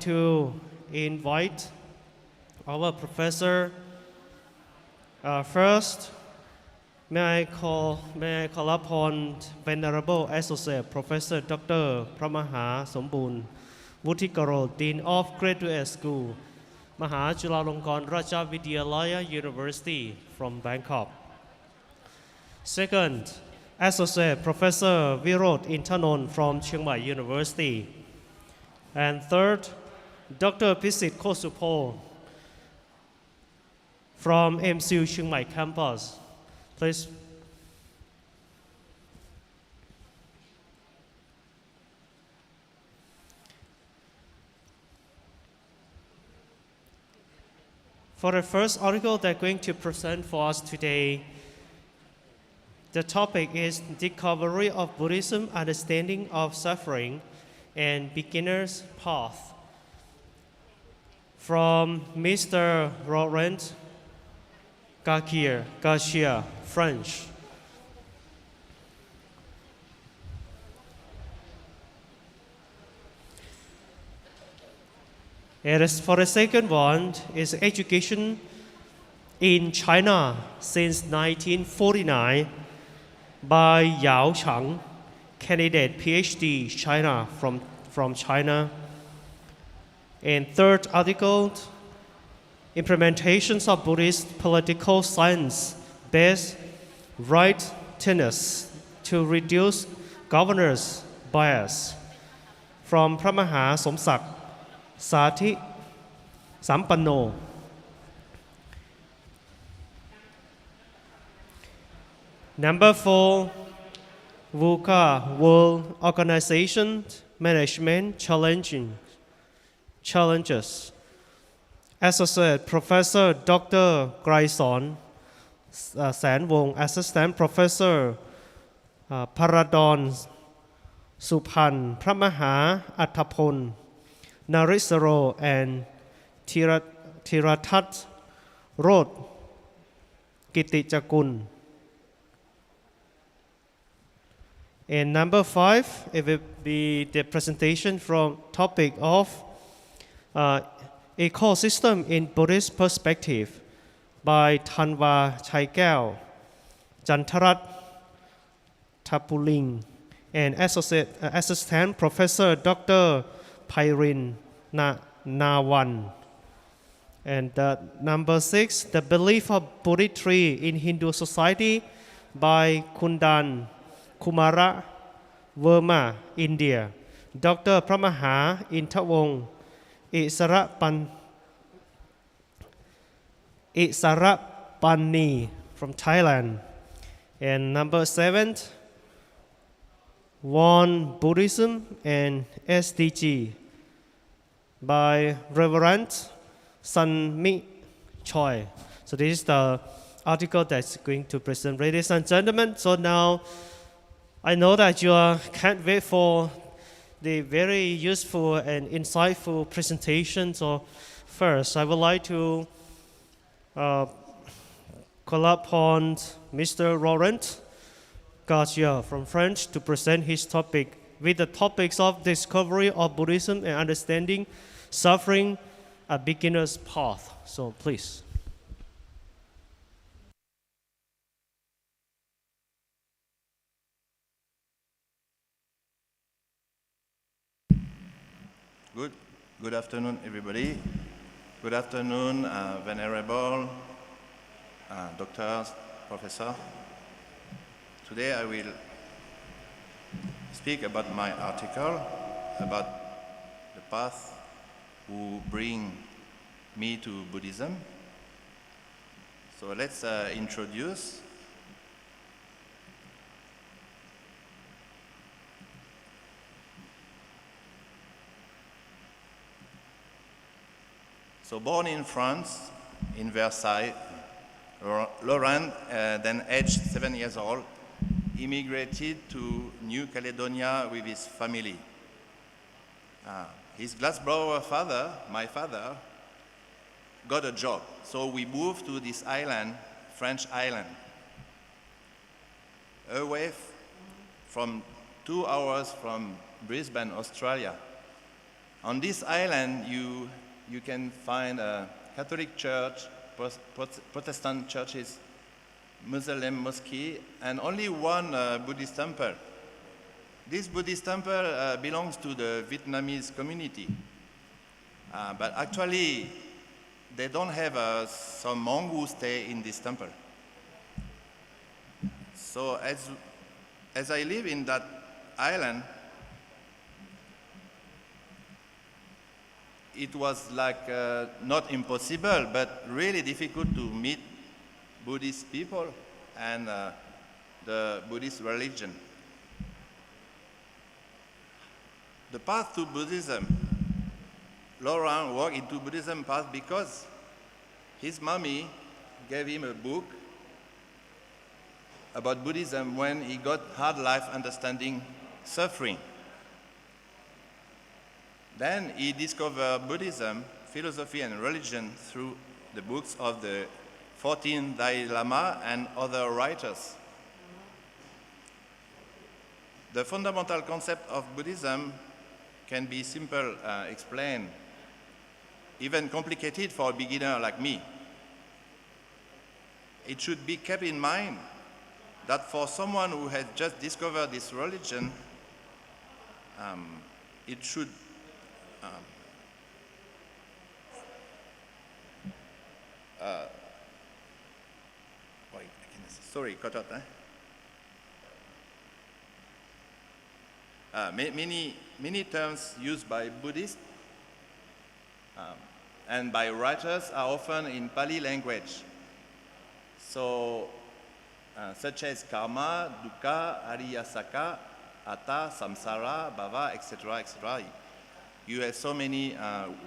to invite our professor. First, may I call upon Venerable Associate Professor Dr. พระมหาสมบูรณ์วุฒิกโร Dean of Graduate School มหาจุฬาลงกรณราชวิทยาลัย University from Bangkok. Second, Associate Professor Virod Intanon from Chiang Mai University. And third, Dr. Pisit Kosupo from Mcu Chiang Mai campus. Please. For the first article they're going to present for us today, the topic is Discovery of Buddhism, Understanding of Suffering, and Beginner's Path. From Mr. Laurent Garcia, French. And as for the second one is education in China since 1949 by Yao Chang, candidate PhD China from China. And third article, implementations of Buddhist political science based rightness to reduce governors' bias from พระมหาสมศักดิ์สาธิสัมปันโน. Number 4, VUCA World Organization Management Challenges. Associate Professor Dr. ไกรสอนแสนวงศ์ Assistant Professor พระดอนสุพรรณพระมหาอัฏฐพลนาริสโร and ธีรทัศน์โรจน์กิติจกุล. And number 5, it will be the presentation from topic of ecosystem in Buddhist perspective by ธันวาชัยแก้ว จันทรัตน์ทัพปุลิง and Assistant Professor Dr. Pairin Nawan. And number 6, the belief of Buddhistry in Hindu society by Kundan Kumara Verma, India. Dr. พระมหาอินทวงศ์อิสระปันนี from Thailand. And number 7, One Buddhism and SDG by Reverend Sanmi Choi. So this is the article that's going to present, ladies and gentlemen. So now I know that you can't wait for the very useful and insightful presentation. So first, I would like to call upon Mr. Laurent Garcia from France to present his topic with the topics of discovery of Buddhism and understanding suffering, a beginner's path. So please. Good afternoon, everybody. Good afternoon, Venerable Doctors, Professor. Today I will speak about my article about the path who bring me to Buddhism. So let's introduce. So born in France, in Versailles, Laurent, then aged 7 years old, immigrated to New Caledonia with his family. His glass-blower father, my father, got a job. So we moved to this island, French island, away from 2 hours from Brisbane, Australia. On this island, you can find a Catholic church, Protestant churches, Muslim mosque, and only one Buddhist temple. This Buddhist temple belongs to the Vietnamese community, but actually they don't have some monk who stay in this temple. So as I live in that island, it was like not impossible, but really difficult to meet Buddhist people and the Buddhist religion. The path to Buddhism, Laurent walked into Buddhism path because his mommy gave him a book about Buddhism when he got hard life understanding suffering. Then he discovered Buddhism, philosophy and religion through the books of the 14th Dalai Lama and other writers. The fundamental concept of Buddhism can be simple explained, even complicated for a beginner like me. It should be kept in mind that for someone who has just discovered this religion, it should sorry, cut out. Many terms used by Buddhists and by writers are often in Pali language. So, such as karma, dukkha, ariyasaka, atta, samsara, bhava, etc., etc. You have so many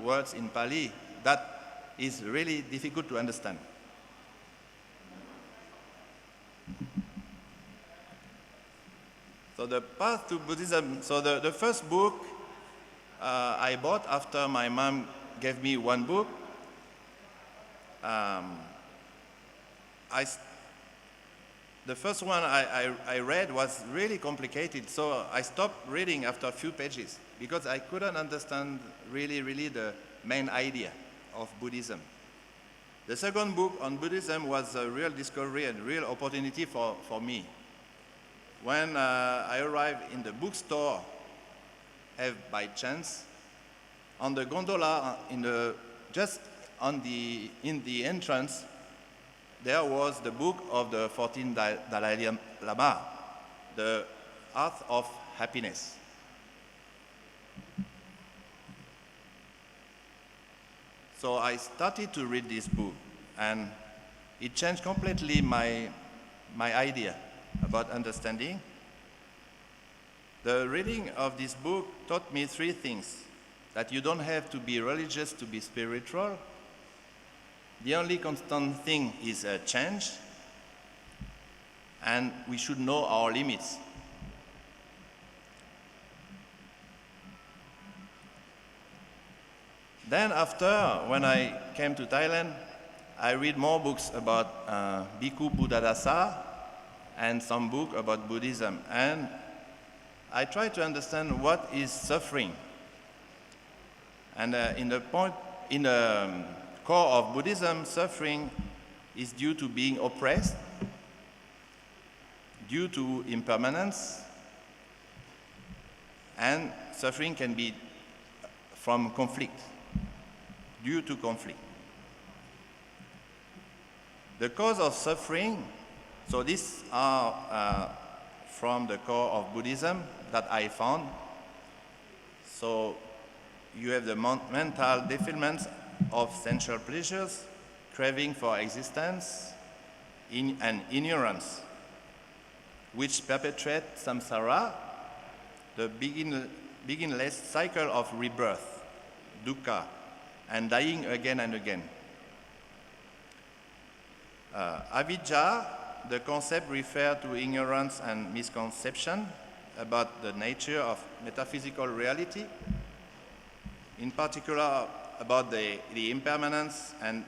words in Pali that is really difficult to understand. So the path to Buddhism, so the first book I bought after my mom gave me one book, the first one I read was really complicated, so I stopped reading after a few pages because I couldn't understand really the main idea of Buddhism. The second book on Buddhism was a real discovery and real opportunity for me. When I arrived in the bookstore, by chance, on the gondola, in the entrance, there was the book of the 14th Dalai Lama, The Art of Happiness. So I started to read this book, and it changed completely my idea about understanding. The reading of this book taught me three things: that you don't have to be religious to be spiritual. The only constant thing is a change, and we should know our limits. Then after, when I came to Thailand, I read more books about Bhikkhu Buddhadasa and some book about Buddhism, and I try to understand what is suffering. And in the core of Buddhism, suffering is due to being oppressed, due to impermanence, and suffering can be from conflict, due to conflict. The cause of suffering, so these are from the core of Buddhism that I found. So you have the mental defilements of sensual pleasures, craving for existence, and ignorance, which perpetuate samsara, the beginless cycle of rebirth, dukkha, and dying again and again. Avijja, the concept refers to ignorance and misconception about the nature of metaphysical reality, in particular about the impermanence and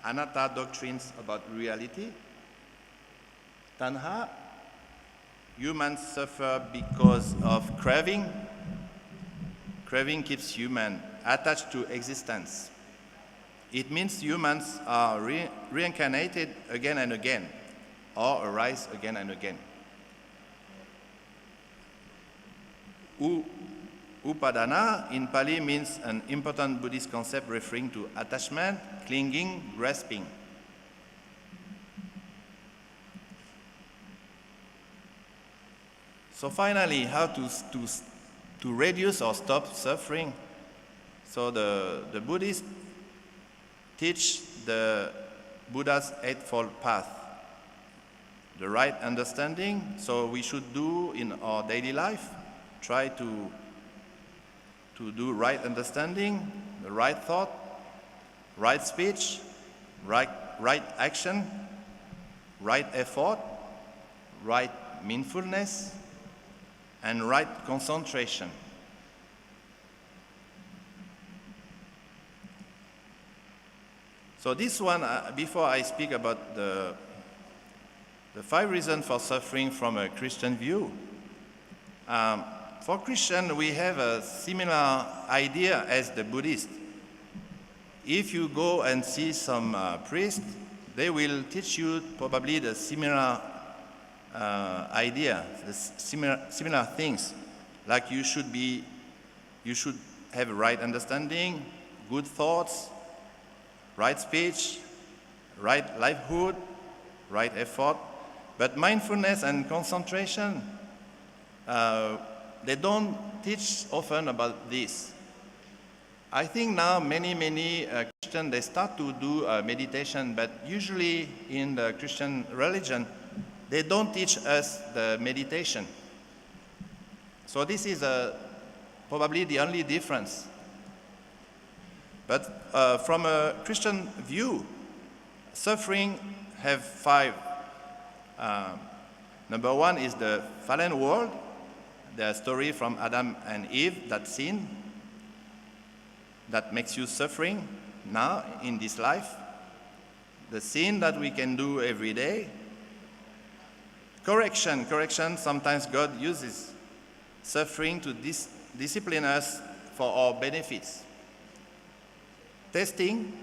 anatta doctrines about reality. Tanha, humans suffer because of craving. Craving keeps humans attached to existence. It means humans are reincarnated again and again, or arise again and again. Upadana in Pali means an important Buddhist concept referring to attachment, clinging, grasping. So finally, how to reduce or stop suffering? So the Buddhists teach the Buddha's Eightfold Path, the right understanding. So we should do in our daily life, try to do right understanding, the right thought, right speech, right action, right effort, right mindfulness, and right concentration. So this one, before I speak about the 5 reasons for suffering from a Christian view, for Christian we have a similar idea as the Buddhist. If you go and see some priest, they will teach you probably the similar idea, the similar things, like you should have right understanding, good thoughts, right speech, right livelihood, right effort. But mindfulness and concentration, they don't teach often about this. I think now many Christians, they start to do meditation, but usually in the Christian religion, they don't teach us the meditation. So this is probably the only difference. But from a Christian view, suffering have 5. Number 1 is the fallen world, the story from Adam and Eve, that sin that makes you suffering now in this life. The sin that we can do every day. Correction, sometimes God uses suffering to discipline us for our benefits. Testing,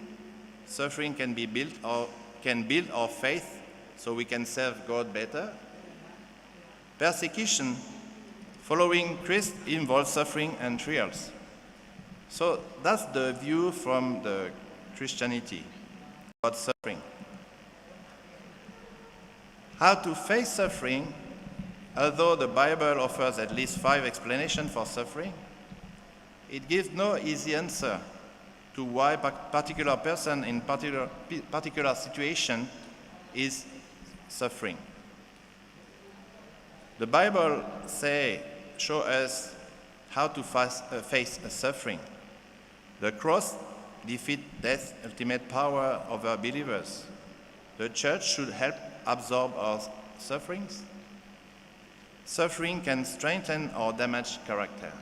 suffering can build our faith so we can serve God better. Persecution, following Christ, involves suffering and trials. So that's the view from the Christianity about suffering. How to face suffering, although the Bible offers at least 5 explanations for suffering, it gives no easy answer to why a particular person in particular situation is suffering. The Bible show us how to face suffering. The cross defeats death's ultimate power over believers. The church should help absorb our sufferings. Suffering can strengthen or damage character.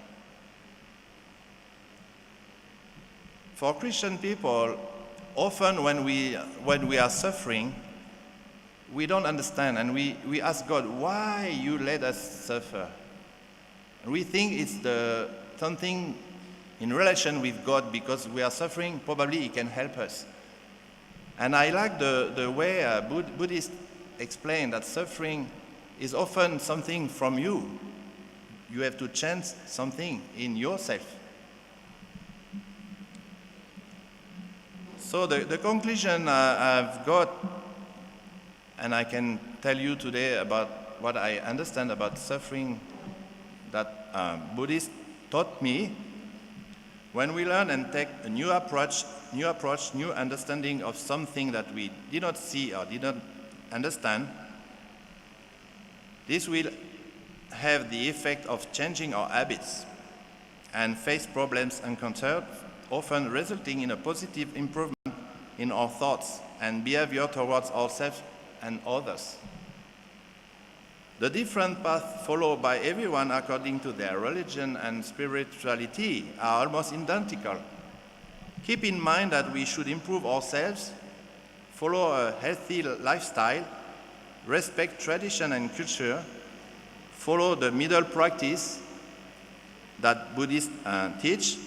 For Christian people, often when we are suffering, we don't understand, and we ask God, why you let us suffer? And we think it's something in relation with God, because we are suffering, probably He can help us. And I like the way Buddhists explain that suffering is often something from you. You have to change something in yourself. So the conclusion I've got, and I can tell you today about what I understand about suffering that Buddhists taught me. When we learn and take a new approach, new understanding of something that we did not see or did not understand, this will have the effect of changing our habits and face problems encountered, often resulting in a positive improvement in our thoughts and behavior towards ourselves and others. The different paths followed by everyone according to their religion and spirituality are almost identical. Keep in mind that we should improve ourselves, follow a healthy lifestyle, respect tradition and culture, follow the middle practice that Buddhists teach,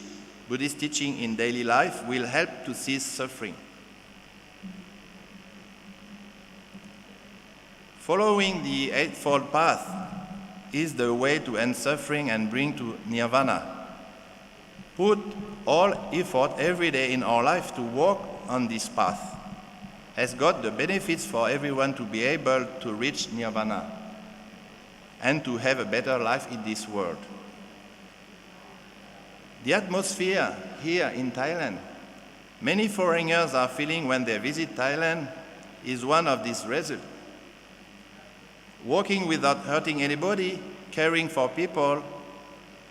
Buddhist teaching in daily life will help to cease suffering. Following the Eightfold Path is the way to end suffering and bring to nirvana. Put all effort every day in our life to walk on this path, has got the benefits for everyone to be able to reach nirvana and to have a better life in this world. The atmosphere here in Thailand, many foreigners are feeling when they visit Thailand, is one of these results. Walking without hurting anybody, caring for people,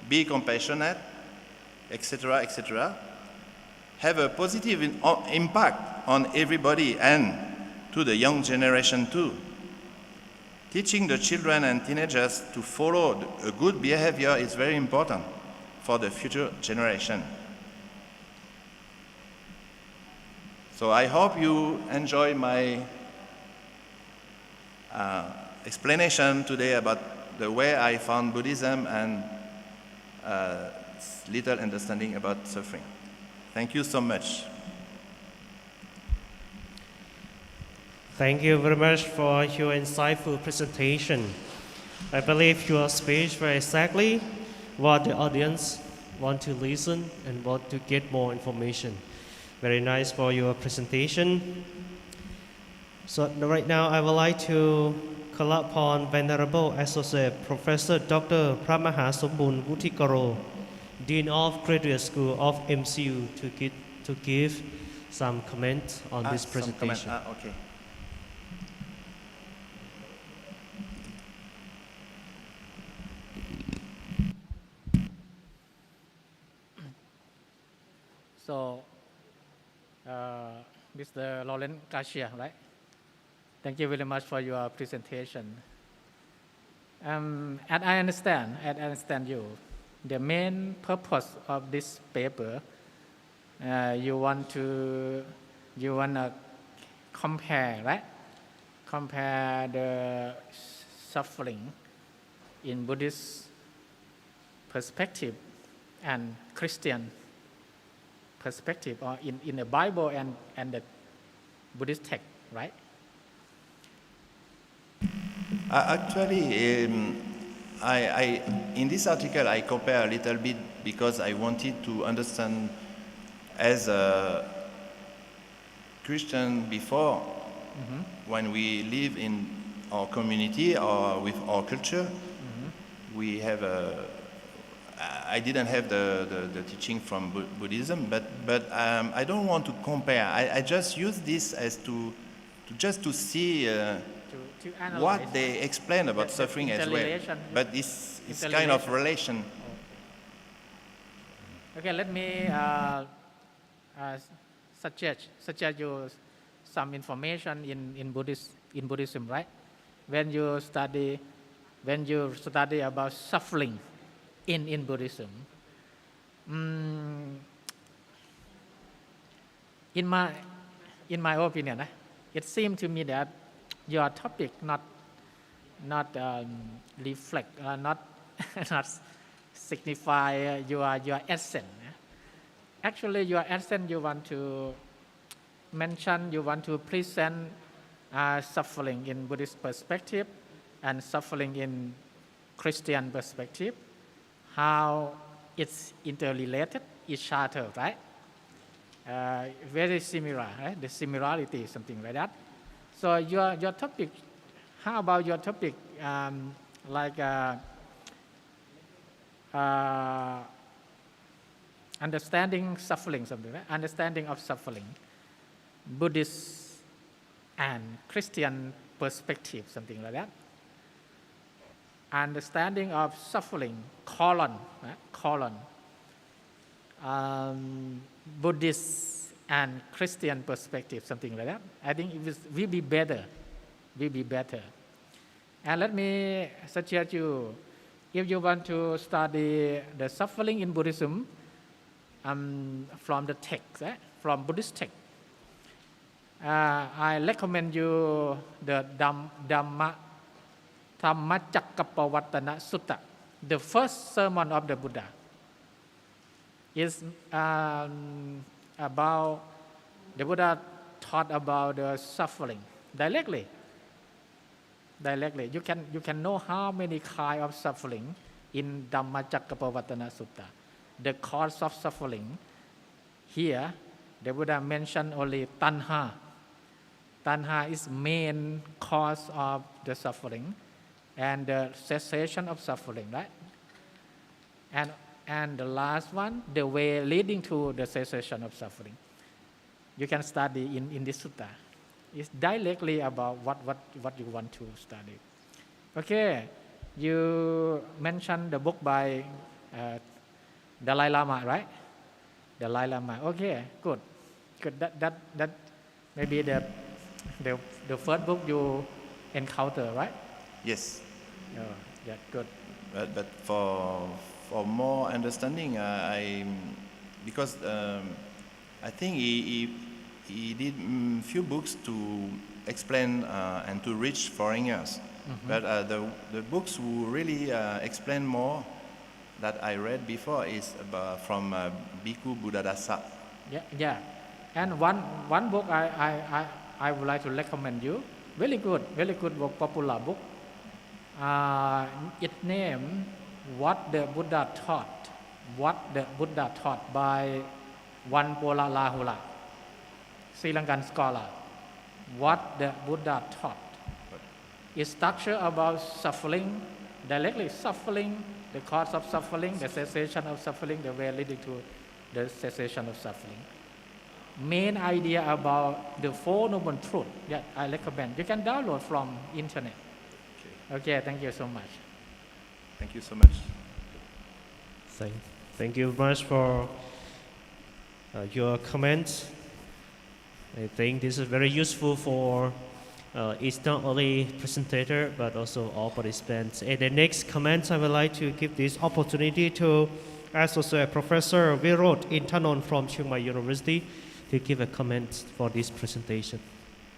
be compassionate, etc., etc., have a positive impact on everybody and to the young generation too. Teaching the children and teenagers to follow a good behavior is very important for the future generation. So I hope you enjoy my explanation today about the way I found Buddhism and little understanding about suffering. Thank you so much. Thank you very much for your insightful presentation. I believe your speech was exactly what the audience want to listen and want to get more information. Very nice for your presentation. So right now I would like to call upon Venerable Associate Professor Dr. Pramaha Sombun Wutikaro, Dean of Graduate School of MCU, to give some comments on this presentation. Okay. So, Mr. Laurent Garcia, right? Thank you very much for your presentation. And I understand you. The main purpose of this paper, you want to compare, right? Compare the suffering in Buddhist perspective and Christian perspective, or in the Bible and the Buddhist text, right? Actually, I in this article I compare a little bit because I wanted to understand as a Christian before, when we live in our community or with our culture, we have I didn't have the teaching from Buddhism, but I don't want to compare. I just use this as to see to analyze what they explain about the suffering as well. But it's kind of relation. Okay, let me suggest you some information in Buddhism, right? When you study about suffering in Buddhism, in my opinion, it seemed to me that your topic not reflect, not signify your essence. Actually, your essence, you want to mention, you want to present suffering in Buddhist perspective and suffering in Christian perspective, how it's interrelated each other, right? Very similar, right? The similarity, something like that. So your topic, how about your topic, understanding suffering, something, right? Understanding of suffering, Buddhist and Christian perspective, something like that. Understanding of suffering, Buddhist and Christian perspective, something like that. I think it will be better. And let me suggest you, if you want to study the suffering in Buddhism, from the text, from Buddhist text, I recommend you the Dhammacakkappavattana Sutta, the first sermon of the Buddha. is about the Buddha taught about the suffering directly. You can know how many kind of suffering in Dhammacakkappavattana Sutta. The cause of suffering here, the Buddha mentioned only tanha. Tanha is main cause of the suffering and the cessation of suffering, right? And the last one, the way leading to the cessation of suffering. You can study in this sutta. It's directly about what you want to study. Okay, you mentioned the book by Dalai Lama, right? Dalai Lama. Okay, good. That maybe the first book you encounter, right? Yes. Oh, yeah, good. But for more understanding, because I think he did few books to explain and to reach foreigners. But the books who really explain more that I read before is from Bhikkhu Buddhadasa. Yeah. And one book I would like to recommend you. Very good book, popular book. Its name What the Buddha Taught. What the Buddha Taught by one Pola Lahula, Sri Lankan scholar. What the Buddha Taught. It's structure about suffering, directly suffering, the cause of suffering, the cessation of suffering, the way leading to the cessation of suffering. Main idea about the Four Noble Truths that I recommend. You can download from internet. Okay, thank you so much. Thank you so much. Thank you very much for your comments. I think this is very useful for it's not only presenter but also all participants. And the next comment I would like to give this opportunity to Associate Professor Virod Intanon from Chiang Mai University to give a comment for this presentation.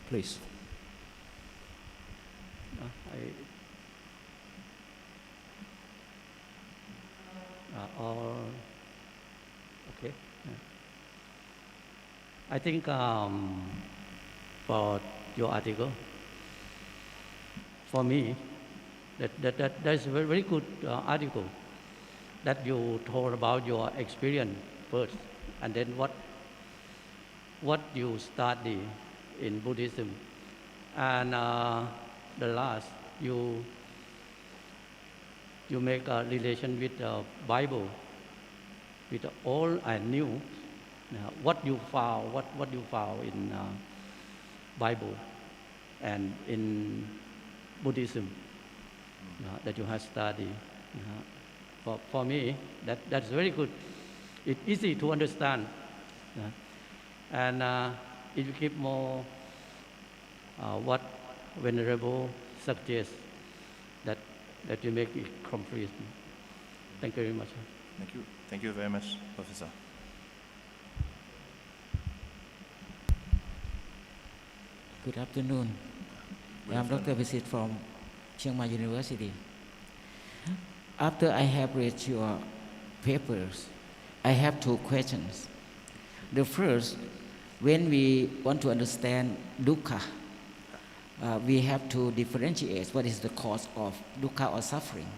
Please. Okay. I think for your article, for me, that's a very good article that you told about your experience first, and then what you study in Buddhism, and the last you make a relation with the Bible, with the old and new. What you found in Bible and in Buddhism that you have studied. For me, that's very good. It's easy to understand, and it will give more what Venerable suggests that you make it complete. Thank you very much. Thank you. Thank you very much, Professor. Good afternoon. I'm Dr. Visit from Chiang Mai University. After I have read your papers, I have two questions. The first, when we want to understand dukkha, we have to differentiate what is the cause of dukkha or suffering.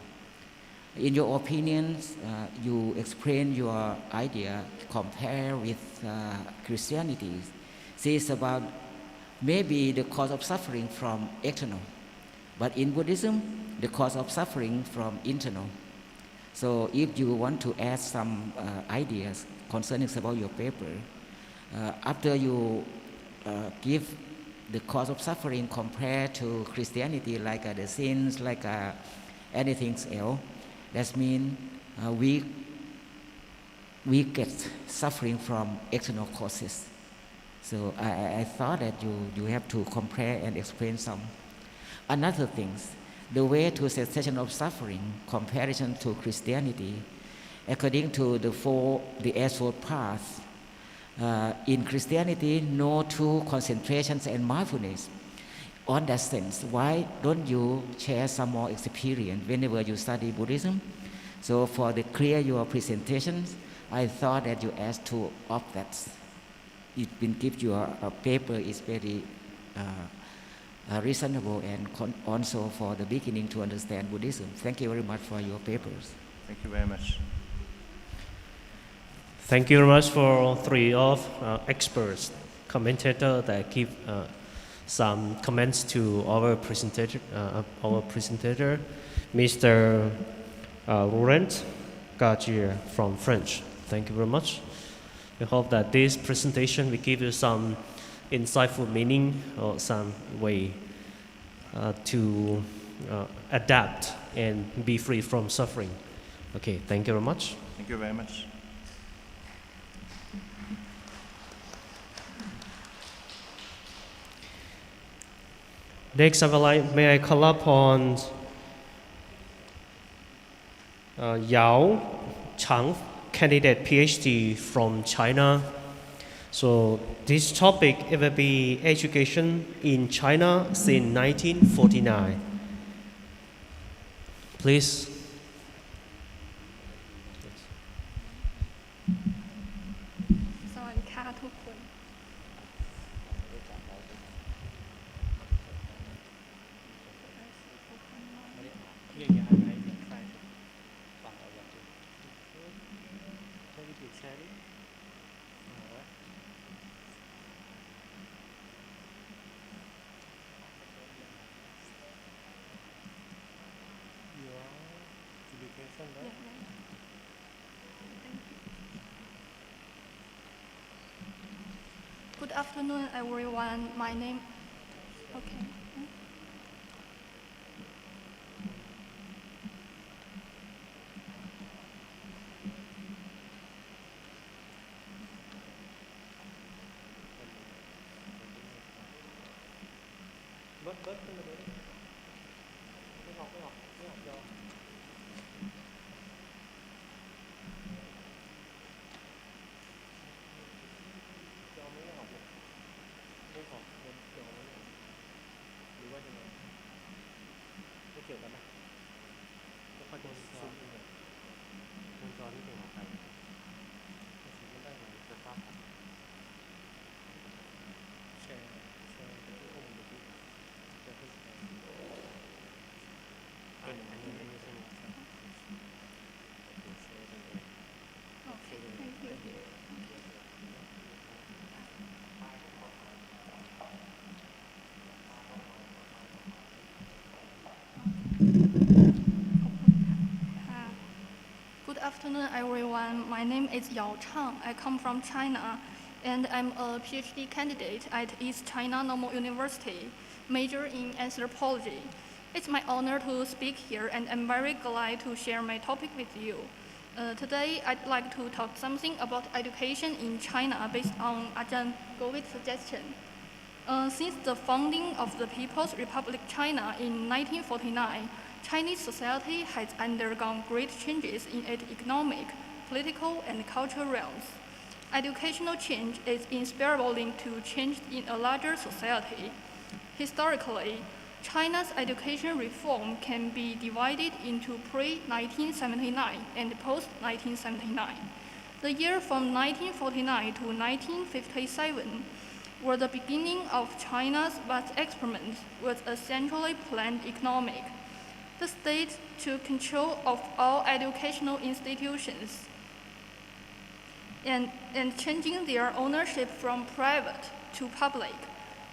In your opinions, you explain your idea, compare with Christianity. Says about maybe the cause of suffering from external, but in Buddhism, the cause of suffering from internal. So if you want to add some ideas concerning about your paper, after you give the cause of suffering compared to Christianity, like the sins, like anything else, that means we get suffering from external causes. So I thought that you have to compare and explain some. Another things, the way to cessation of suffering, comparison to Christianity, according to the Eightfold Path, in Christianity, no true concentrations and mindfulness. On that sense, why don't you share some more experience whenever you study Buddhism? So for the clear your presentations, I thought that you asked two of that. It will give you a paper is very reasonable and also for the beginning to understand Buddhism. Thank you very much for your papers. Thank you very much. Thank you very much for all three of experts, commentators that give some comments to our presenter, Mr. Laurent Gagier from French. Thank you very much. We hope that this presentation will give you some insightful meaning or some way to adapt and be free from suffering. Okay, thank you very much. Thank you very much. Next, may I call upon Yao Chang, candidate PhD from China. So this topic it will be education in China since 1949. Please. สวัสดีค่ะทุกคน Good afternoon, everyone. My name. Okay. Good afternoon, everyone. My name is Yao Chang. I come from China, and I'm a PhD candidate at East China Normal University, major in anthropology. It's my honor to speak here, and I'm very glad to share my topic with you. Today, I'd like to talk something about education in China based on Ajahn Govi's suggestion. Since the founding of the People's Republic China in 1949, Chinese society has undergone great changes in its economic, political, and cultural realms. Educational change is inseparably linked to change in a larger society. Historically, China's education reform can be divided into pre-1979 and post-1979. The year from 1949 to 1957 were the beginning of China's vast experiment with a centrally planned economic. The state took control of all educational institutions and changing their ownership from private to public.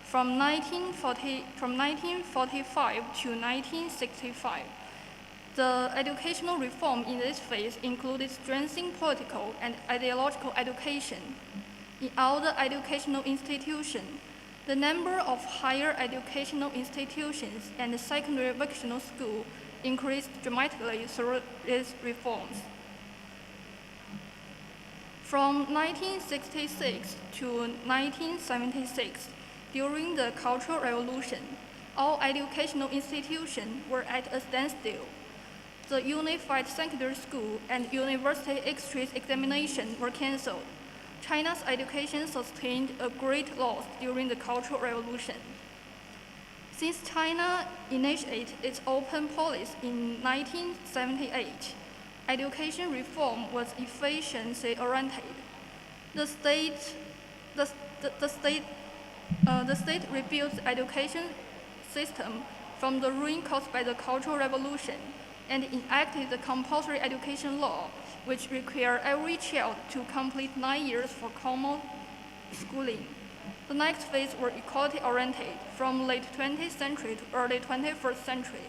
From 1945 to 1965, the educational reform in this phase included strengthening political and ideological education. In all the educational institutions, the number of higher educational institutions and secondary vocational schools increased dramatically through these reforms. From 1966 to 1976, during the Cultural Revolution, all educational institutions were at a standstill. The unified secondary school and university exit examination were cancelled. China's education sustained a great loss during the Cultural Revolution. Since China initiated its open policy in 1978, Education reform was efficiency-oriented. The state rebuilt the education system from the ruin caused by the Cultural Revolution and enacted the compulsory education law, which required every child to complete 9 years for common schooling. The next phase were equality-oriented from late 20th century to early 21st century.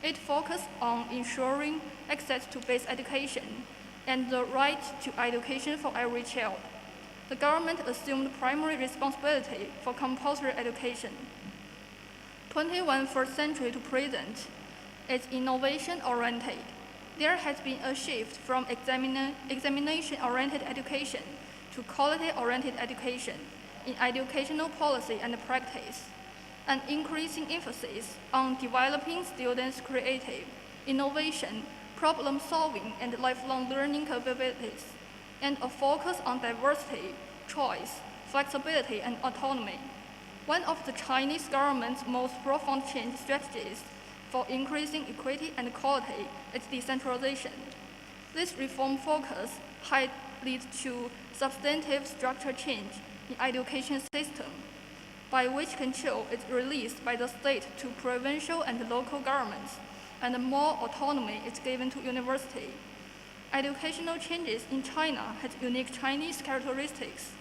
It focused on ensuring access to basic education and the right to education for every child. The government assumed primary responsibility for compulsory education. 21st century to present, it's innovation-oriented. There has been a shift from examination-oriented education to quality-oriented education in educational policy and practice, an increasing emphasis on developing students' creative, innovation, problem-solving, and lifelong learning capabilities, and a focus on diversity, choice, flexibility, and autonomy. One of the Chinese government's most profound change strategies for increasing equity and quality is decentralization. This reform focus had led to substantive structural change in education system, by which control is released by the state to provincial and local governments, and more autonomy is given to university. Educational changes in China had unique Chinese characteristics.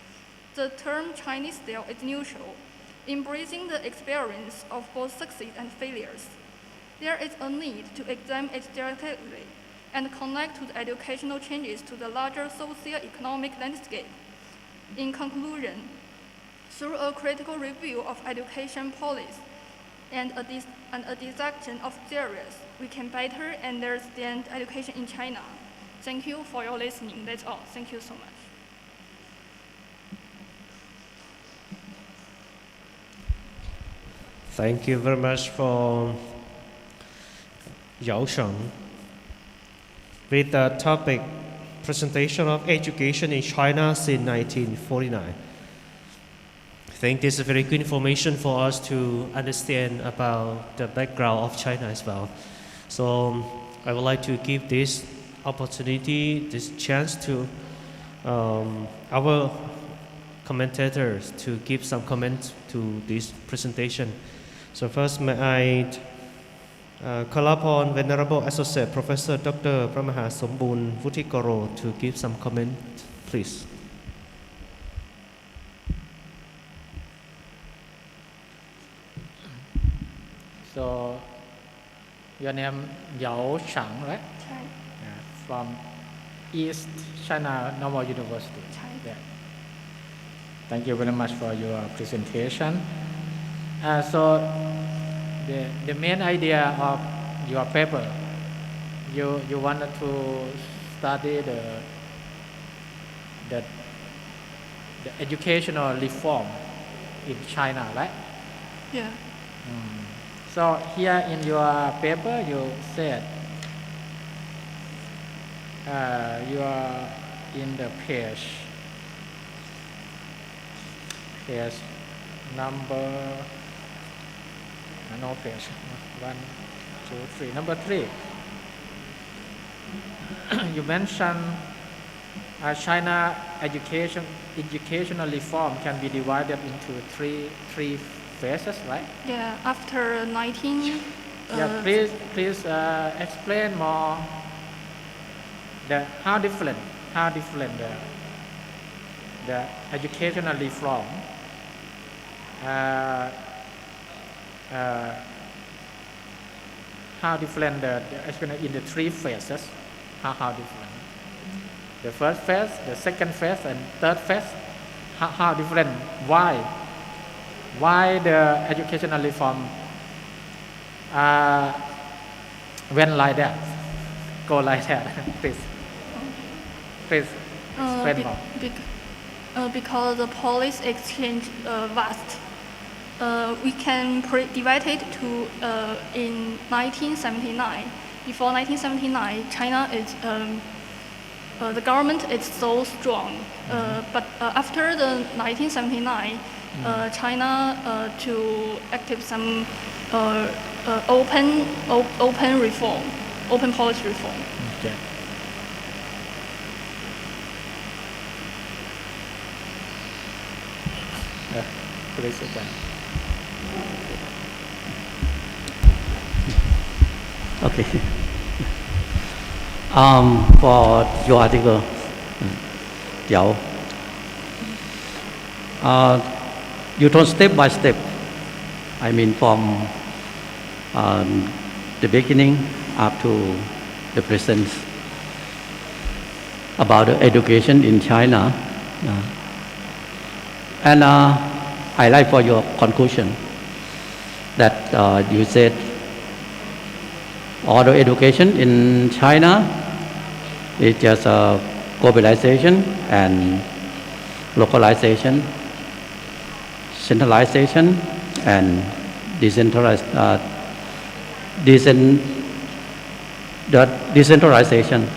The term Chinese style is neutral, embracing the experience of both success and failures. There is a need to examine it strategically and connect to the educational changes to the larger socio-economic landscape. In conclusion, through a critical review of education policy and a dissection of theories, we can better understand education in China. Thank you for your listening. That's all. Thank you so much. Thank you very much for Yao Sheng with the topic presentation of education in China since 1949. I think this is very good information for us to understand about the background of China as well. So I would like to give this opportunity, this chance to our commentators to give some comments to this presentation. So first, may I call upon Venerable Associate Professor Dr. Pramaha Sombun Vutikoro to give some comment, please. So, your name Yao Shang, right? Right. From East China Normal University. Right. Yeah. Thank you very much for your presentation. So, the main idea of your paper, you wanted to study the educational reform in China, right? Yeah. So here in your paper, you said you are in the page number. No page. 1, 2, 3. Number 3. You mentioned China educational reform can be divided into three phases, right? Yeah. After 19. Yeah. Please explain more. How different the educational reform. How different the in the 3 phases? How different? The first phase, the second phase, and third phase. How different? Why the educational reform went like that? Go like that, please. Please explain more. Because the policy exchange vast. We can divide it to in 1979. Before 1979, China is the government is so strong. But after the 1979, China to active some open reform, open policy reform. Okay. raise your hand. Okay. For your article, Yao, you told step by step. I mean, from the beginning up to the present about the education in China, and I like for your conclusion that you said all the education in China is just globalization and localization, centralization and decentralization,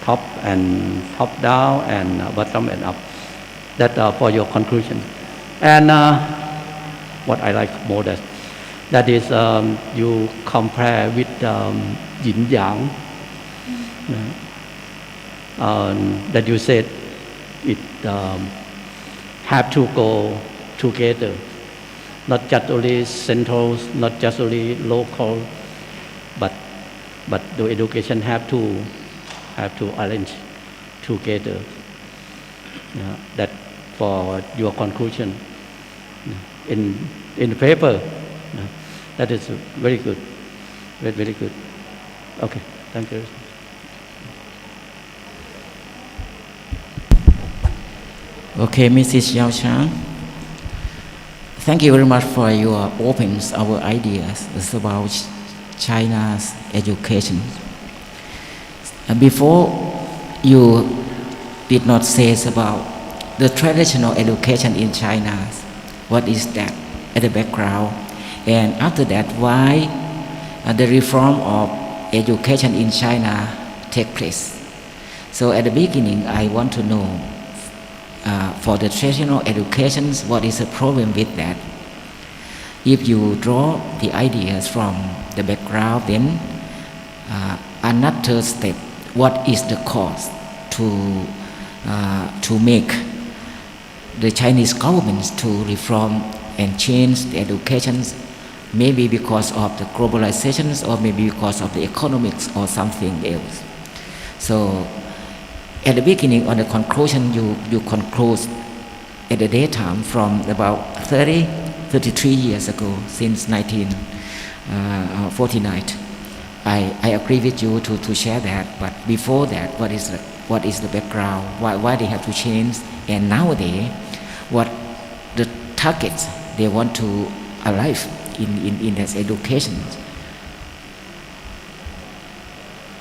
top down and bottom and up. That for your conclusion. And what I like more that is you compare with yin yang. That you said it have to go together, not just only central, not just only local, but the education have to arrange together. That for your conclusion in the paper, that is very good, very good. Okay, thank you. Okay, Mrs. Yao Chang, thank you very much for your opens our ideas about China's education. Before you did not say about the traditional education in China, what is that at the background, and after that why the reform of education in China take place. So at the beginning I want to know for the traditional education, what is the problem with that? If you draw the ideas from the background, then another step, what is the cause to make the Chinese government to reform and change the education, maybe because of the globalization or maybe because of the economics or something else. So at the beginning, on the conclusion, you conclude at the daytime from about 33 years ago, since 1949. I agree with you to share that, but before that, what is the background? Why they have to change? And nowadays, what the targets they want to arrive in this education?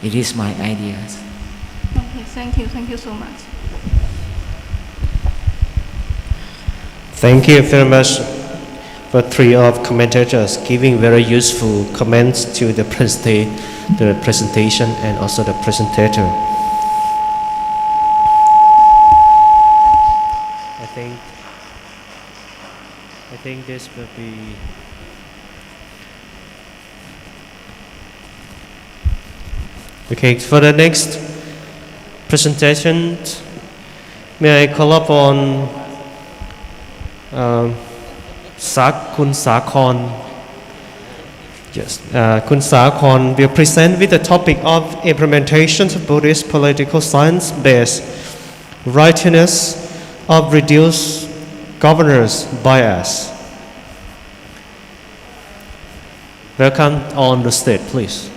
It is my ideas. Okay, thank you so much. Thank you very much for three of commentators giving very useful comments to the presentation and also the presentator. I think this will be okay. For the next presentation, may I call upon Kun Sakon. Yes, Kun Sakon will present with the topic of implementation of Buddhist political science-based righteousness of reduced governors bias. Welcome on the stage, please.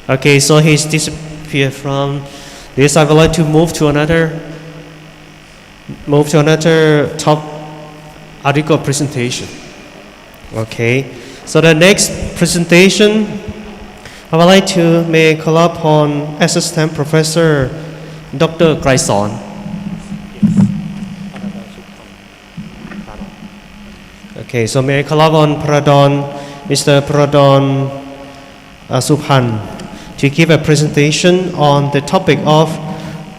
Okay, so he's disappeared from this. I would like to move to another top article presentation. Okay, so the next presentation, I would like to make call upon Assistant Professor Dr. Grayson. Okay, so may I call upon Mr. Pradon Suphan to give a presentation on the topic of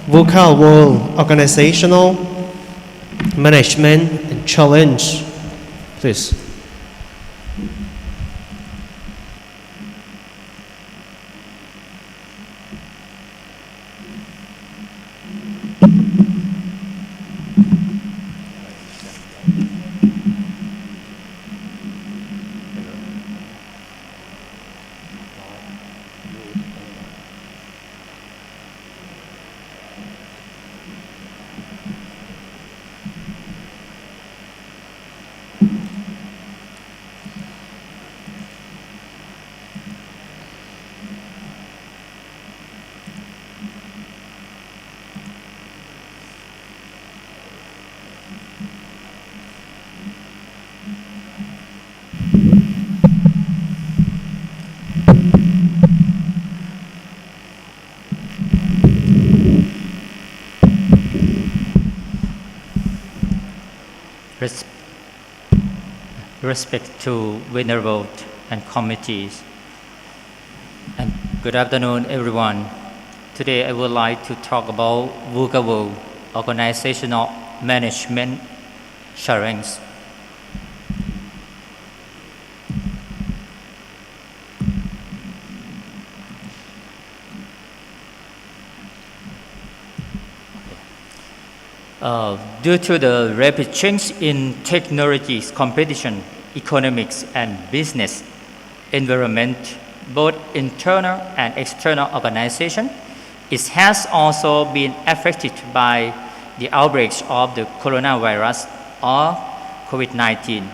VUCA World Organizational Management and Challenge. Please. respect to venerable and committees. And good afternoon, everyone. Today I would like to talk about VUCA organizational management challenge. Due to the rapid change in technologies, competition, economics, and business environment, both internal and external organization, it has also been affected by the outbreaks of the coronavirus or COVID-19,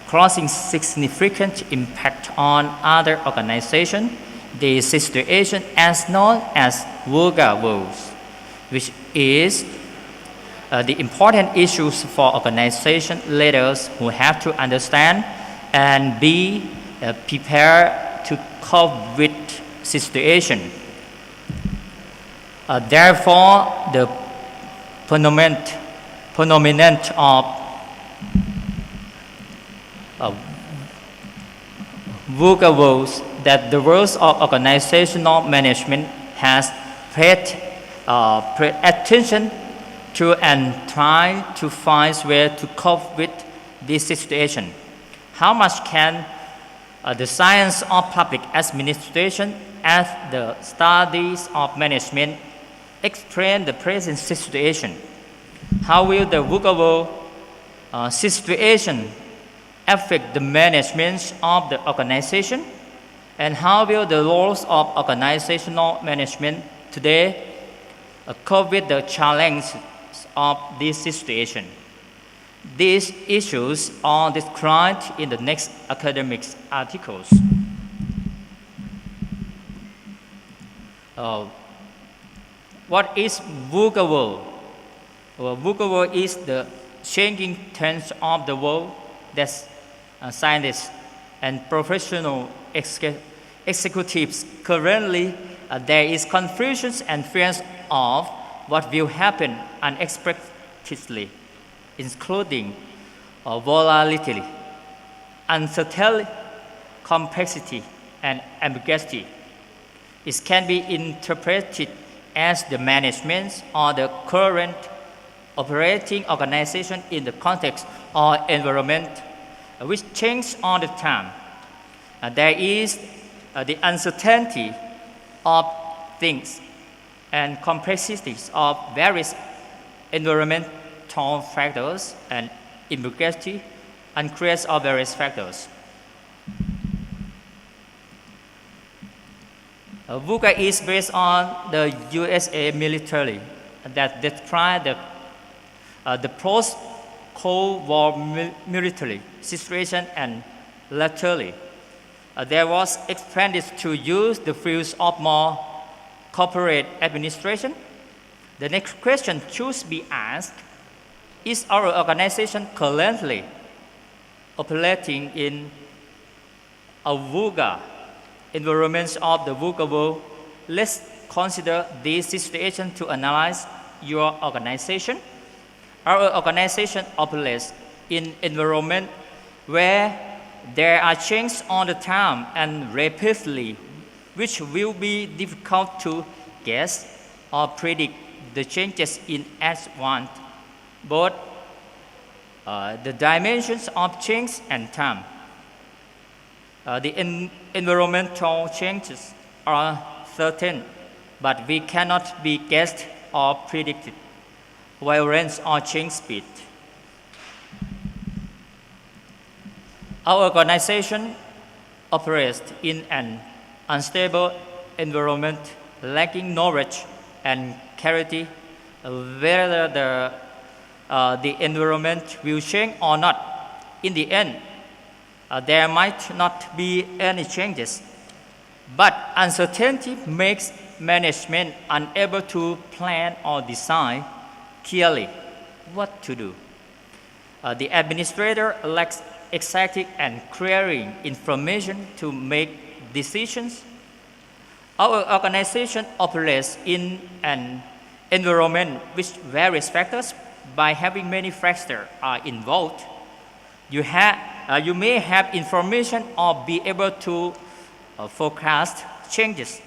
causing significant impact on other organizations. The situation is known as VUCA woes, which is the important issues for organization leaders who have to understand and be prepared to cope with situation. Therefore, the phenomenon of VUCA woes that the roles of organizational management has paid attention to and try to find ways to cope with this situation. How much can the science of public administration and the studies of management explain the present situation? How will the VUCA situation affect the management of the organization? And how will the roles of organizational management today cope with the challenges of this situation? These issues are described in the next academic articles. What is VUCA world? VUCA world is the changing trends of the world that scientists and professional executives currently there is confusion and fears of what will happen unexpectedly, including volatility, uncertainty, complexity, and ambiguity. It can be interpreted as the management or the current operating organization in the context or environment which changes all the time. There is the uncertainty of things and complexities of various environmental factors and ambiguity and creates of various factors. VUCA is based on the USA military that described the post-Cold War military situation and laterally. There was expanded to use the fields of more corporate administration. The next question should be asked, is our organization currently operating in a VUCA environment of the VUCA world? Let's consider this situation to analyze your organization. Our organization operates in environment where there are changes all the time and rapidly, which will be difficult to guess or predict the changes in advance, both the dimensions of change and time. The environmental changes are certain, but we cannot be guessed or predicted, violence or change speed. Our organization operates in an unstable environment, lacking knowledge and clarity whether the environment will change or not. In the end, there might not be any changes, but uncertainty makes management unable to plan or decide clearly what to do. The administrator lacks exact and clearing information to make decisions. Our organization operates in an environment with various factors. By having many factors are involved, you have you may have information or be able to forecast changes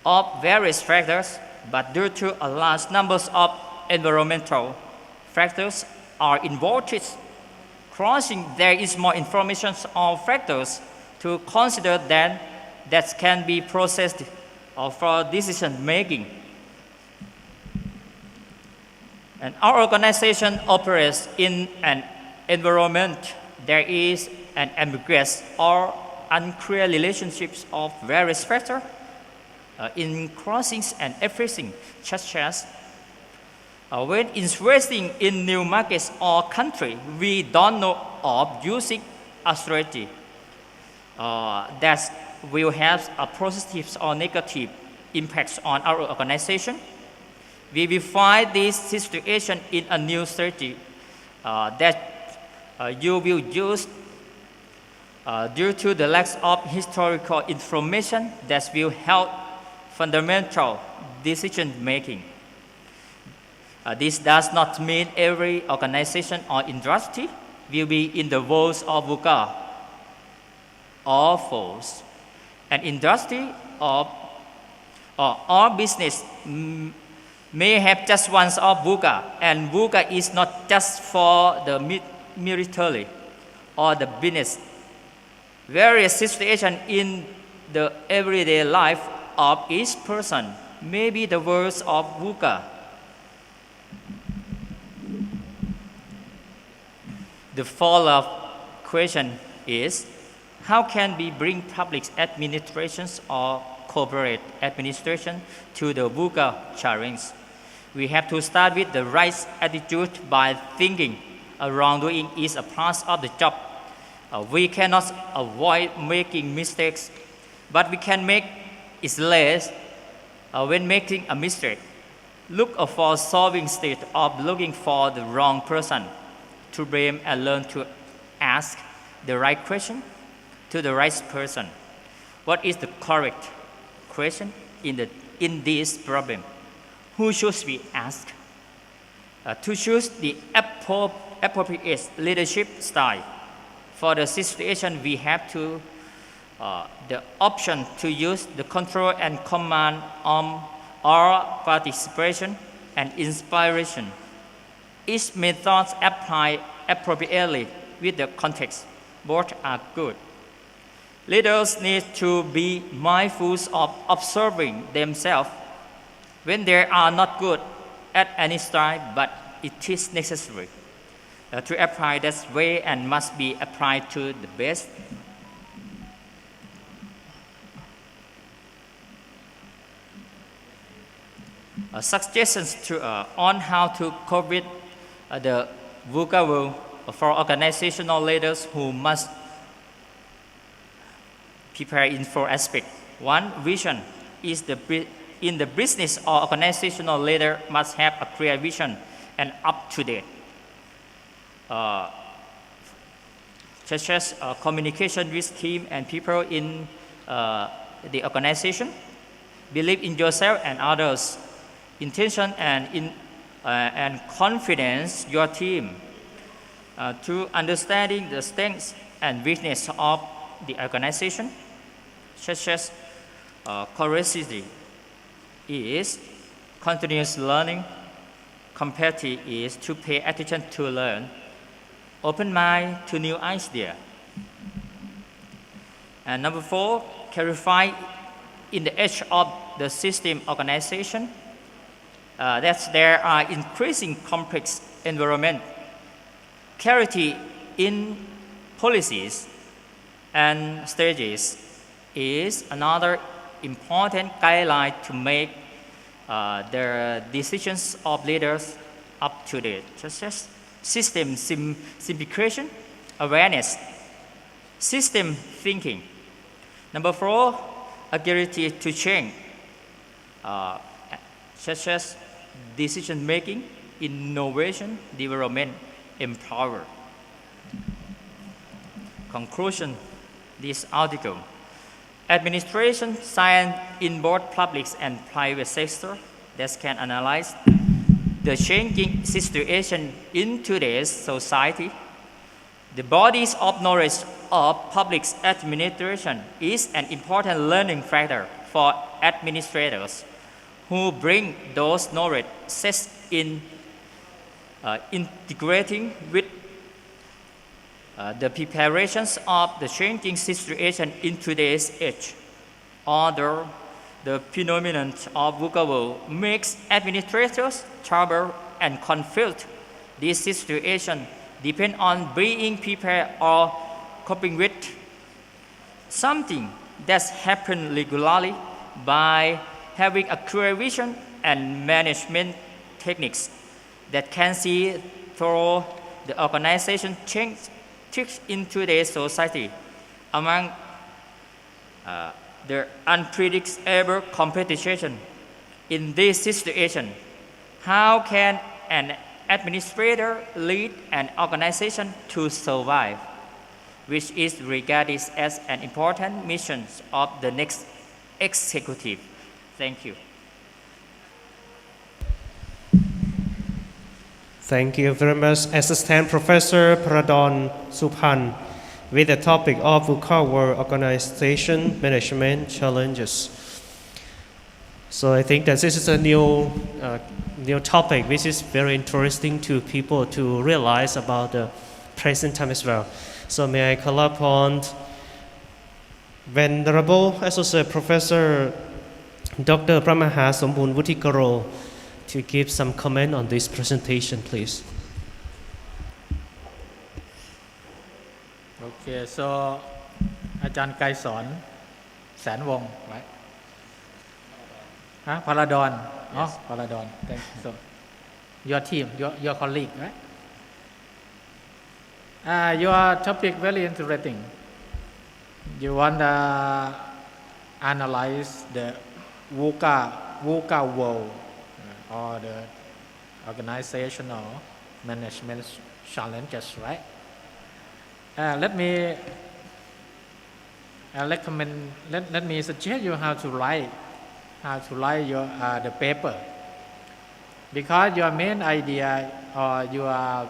of various factors, but due to a large numbers of environmental factors are involved, crossing there is more information or factors to consider that can be processed for decision making. And our organization operates in an environment there is an ambiguous or unclear relationships of various factors in crossings and everything, such as when investing in new markets or country, we don't know of using a strategy that will have a positive or negative impacts on our organization. We will find this situation in a new strategy that you will use due to the lack of historical information that will help fundamental decision making. This does not mean every organization or industry will be in the world of VUCA or false. An industry or business may have just one of VUCA, and VUCA is not just for the military or the business. Various situations in the everyday life of each person may be the words of VUCA. The follow-up question is, how can we bring public administrations or corporate administration to the VUCA challenge? We have to start with the right attitude by thinking wrongdoing is a part of the job. We cannot avoid making mistakes, but we can make it less when making a mistake. Look for solving state of looking for the wrong person to blame and learn to ask the right question to the right person. What is the correct question in this problem? Who should we ask? To choose the appropriate leadership style. For the situation, we have to the option to use the control and command or participation and inspiration. Each method applied appropriately with the context. Both are good. Leaders need to be mindful of observing themselves when they are not good at any style, but it is necessary to apply that way and must be applied to the best. Suggestions on how to cope with the VUCA world for organizational leaders who must prepare in four aspects. One, vision is in the business or organizational leader must have a clear vision and up to date, such as communication with team and people in the organization, believe in yourself and others, intention and confidence your team, to understanding the strengths and weakness of the organization, such as curiosity is continuous learning, competitive is to pay attention to learn, open mind to new idea. And number four, clarify in the edge of the system organization that there are increasing complex environment. Clarity in policies and strategies is another important guideline to make the decisions of leaders up to date, such as system simplification, awareness, system thinking. Number four, agility to change, such as decision making, innovation, development, empower. Conclusion, this article. Administration science in both public and private sector that can analyze the changing situation in today's society, The bodies of knowledge of public administration is an important learning factor for administrators who bring those knowledge sets in integrating with the preparations of the changing situation in today's age. Although the phenomenon of VUCA world makes administrators trouble and confused, this situation depends on being prepared or coping with something that's happened regularly by having a clear vision and management techniques that can see through the organization change in today's society. Among the unpredictable competition in this situation, how can an administrator lead an organization to survive, which is regarded as an important mission of the next executive? Thank you. Thank you very much, Assistant Professor Pradon Supan, with the topic of VUCA World Organization Management Challenges. So I think that this is a new topic which is very interesting to people to realize about the present time as well. So may I call upon Venerable Associate Professor Dr. Pramaha Sombun Vutikaro to give some comment on this presentation, please. Okay, so อาจารย์ไกรสอนแสนวงศ์ right? พาราดอนอ๋อพาราดอน thank you. So your team, your colleague, right? Your topic very interesting. You want to analyze the VUCA world or the organizational management challenges, right? Let me recommend. Let me suggest you how to write your the paper, because your main idea or your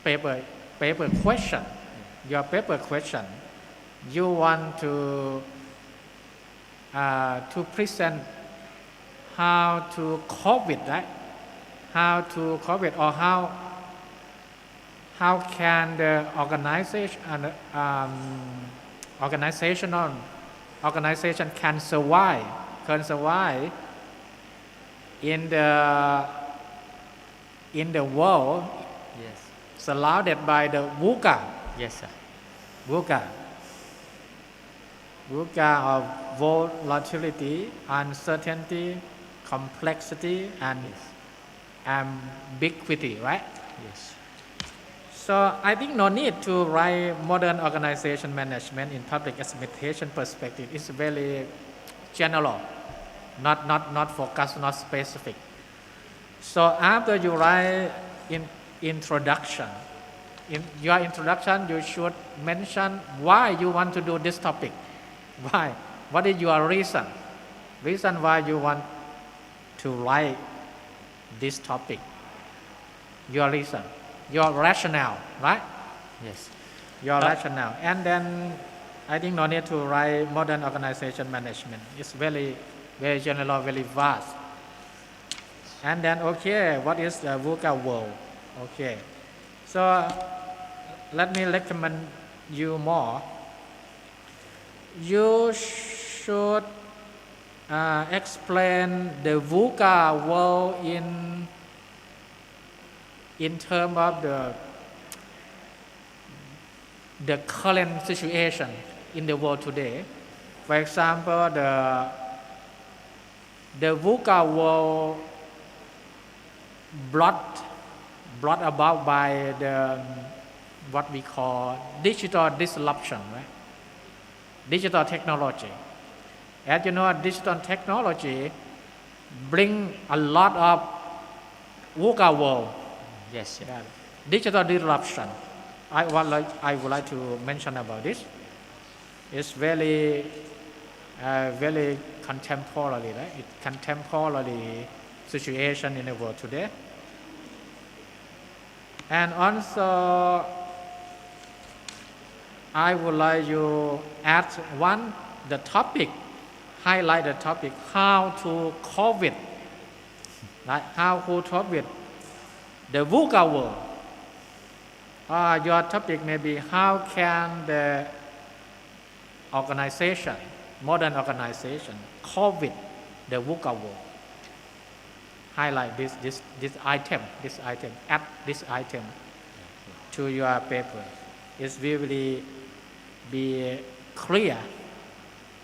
paper question, you want to present how to cope with that, how to cope with, or how can the organization can survive in the world Yes. surrounded by the VUCA. Yes, sir. VUCA of volatility, uncertainty, complexity, and ambiguity, right? Yes. So I think no need to write modern organization management in public administration perspective. It's very general, not focused, not specific. So after you write introduction, in your introduction you should mention why you want to do this topic. Why? What is your reason? Reason why you want to write this topic. Your reason. Your rationale, right? Yes. Your rationale. And then I think no need to write modern organization management. It's very general, very vast. And then, okay, what is the VUCA world? Okay. So let me recommend you more. You should explain the VUCA world in terms of the current situation in the world today. For example, the VUCA world brought about by the what we call digital disruption, right? Digital technology. As you know, digital technology bring a lot of VUCA world. Yes, sir. Yeah. Digital disruption. I would like to mention about this. It's very contemporary, right? It's contemporary situation in the world today. And also I would like you add the topic, highlight the topic, how to COVID, right? How to COVID, the VUCA world. Your topic may be how can the organization, modern organization, COVID, the VUCA world. Highlight this item, add this item to your paper. It will really be clear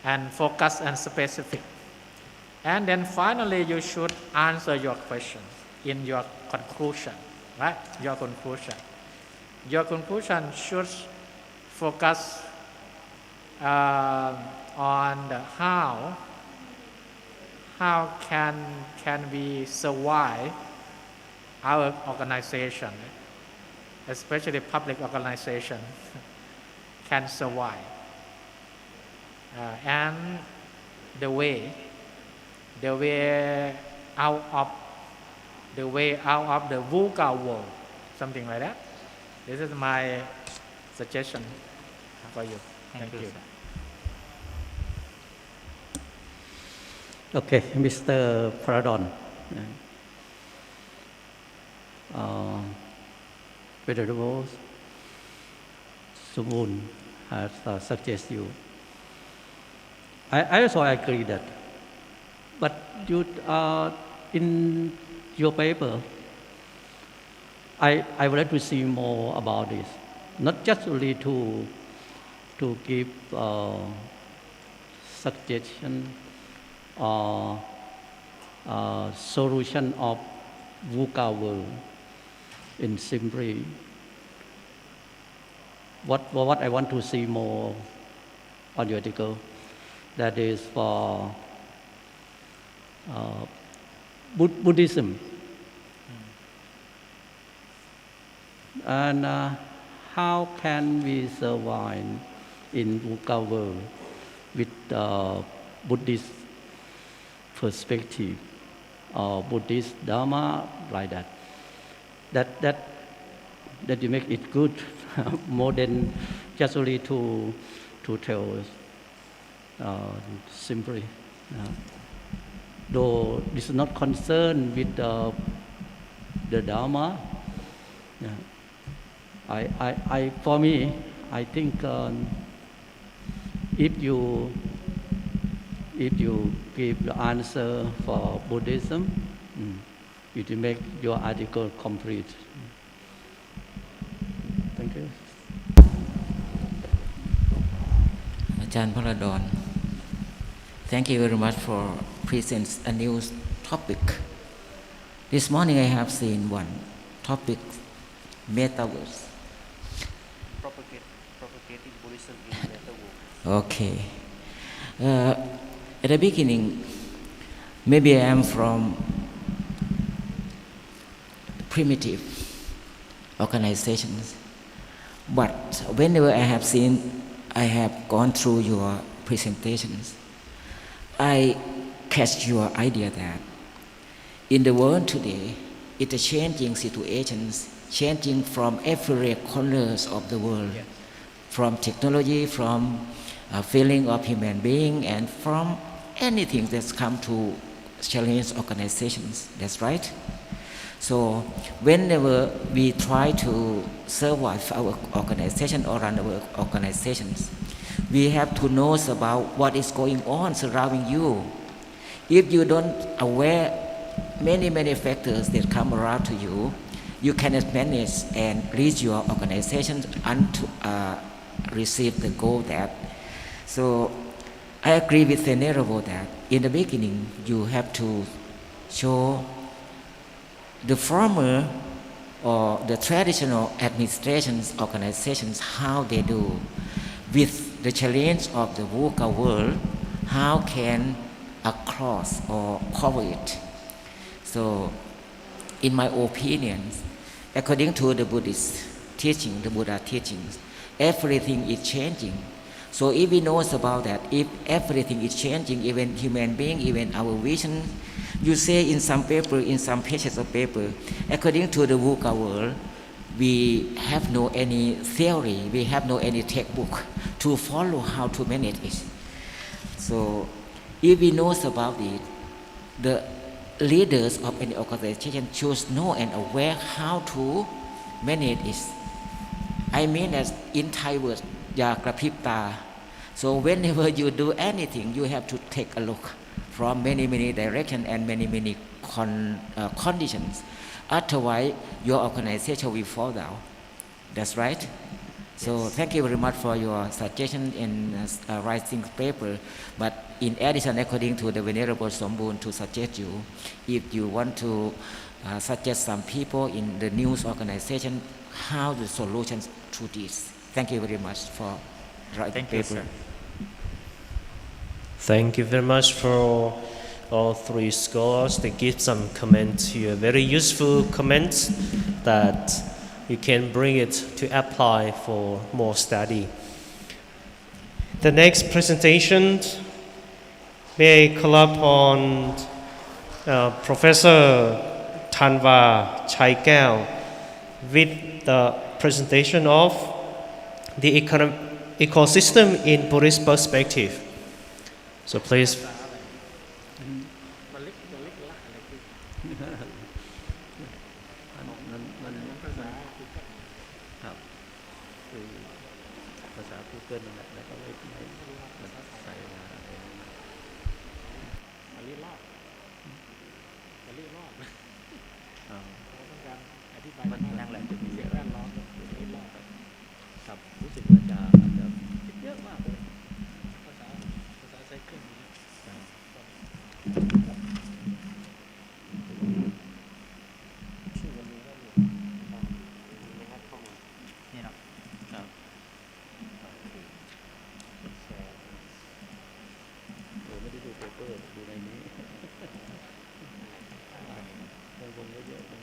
and focused and specific. And then finally, you should answer your question in your conclusion, right? Your conclusion. Your conclusion should focus on the how can we survive our organization, especially public organization, can survive, and the way out of the VUCA world, something like that. This is my suggestion for you. Thank you. Okay, Mr. Paradon. Venerable Sumun has suggested you. I also agree that. But you, in your paper, I would like to see more about this. Not just only to give suggestion or solution of VUCA world in simply what I want to see more on your article, that is for Buddhism and how can we survive in VUCA world with Buddhist perspective or Buddhist Dharma, like that. That you make it good more than just only to tell simply. Though this is not concerned with the Dharma, for me, I think if you give the answer for Buddhism, it will make your article complete. Thank you. Ajahn Paradon, thank you very much for presenting a new topic. This morning I have seen one topic, metaverse. Propagating Buddhism in metaverse. Okay. At the beginning, maybe I am from primitive organizations, but whenever I have gone through your presentations, I catch your idea that in the world today, it's a changing situations, changing from every corners of the world, yes. From technology, from feeling of human being, and from anything that's come to challenge organizations. That's right. So whenever we try to survive our organization or run our organizations, we have to know about what is going on surrounding you. If you don't aware many factors that come around to you, you cannot manage and reach your organization and receive the goal that. So I agree with Venerable that in the beginning you have to show the former or the traditional administrations, organizations, how they do with the challenge of the VUCA world, how can across or cover it. So in my opinion, according to the Buddhist teaching, the Buddha teachings, everything is changing. So if we know about that, if everything is changing, even human being, even our vision, you say in some paper, in some pages of paper, according to the VUCA world, we have no any theory, we have no any textbook to follow how to manage it. So if we know about it, the leaders of any organization should know and aware how to manage it. I mean as in Thai word, ya krapip ta. So whenever you do anything, you have to take a look from many directions and many conditions. Otherwise, your organization will fall down. That's right. So thank you very much for your suggestion in writing paper. But in addition, according to the Venerable Sombun to suggest you, if you want to suggest some people in the news organization, how the solutions to this. Thank you very much for writing paper. Sir. Thank you very much for all three scholars. They give some comments here, very useful comments that you can bring it to apply for more study. The next presentation, may I call upon Professor Thanwa Chaikao with the presentation of the ecosystem in Buddhist perspective. So please. ครับคือภาษา Google นั่นแหละแล้วก็ไม่ใส่มาอันนี้รอบมันนั่งแหละจะมีเสียงแวดล้อมครับรู้สึกว่าจะคิดเยอะมากเลยภาษาไซเคิลนี่เนาะ ครับไม่ได้ดูเปเปอร์ดูในนี้ในวงเยอะๆเลย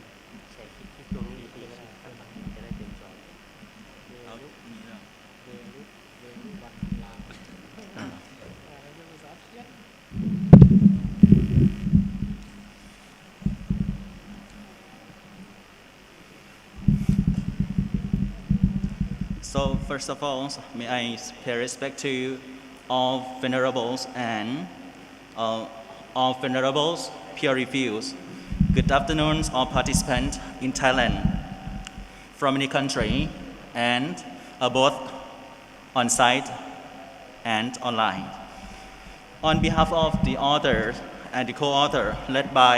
ใช่คิดตรงนี้ดีก็ได้ข้างหลังจะได้เต็มจอเอาลูกมีแล้วเรียนรู้วันลาSo first of all, may I pay respect to all venerables and all venerables, peer reviews. Good afternoon, all participants in Thailand from any country and both on site and online. On behalf of the author and the co-author, led by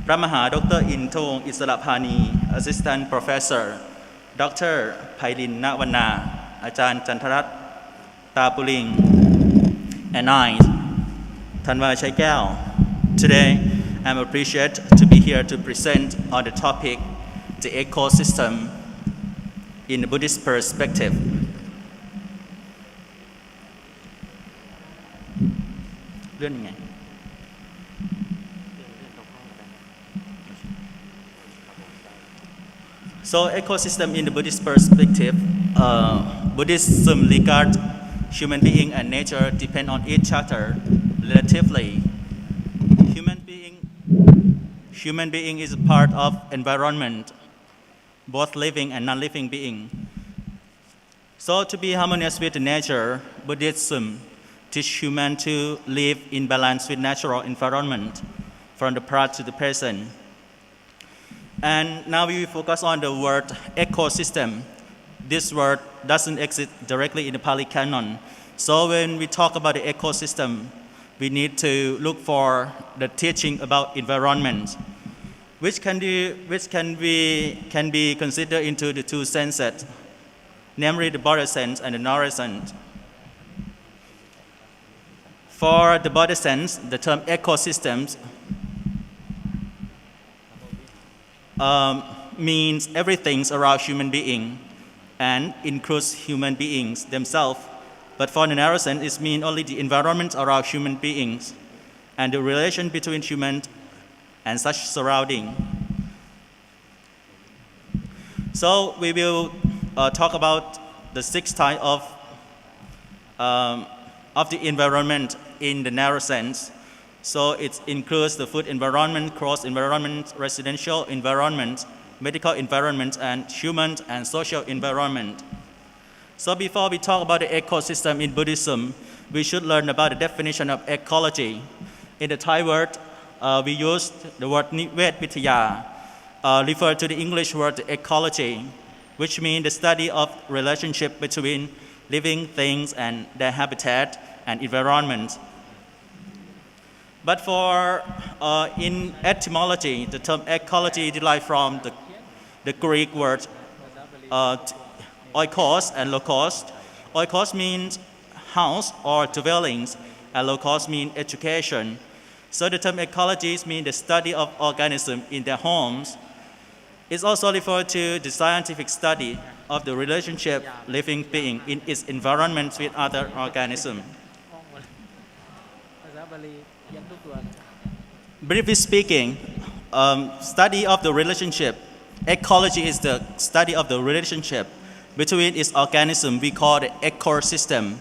พระมหาดร.อินทงอิสระพานี Assistant Professor Dr. ไพลิน ณ วรรณา อาจารย์จันทรัตน์ ตาปุลิง and I, Thanwa Chaikao. Today, I'm appreciated to be here to present on the topic, the ecosystem in the Buddhist perspective. So ecosystem in the Buddhist perspective, Buddhism regards human being and nature depend on each other relatively. Human being is a part of environment, both living and non-living being. So to be harmonious with nature, Buddhism teach human to live in balance with natural environment from the past to the present. And now we will focus on the word ecosystem. This word doesn't exist directly in the Pali Canon. So when we talk about the ecosystem, we need to look for the teaching about environment, which can be considered into the two senses, namely the body sense and the knowledge sense. For the body sense, the term ecosystems means everything around human being and includes human beings themselves. But for the narrow sense, it means only the environment around human beings and the relation between human and such surrounding. So we will talk about the 6 types of the environment in the narrow sense. So it includes the food environment, cross environment, residential environment, medical environment, and human and social environment. So before we talk about the ecosystem in Buddhism, we should learn about the definition of ecology. In the Thai word, we use the word Nivet Vitaya, refer to the English word ecology, which means the study of relationship between living things and their habitat and environment. But for in etymology, the term ecology derived from the Greek word oikos and lokos. Oikos means house or dwellings, and lokos means education. So the term ecology means the study of organisms in their homes. It's also referred to the scientific study of the relationship living being in its environment with other organisms. Briefly speaking, study of the relationship, ecology is the study of the relationship between its organism we call the ecosystem,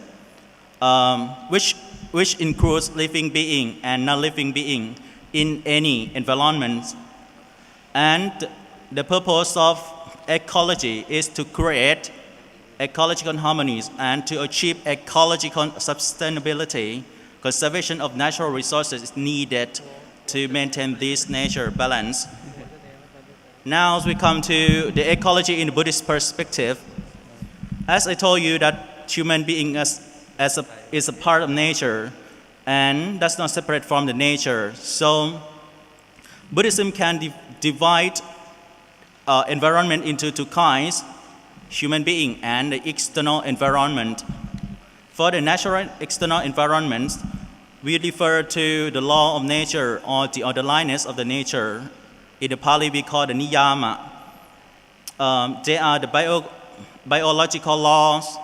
which includes living being and non-living being in any environment. And the purpose of ecology is to create ecological harmonies and to achieve ecological sustainability. Conservation of natural resources is needed to maintain this nature balance. Now we come to the ecology in the Buddhist perspective. As I told you that human being is a part of nature and does not separate from the nature. So Buddhism can divide environment into two kinds, human being and the external environment. For the natural external environment, we refer to the law of nature or the orderliness of the nature. In the Pali, we call the niyama. They are the biological laws,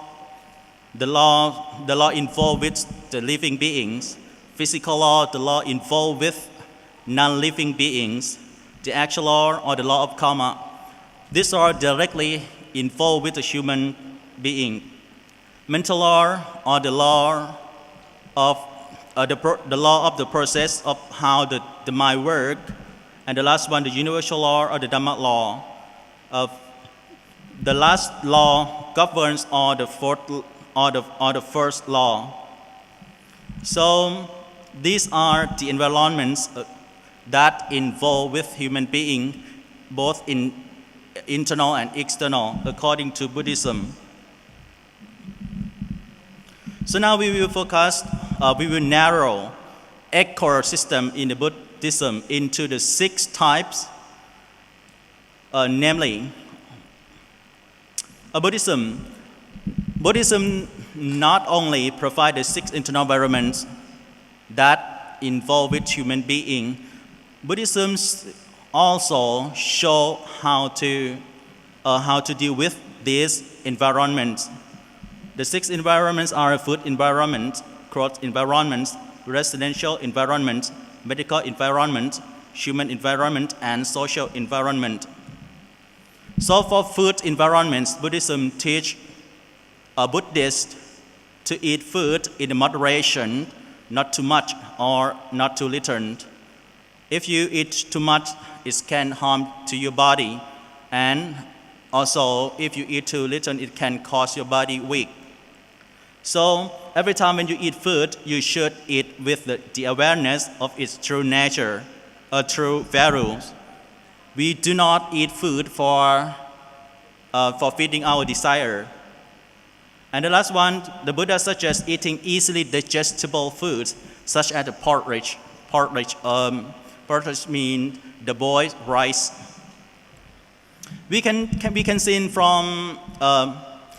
the law involved with the living beings, physical law, the law involved with non-living beings, the actual law or the law of karma. These are directly involved with the human being. Mental law or the law of the process of how the mind works, and the last one, the universal law or the Dhamma law. The last law governs all the first law. So these are the environments that involve with human being, both in internal and external, according to Buddhism. So now we will narrow ecosystem in the Buddhism into the 6 types, namely, Buddhism not only provides the 6 internal environments that involve with human being, Buddhism also show how to deal with these environments. The 6 environments are food environment, cloth environment, residential environment, medical environment, human environment, and social environment. So for food environments, Buddhism teach a Buddhist to eat food in moderation, not too much or not too little. If you eat too much, it can harm to your body, and also if you eat too little, it can cause your body weak. So every time when you eat food, you should eat with the awareness of its true nature, true values. We do not eat food for feeding our desire. And the last one, the Buddha suggests eating easily digestible foods, such as the porridge. Porridge means the boiled rice. We can see from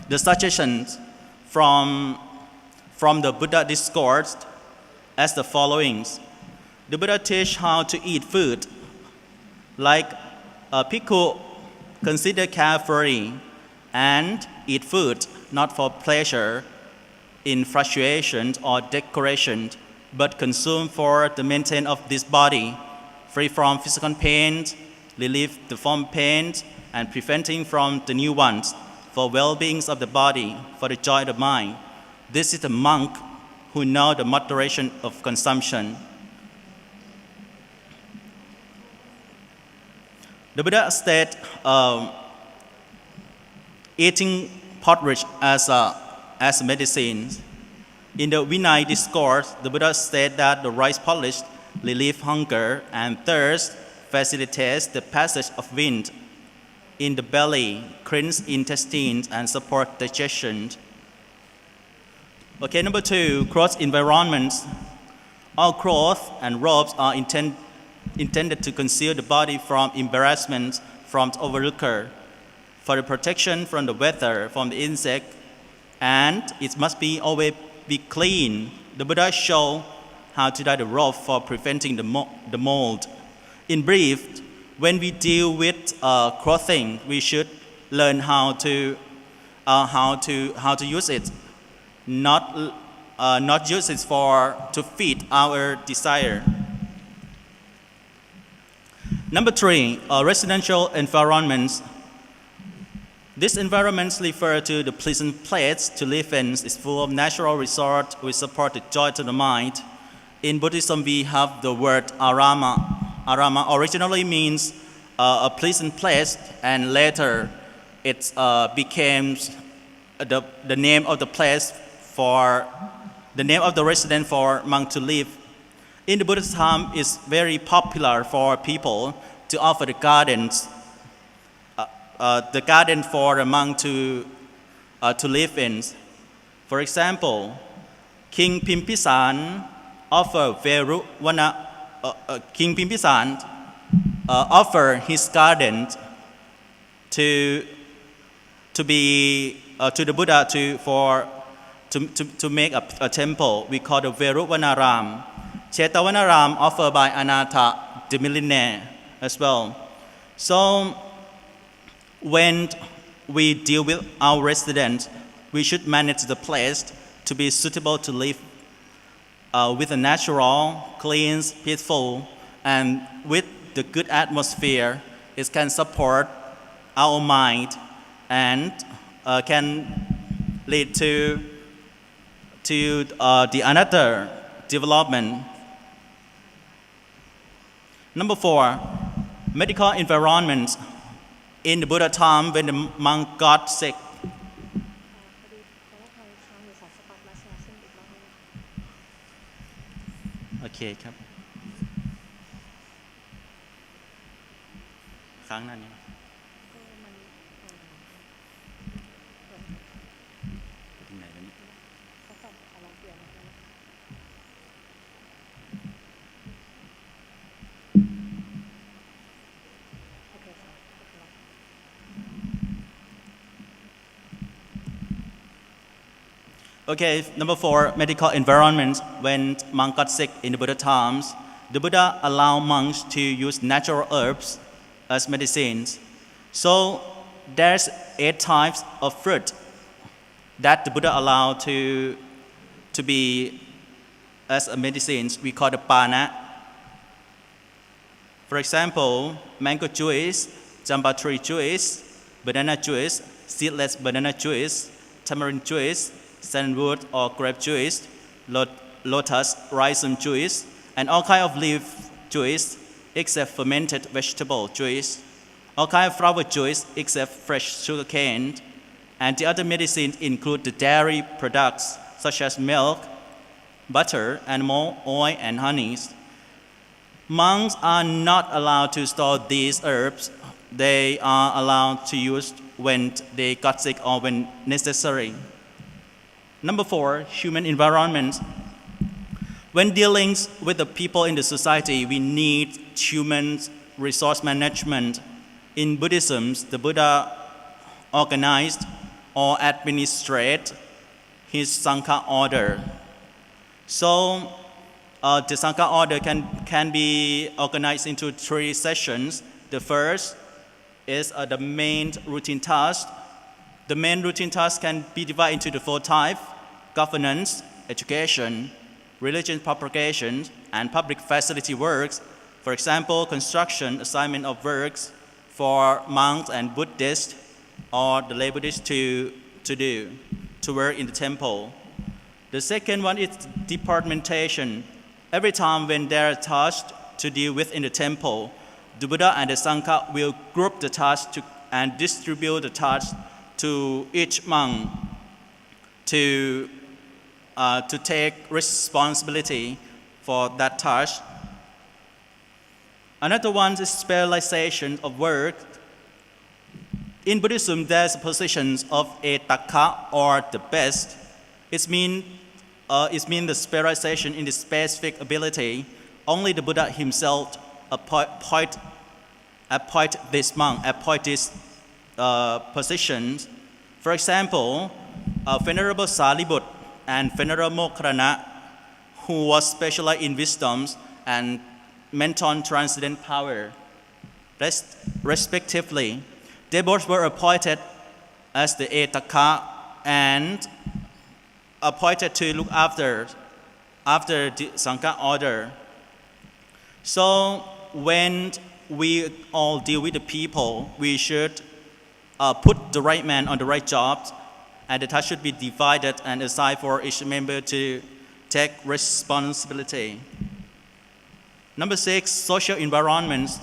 the suggestions from the Buddha discourse as the following. The Buddha teach how to eat food, like a bhikkhu consider carefully and eat food not for pleasure, infatuation or decoration, but consume for the maintenance of this body, free from physical pain, relieve the former pain, and preventing from the new ones, for well-being of the body, for the joy of the mind. This is the monk who know the moderation of consumption. The Buddha said eating porridge as medicine. In the Vinaya discourse, the Buddha said that the rice porridge relieves hunger and thirst, facilitates the passage of wind in the belly, cleans intestines, and support digestion. Okay, number 2, clothes environments. All clothes and robes are intended to conceal the body from embarrassment from the overlooker, for the protection from the weather, from the insect, and it must be always be clean. The Buddha showed how to dye the robe for preventing the mold. In brief, when we deal with clothing, we should learn how to use it, not use it to feed our desire. Number 3, residential environments. These environments refer to the pleasant place to live in. It's full of natural resources which support the joy to the mind. In Buddhism, we have the word arama. Arama originally means a pleasant place, and later it became the name of the place for the name of the resident for monk to live. In the Buddhist time, it's very popular for people to offer the gardens, for a monk to live in. For example, King Pimpisan offered King Pimpisan offered his garden to the Buddha to make a temple. We call it Veruvanaram. Chetavanaram offered by Anatta, the millionaire, as well. So when we deal with our residents, we should manage the place to be suitable to live with a natural, clean, peaceful, and with the good atmosphere. It can support our mind and can lead to the another development. Number 4, medical environment. In the Buddha time, when the monk got sick, okay, ครับค้างนานยัง Okay, number 4, medical environment. When monk got sick in the Buddha times, the Buddha allowed monks to use natural herbs as medicines. So there's 8 types of fruit that the Buddha allowed to be as a medicines. We call the pana. For example, mango juice, jamba tree juice, banana juice, seedless banana juice, tamarind juice, sandalwood or grape juice, lotus, rhizome juice, and all kind of leaf juice except fermented vegetable juice, all kind of flower juice except fresh sugar cane, and the other medicines include the dairy products such as milk, butter, animal oil, and honeys. Monks are not allowed to store these herbs. They are allowed to use when they got sick or when necessary. Number 4, human environment. When dealing with the people in the society, we need human resource management. In Buddhism, the Buddha organized or administrated his Sangha order. So the Sangha order can be organized into 3 sessions. The first is the main routine task. The main routine tasks can be divided into the 4 types: governance, education, religion propagation, and public facility works. For example, construction, assignment of works for monks and Buddhists or the lay Buddhists to work in the temple. The second one is departmentation. Every time when there are tasks to deal with in the temple, the Buddha and the Sangha will group the task and distribute the task to each monk to take responsibility for that task. Another one is specialization of work. In Buddhism, there's positions of a takka or the best. It means the specialization in the specific ability. Only the Buddha himself appoint this monk, appoint these positions. For example, Venerable Sariputta and Venerable Mokkharana, who was specialized in wisdoms and mental transcendent power, respectively. They both were appointed as the Etaka and appointed to look after the Sangha order. So when we all deal with the people, we should put the right man on the right job, and the task should be divided and assigned for each member to take responsibility. Number 6, social environments.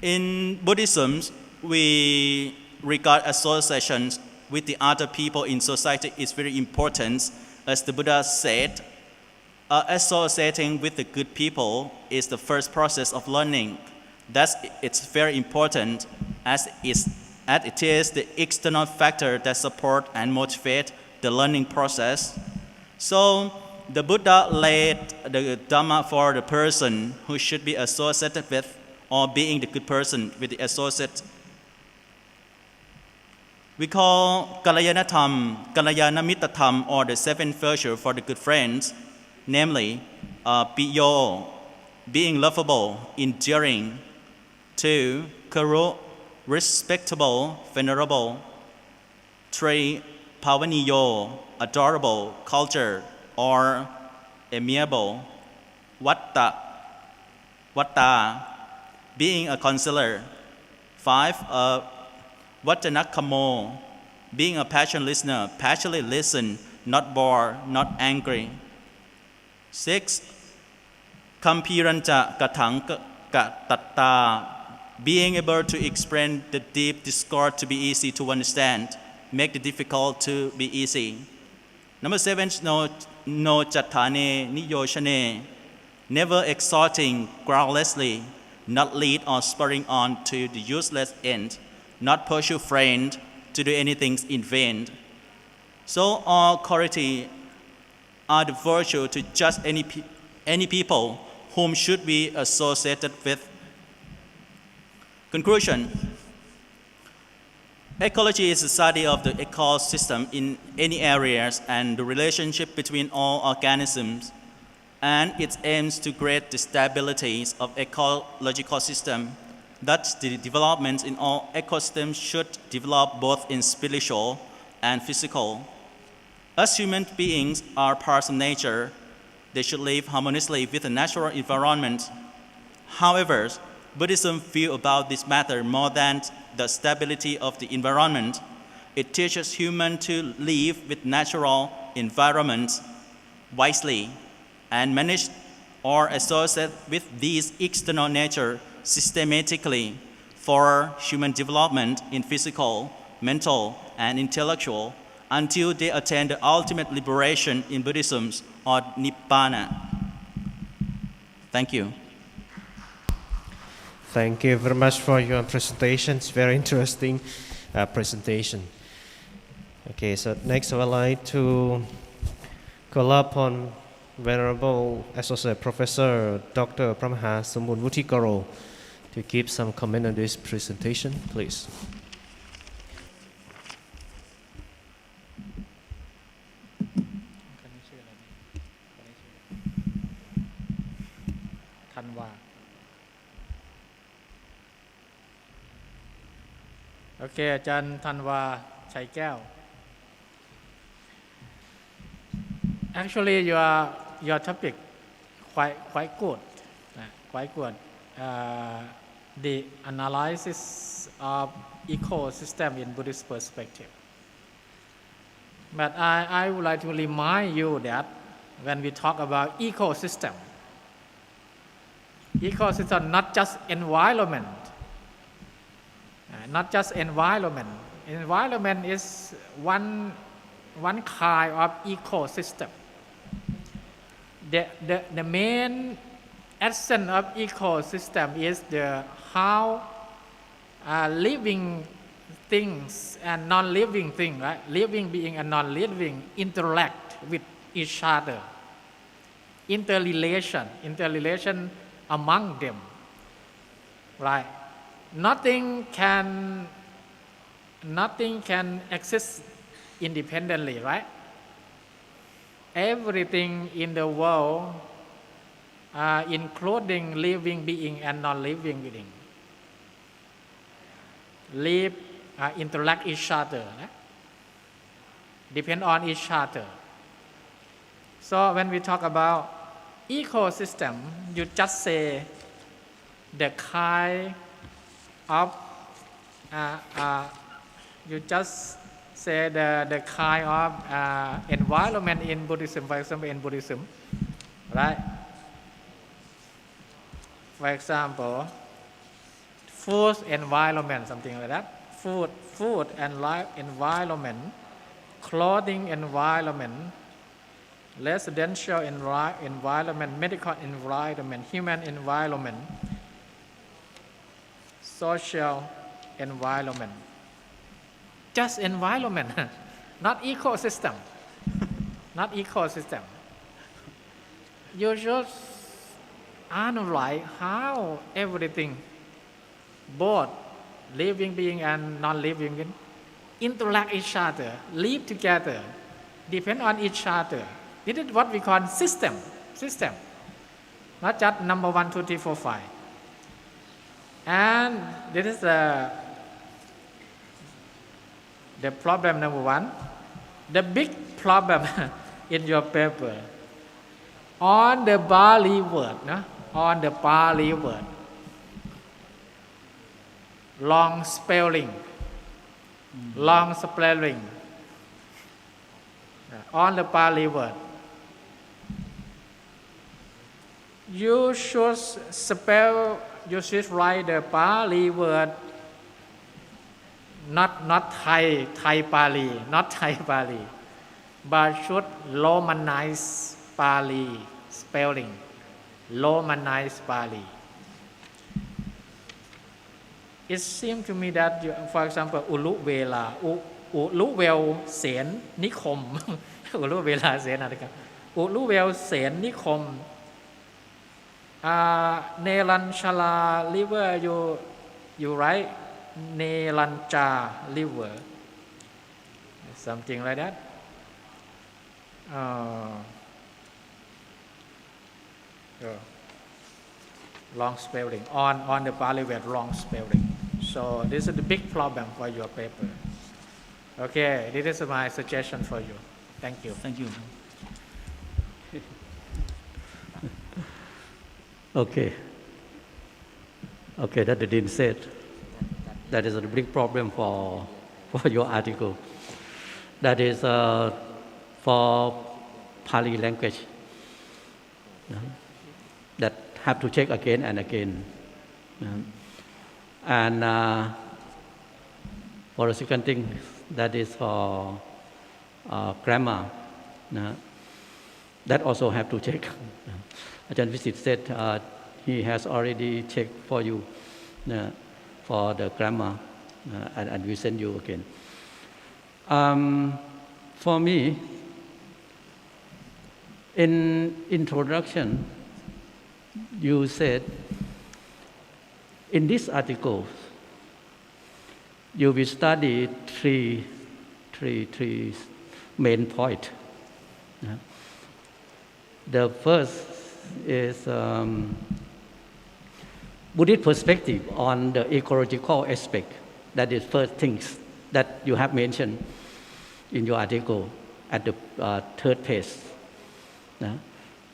In Buddhism, we regard associations with the other people in society is very important. As the Buddha said, associating with the good people is the first process of learning. Thus, it's very important as it is the external factor that support and motivate the learning process. So, the Buddha laid the Dhamma for the person who should be associated with, or being the good person with the associate. We call Kalayana Tham, Kalayana Mita Tham, or the 7 virtues for the good friends, namely, Piyo, being lovable, enduring. 2, Karo, respectable, venerable. 3, Pavaniyo, adorable, culture, or amiable. Vatta, being a counselor. 5, Vajanakamo, being a passionate listener, passionately listen, not bored, not angry. 6, Kampiranja Katang Katatta, being able to explain the deep discord to be easy to understand, make the difficult to be easy. Number 7, no chatane niyoshane, never exhorting groundlessly, not lead or spurring on to the useless end, not pursue friend to do anything in vain. So all quality are the virtue to judge any people whom should be associated with. Conclusion. Ecology is the study of the ecosystem in any areas and the relationship between all organisms, and it aims to create the stability of ecological system. That the development in all ecosystems should develop both in spiritual and physical. As human beings are parts of nature, they should live harmoniously with the natural environment. However, Buddhism feels about this matter more than the stability of the environment. It teaches humans to live with natural environments wisely and manage or associate with these external nature systematically for human development in physical, mental, and intellectual until they attain the ultimate liberation in Buddhism or Nibbana. Thank you. Thank you very much for your presentation. It's very interesting presentation. Okay, so next I would like to call upon Venerable Associate Professor Dr. Pramha Samun Vutikaro to give some comment on this presentation, please. Okay, อาจารย์ธันวาชัยแก้ว Actually, your topic quite good, quite good. The analysis of ecosystem in Buddhist perspective. But I would like to remind you that when we talk about ecosystem, Ecosystem, not just environment. Not just environment. Environment is one kind of ecosystem. The main essence of ecosystem is the how living things and non-living things, right? Living being and non-living interact with each other. Interrelation among them, right? Nothing can exist independently, right? Everything in the world, including living being and non-living being, interact each other, right? Depend on each other. So when we talk about ecosystem, you just say the kind of you just say the kind of environment in Buddhism. For example, in Buddhism, right? For example, food environment, something like that. Food and life environment, clothing environment, residential environment, medical environment, human environment, social environment. Just environment, not ecosystem. Not ecosystem. You should analyze how everything, both living being and non-living being, interact each other, live together, depend on each other. This is what we call system. Not just number 1, 2, 3, 4, 5. And this is the problem number 1. The big problem in your paper, on the Bali word, on the Bali word, long spelling, on the Pali word. You should write the Pali word, not Thai Pali, but should Romanize Pali spelling, Romanize Pali. It seems to me that, for example, Ulu Vela Sen Nikom, Ulu Vela Sen Ulu Vel Sen Nikom, Nelanchala River, you write Nelancha River, something like that. Long spelling, on the Pali word, long spelling. So this is the big problem for your paper. Okay, this is my suggestion for you. Thank you. Thank you. Okay, that the Dean said. That is a big problem for your article. That is for Pali language. That have to check again and again. And for the second thing, that is for grammar. That also have to check. Ajahn Visit said he has already checked for you for the grammar, and we send you again. For me, in introduction, you said in this article you will study three main points. The first is Buddhist perspective on the ecological aspect. That is first things that you have mentioned in your article at the third page.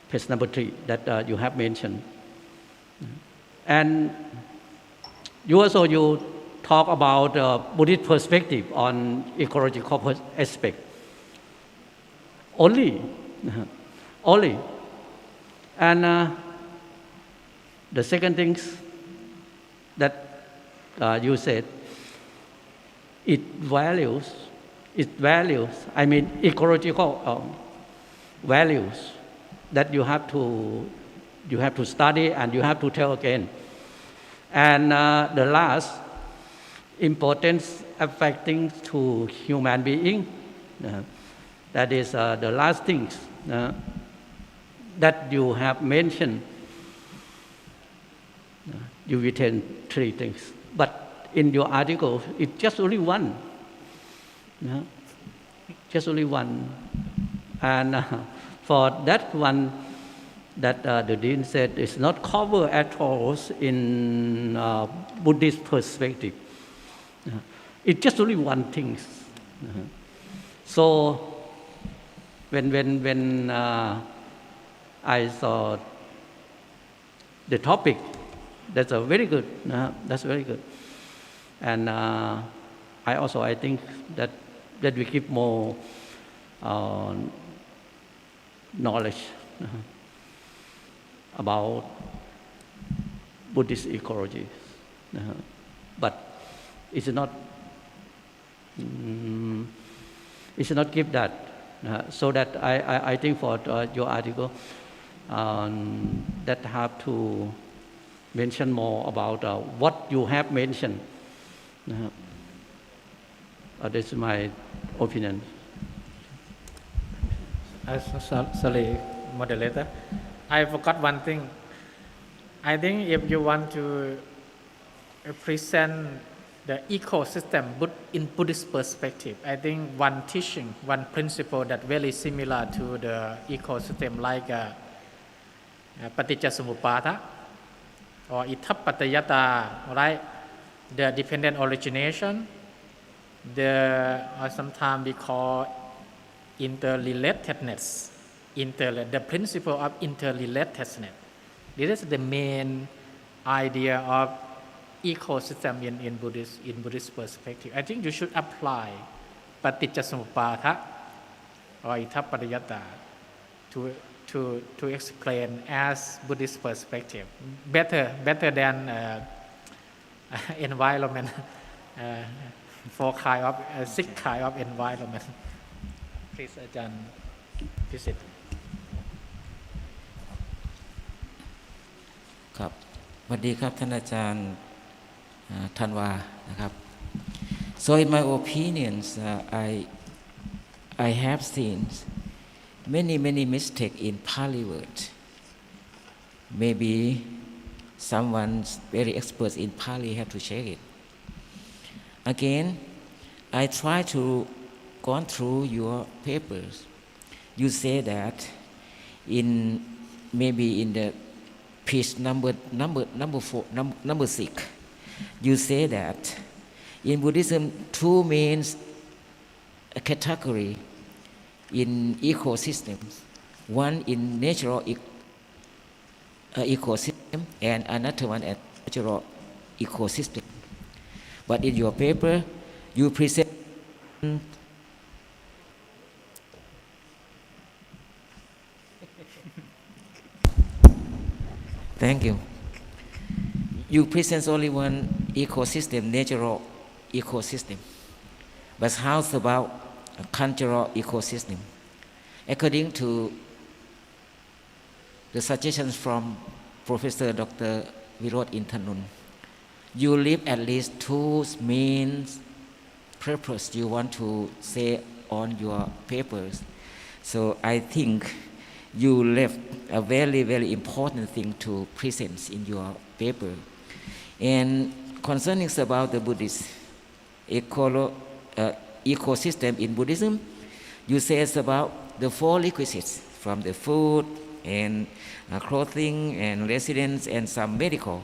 Page number 3 that you have mentioned. And you talk about Buddhist perspective on ecological aspect. Only. And The second thing that you said, it values, I mean ecological values that you have to study and you have to tell again. And the last importance affecting to human being, that is the last things that you have mentioned. You retain three things, but in your article, it's just only one. Just only one. And for that one, that the Dean said is not covered at all in Buddhist perspective. It's just only one thing. So when I saw the topic, that's a very good. That's very good. And I think that we give more knowledge about Buddhist ecology. But it's not give that. So that I think for your article, that have to mention more about what you have mentioned. This is my opinion. Sorry, moderator. I forgot one thing. I think if you want to present the ecosystem in Buddhist perspective, I think one teaching, one principle that very similar to the ecosystem like Paticcasamuppada or Ithappattayata, right? The dependent origination, or sometimes we call interrelatedness, the principle of interrelatedness. This is the main idea of ecosystem in Buddhist perspective. I think you should apply Paticcasamuppada or Ithappattayata to explain as Buddhist perspective. Better than environment, six kind of environment. Please, Ajahn, visit. ครับสวัสดีครับท่านอาจารย์ธันวานะครับ So in my opinions, I have seen many mistakes in Pali word. Maybe someone very expert in Pali have to check it. Again, I try to go through your papers. You say that maybe in the page number 6, you say that in Buddhism two main category in ecosystems, one in natural ecosystem and another one at natural ecosystem. But in your paper, you present Thank you. You present only one ecosystem, natural ecosystem. But how about a cultural ecosystem? According to the suggestions from Professor Dr. Virod Intanun, you leave at least two main purpose you want to say on your papers. So I think you left a very important thing to present in your paper. And concerning about the Buddhist ecosystem in Buddhism, you say about the 4 requisites from the food and clothing and residence and some medical.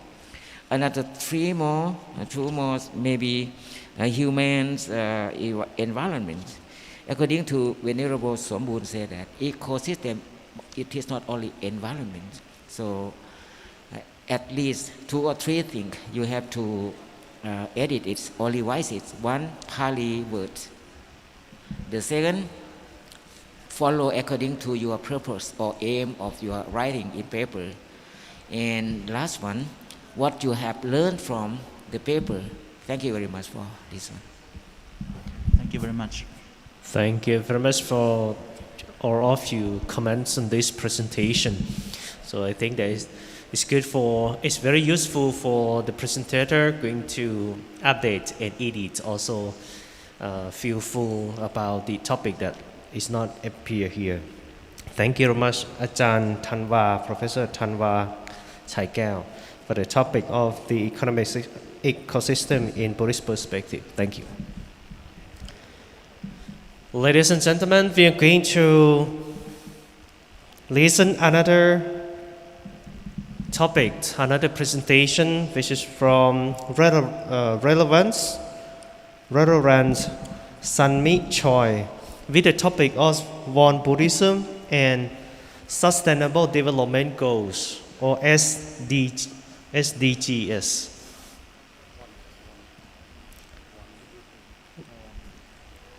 Another 2 more maybe humans, environment. According to Venerable Sombun said that ecosystem, it is not only environment. So at least 2 or 3 things you have to edit it or revise it. One, Pali word. The second, follow according to your purpose or aim of your writing in paper. And last one, what you have learned from the paper. Thank you very much for this one. Thank you very much. Thank you very much for all of you comments on this presentation. So I think that it's very useful for the presenter going to update and edit, also feel full about the topic that is not appear here. Thank you very much, Ajahn Thanwa, Professor Thanwa Chaikeo, for the topic of the economic ecosystem in Buddhist perspective. Thank you. Ladies and gentlemen, we are going to listen another topic, another presentation, which is from Relevance Sanmi Choi, with the topic of Won Buddhism and Sustainable Development Goals, or SDGs.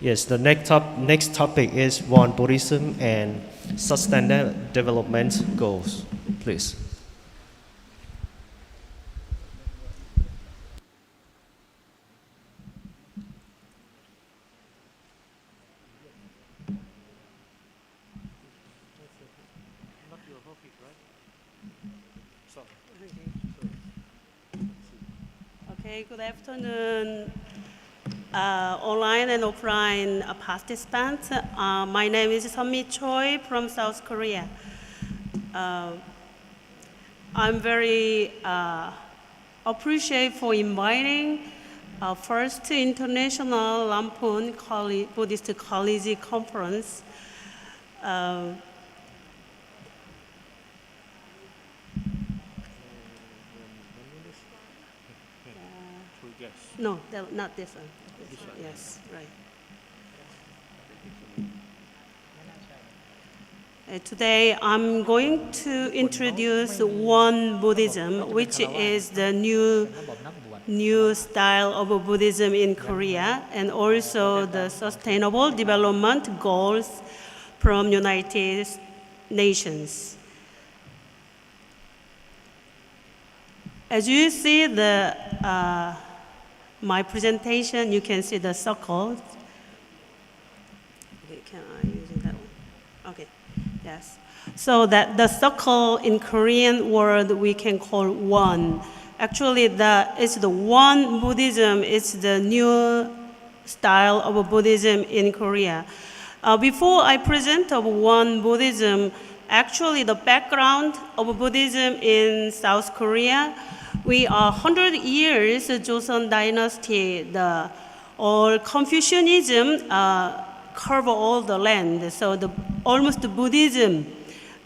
Yes, the next topic is Won Buddhism and Sustainable Development Goals. Please. Okay, good afternoon, online and offline participants. My name is Sunmi Choi from South Korea. I'm very appreciate for inviting first International Lampun Buddhist College Conference. No, not this one. This one. Yes, right. Today, I'm going to introduce Won Buddhism, which is the new style of Buddhism in Korea, and also the Sustainable Development Goals from United Nations. As you see my presentation, you can see the circles. Okay, can I use that one? Okay, yes. So that the circle in Korean word we can call Won. Actually, it's the Won Buddhism. It's the new style of Buddhism in Korea. Before I present of Won Buddhism, actually the background of Buddhism in South Korea. We are 100 years Joseon dynasty. All Confucianism cover all the land. So almost Buddhism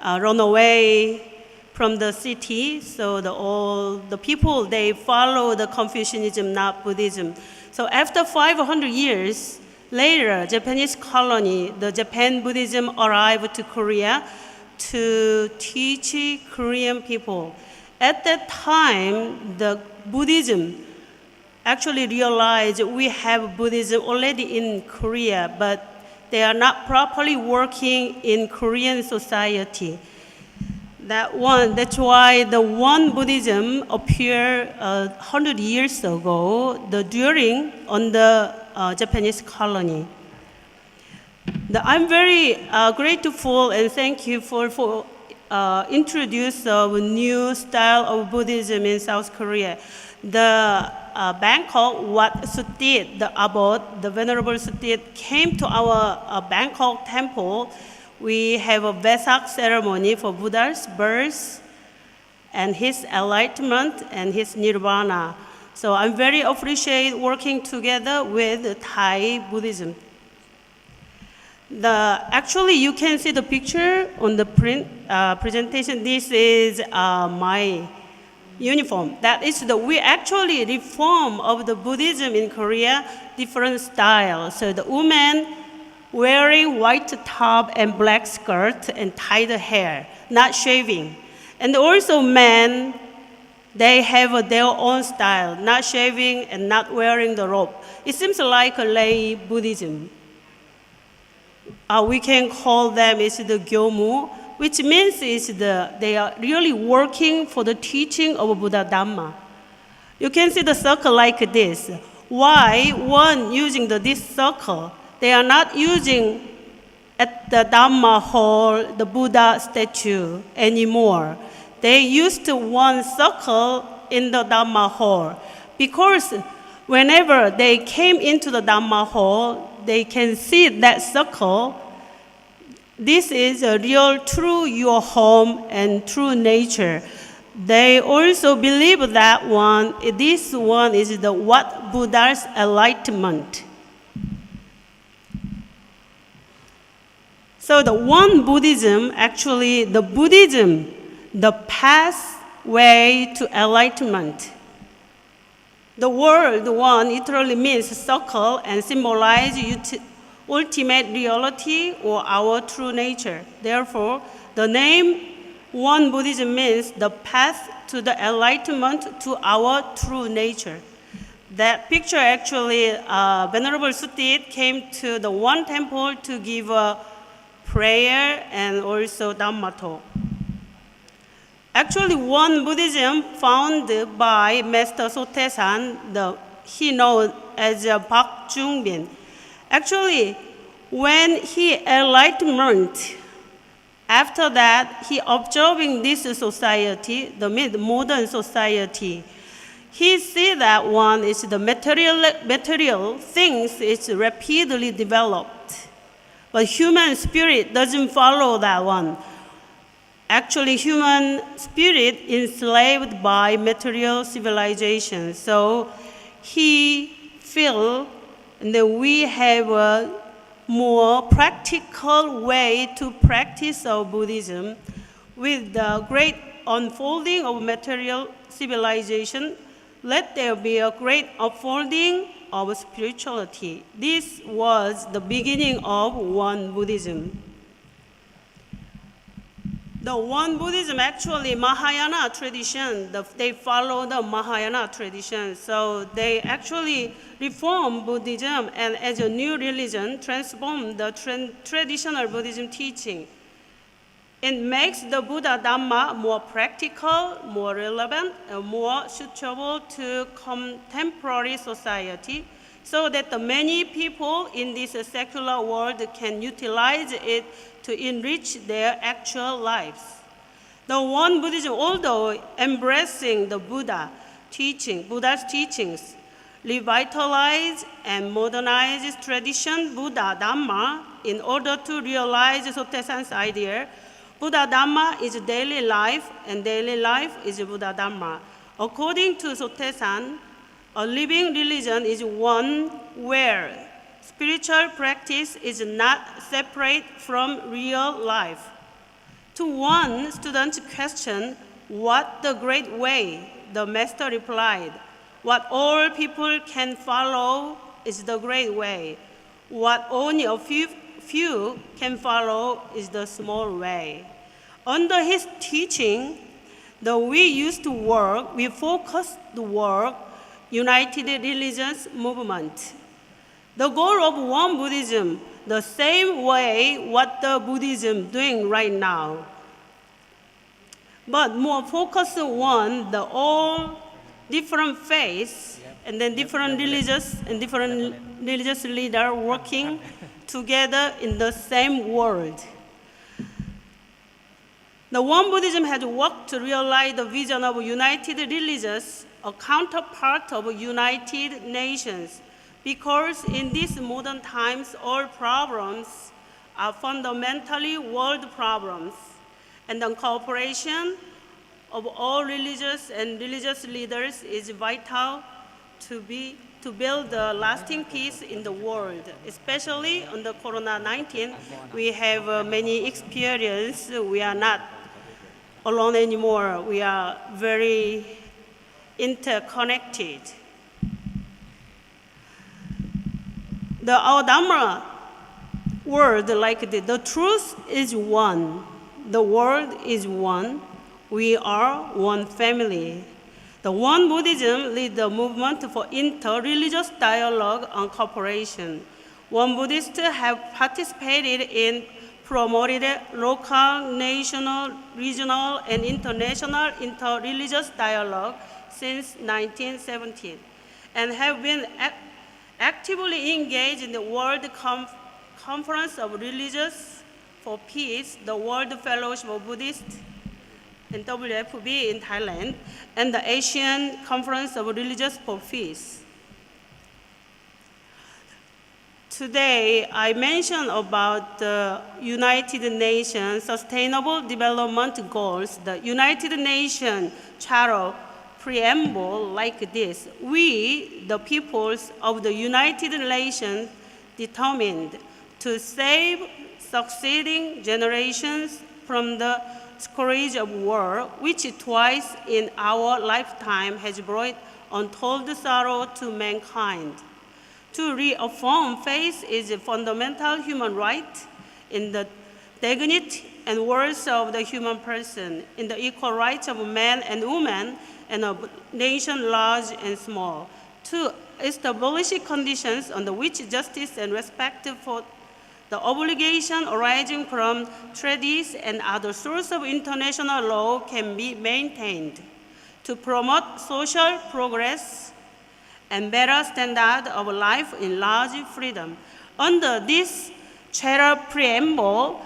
run away from the city. So all the people they follow the Confucianism, not Buddhism. So after 500 years later, Japanese colony, the Japan Buddhism arrived to Korea to teach Korean people. At that time, the Buddhism actually realized we have Buddhism already in Korea, but they are not properly working in Korean society. That's why the Won Buddhism appeared 100 years ago, on the Japanese colony. I'm very grateful and thank you for introduce a new style of Buddhism in South Korea. The Bangkok, Wat Sutit, the abbot, the Venerable Sutit, came to our Bangkok temple. We have a Vesak ceremony for Buddha's birth and his enlightenment and his nirvana. So I'm very appreciate working together with Thai Buddhism. Actually, you can see the picture on the presentation. This is my uniform. That is we actually reform of the Buddhism in Korea, different styles. So the woman wearing white top and black skirt and tied hair, not shaving. And also men, they have their own style, not shaving and not wearing the robe. It seems like a lay Buddhism. We can call them the Gyomu, which means they are really working for the teaching of Buddha Dhamma. You can see the circle like this. Why one using this circle? They are not using at the Dhamma hall the Buddha statue anymore. They used one circle in the Dhamma hall because whenever they came into the Dhamma hall, they can see that circle. This is a real true your home and true nature. They also believe that this one is what Buddha's enlightenment. So the one Buddhism, actually the Buddhism, the pathway to enlightenment. The word one literally means circle and symbolizes ultimate reality or our true nature. Therefore, the name one Buddhism means the path to the enlightenment to our true nature. That picture actually, Venerable Sutit came to the one temple to give a prayer and also Dhamma talk. Actually, one Buddhism founded by Master Sotaesan, he known as Pak Jungbin. Actually, when he enlightenment, after that, he observing this society, the modern society, he see that one is the material things is rapidly developed, but human spirit doesn't follow that one. Actually, human spirit enslaved by material civilization. So he feel that we have a more practical way to practice our Buddhism with the great unfolding of material civilization. Let there be a great unfolding of spirituality. This was the beginning of one Buddhism. The one Buddhism, actually Mahayana tradition, they follow the Mahayana tradition. So they actually reform Buddhism and as a new religion, transform the traditional Buddhism teaching. It makes the Buddha Dhamma more practical, more relevant, and more suitable to contemporary society so that the many people in this secular world can utilize it to enrich their actual lives. The one Buddhism, although embracing the Buddha's teachings, revitalize and modernize tradition Buddha Dhamma in order to realize Sotaesan's idea. Buddha Dhamma is daily life, and daily life is Buddha Dhamma. According to Sotaesan, a living religion is one where spiritual practice is not separate from real life. To one student's question, what the great way? The master replied, what all people can follow is the great way. What only a few can follow is the small way. Under his teaching, we used to work, we focused the work, United Religious Movement. The goal of one Buddhism, the same way what the Buddhism doing right now. But more focused on the all different faiths and then different religious leaders working together in the same world. The one Buddhism has worked to realize the vision of united religions, a counterpart of United Nations, because in these modern times, all problems are fundamentally world problems, and the cooperation of all religious and religious leaders is vital to build a lasting peace in the world. Especially on the Corona-19, we have many experience. We are not alone anymore. We are very interconnected. Our Dhamma word like this, the truth is one, the world is one, we are one family. The one Buddhism leads the movement for inter-religious dialogue and cooperation. One Buddhists have participated in promoted local, national, regional, and international inter-religious dialogue since 1917, and have been actively engaged in the World Conference of Religions for Peace, the World Fellowship of Buddhists, and WFB in Thailand, and the Asian Conference of Religions for Peace. Today, I mentioned about the United Nations Sustainable Development Goals, the United Nations Charter preamble like this. We, the peoples of the United Nations, determined to save succeeding generations from the scourge of war, which twice in our lifetime has brought untold sorrow to mankind. To reaffirm faith is a fundamental human right in the dignity and worth of the human person, in the equal rights of man and woman, and of nation large and small. To establish conditions under which justice and respect for the obligation arising from treaties and other sources of international law can be maintained. To promote social progress and better standard of life in large freedom. Under this charter preamble,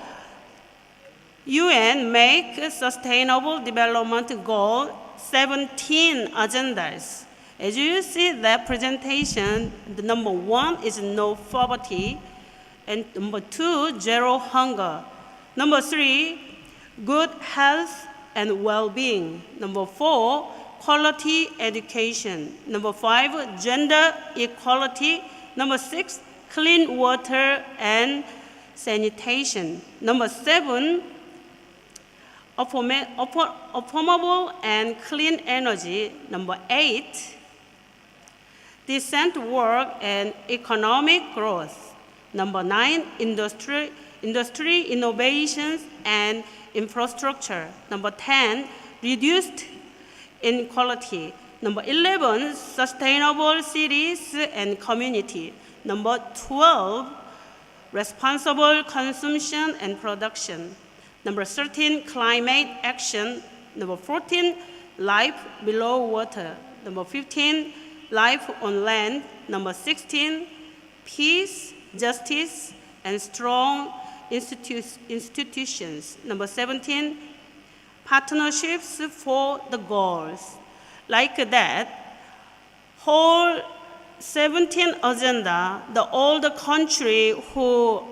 UN make sustainable development goal 17 agendas. As you see that presentation, the number 1 is no poverty, and number 2, zero hunger. Number 3, good health and well-being. Number 4, quality education. Number 5, gender equality. Number 6, clean water and sanitation. Number 7, affordable and clean energy. Number 8, decent work and economic growth. Number 9, industry innovations and infrastructure. Number 10, reduced inequality. Number 11, sustainable cities and community. Number 12, responsible consumption and production. Number 13, climate action. Number 14, life below water. Number 15, life on land. Number 16, peace, justice, and strong institutions. Number 17, partnerships for the goals. Like that, whole 17 agenda, all the country who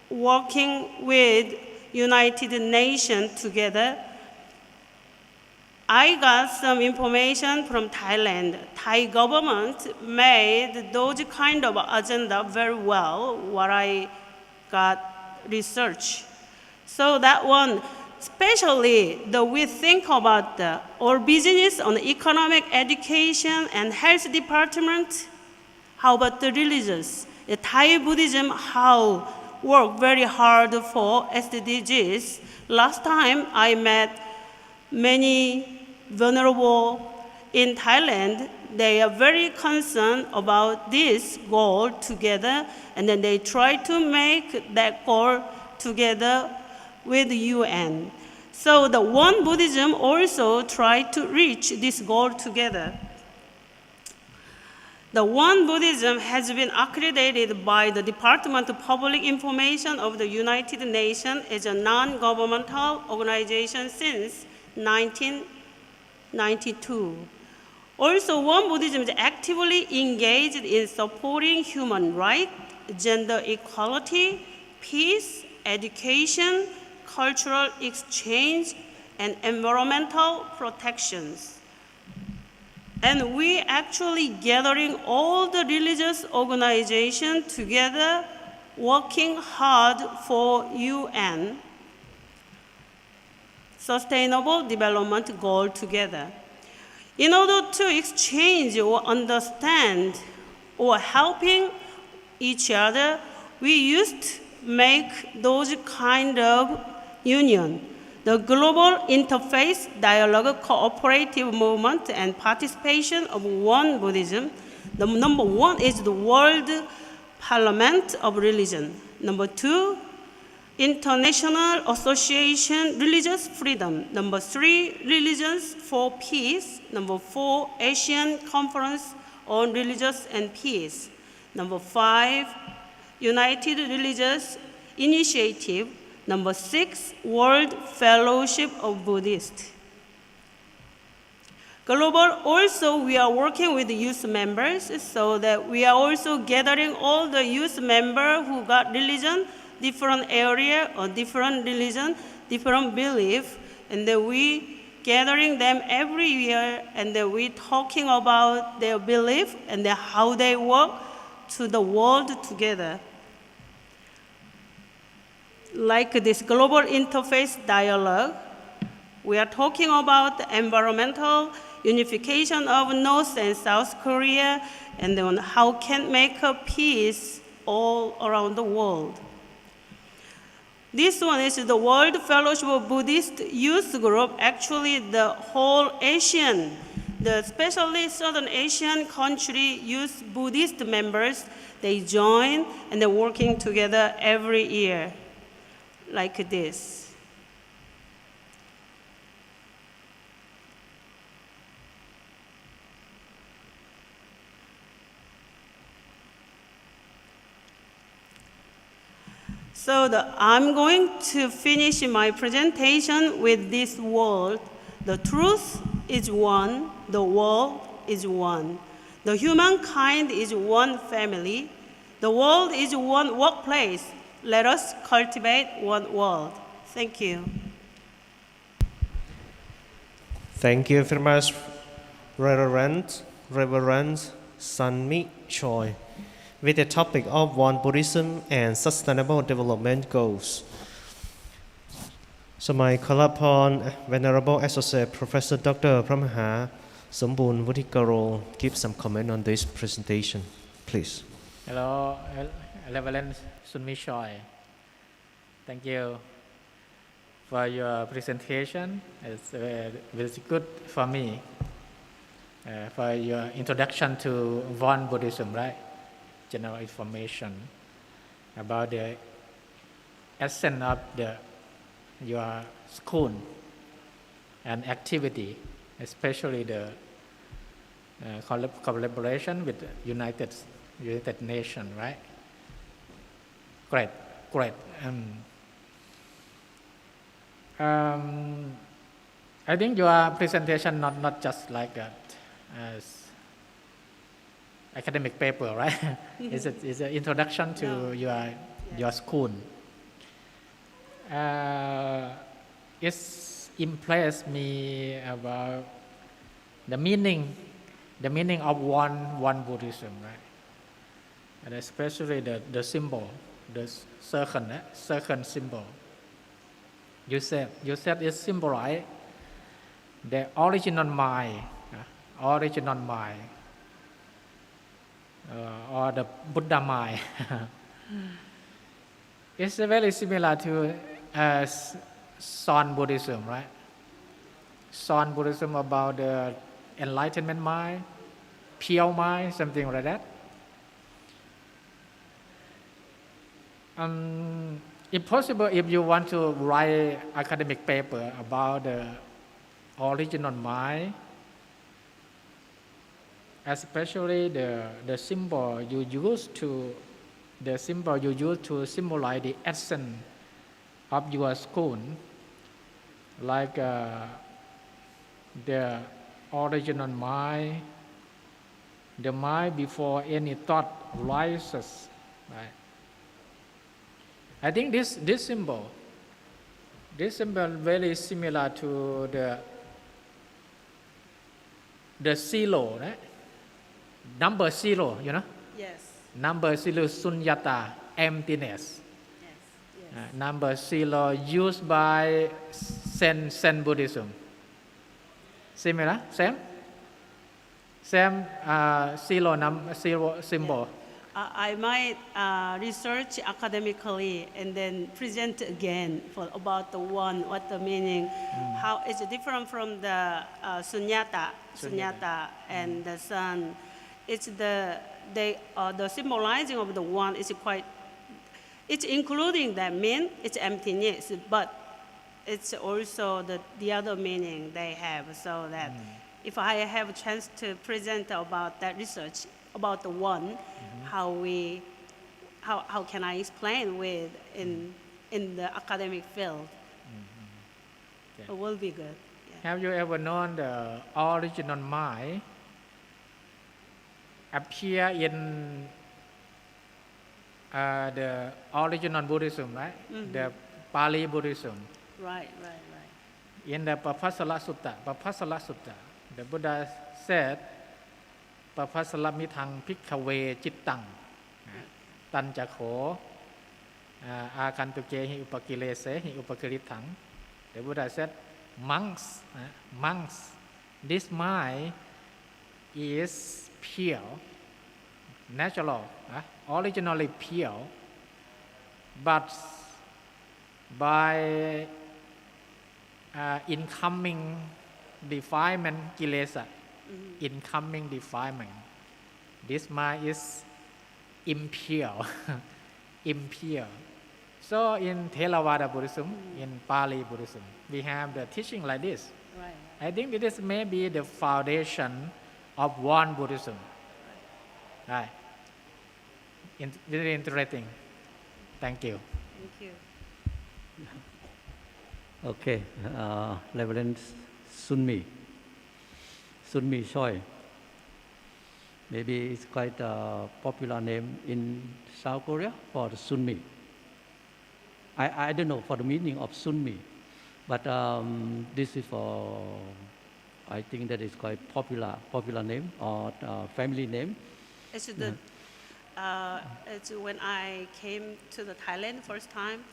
working with United Nations together. I got some information from Thailand. Thai government made those kind of agenda very well, what I got research. So that one, especially we think about our business on economic education and health department. How about the religious? The Thai Buddhism, how work very hard for SDGs. Last time I met many vulnerable in Thailand. They are very concerned about this goal together, and then they try to make that goal together with the UN. So the One Buddhism also tried to reach this goal together. The One Buddhism has been accredited by the Department of Public Information of the United Nations as a non-governmental organization since 1992. Also, One Buddhism is actively engaged in supporting human rights, gender equality, peace, education, cultural exchange, and environmental protections. And we actually gathering all the religious organizations together, working hard for UN Sustainable Development Goal together. In order to exchange or understand or helping each other, we used to make those kind of union. The Global Interfaith Dialogue Cooperative Movement and participation of One Buddhism. The number 1 is the World Parliament of Religion. Number 2, International Association Religious Freedom. Number 3, Religions for Peace. Number 4, Asian Conference on Religious and Peace. Number 5, United Religious Initiative. Number 6, World Fellowship of Buddhists. Global, also we are working with the youth members so that we are also gathering all the youth members who got religion, different area or different religion, different belief, and then we gathering them every year, and then we talking about their belief and then how they work to the world together. Like this global interface dialogue, we are talking about the environmental unification of North and South Korea, and then how can make a peace all around the world. This one is the World Fellowship of Buddhist Youth Group. Actually, the whole Asian, especially Southern Asian country youth Buddhist members, they join and they're working together every year, like this. So I'm going to finish my presentation with this word. The truth is one, the world is one. The humankind is one family. The world is one workplace. Let us cultivate one world. Thank you. Thank you very much, Reverend Sanmi Choi, with the topic of One Buddhism and Sustainable Development Goals. So my call upon Venerable Associate Professor Dr. Pramha Sombun Vutikaro give some comment on this presentation, please. Hello, Reverend Sunmi Choi. Thank you for your presentation. It's very good for me for your introduction to One Buddhism, right? General information about the essence of your school and activity, especially the collaboration with United Nations, right? Great. I think your presentation not just like as academic paper, right? It's an introduction to your school. It's impressed me about the meaning of one Buddhism, right? And especially the symbol, the circle symbol. You said it symbolize the original mind, or the Buddha mind. It's very similar to Son Buddhism, right? Son Buddhism about the enlightenment mind, pure mind, something like that. If possible, if you want to write academic paper about the original mind, especially the symbol you use to symbolize the essence of your school, like the original mind, the mind before any thought rises, right? I think this symbol very similar to the zero, right? Number zero, you know? Yes. Number zero, sunyata, emptiness. Yes. Number zero used by Zen Buddhism. Similar? Same zero symbol. Yeah. I might research academically and then present again about the one, what the meaning, how it's different from the sunyata and the sun. It's the symbolizing of the one is quite it's including that mean, it's emptiness, but it's also the other meaning they have, so that if I have a chance to present about that research, about the one, how can I explain with in the academic field, it will be good. Have you ever known the original mind appear in the original Buddhism, right? The Pali Buddhism. Right. In the Papassala Sutta, the Buddha said, Papassala mitang bhikkhave cittang, tanjakho, akantuke hi upakilese hi upakirithang. The Buddha said, monks, this mind is pure, natural, originally pure, but by incoming defilement, kilesa, incoming defilement, this mind is impure, impure. So in Theravada Buddhism, in Pali Buddhism, we have the teaching like this. Right. I think this may be the foundation of one Buddhism. Right. Very interesting. Thank you. Thank you. Okay, Reverend Sunmi Choi. Maybe it's quite a popular name in South Korea for the Sunmi. I don't know for the meaning of Sunmi, but this is for, I think that is quite popular name or family name. It's it's when I came to the Thailand first time.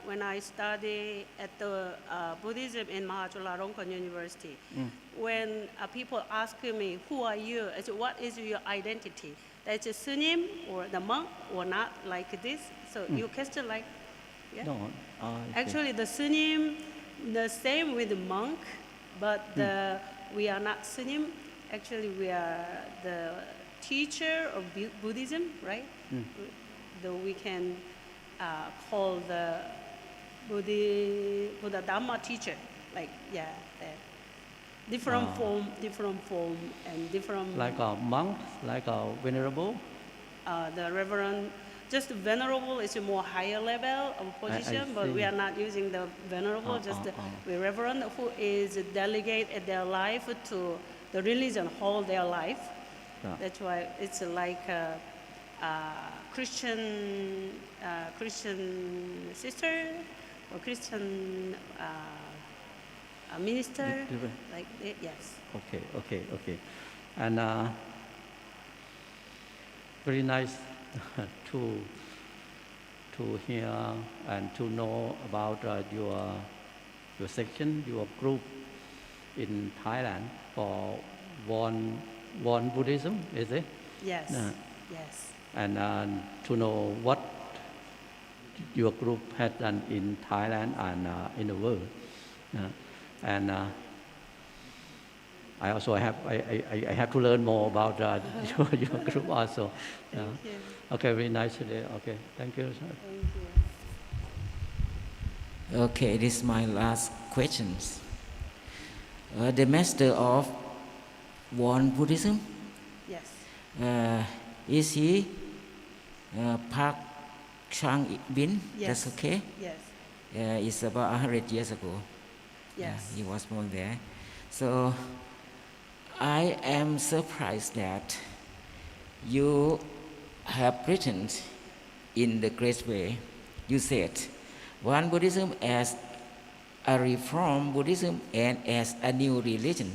When I studied at the Buddhism in Mcu Tv University, when people ask me, "Who are you?" I said, "What is your identity? That's a sunim or the monk or not like this?" So you question like, yeah. No, Actually, the sunim, the same with the monk, but we are not sunim. Actually, we are the teacher of Buddhism, right? Though we can call the Buddha Dhamma teacher, like different form, and different. Like a monk, like a venerable. The reverend, just venerable is a more higher level of position, but we are not using the venerable. Just the reverend who is delegate their life to the religion, hold their life. That's why it's like Christian sister or Christian minister, like yes. Okay. And very nice to hear and to know about your section, your group in Thailand for one Buddhism, is it? Yes. Yes. And to know what your group has done in Thailand and in the world. And I also have to learn more about your group also. Thank you. Okay, very nice today. Okay, thank you. Thank you. Okay, this is my last questions. The master of one Buddhism, Yes. is he Park Chang Bin? Yes. That's okay? Yes. It's about 100 years ago. Yes. He was born there. So I am surprised that you have written in the great way. You said one Buddhism as a reform Buddhism and as a new religion.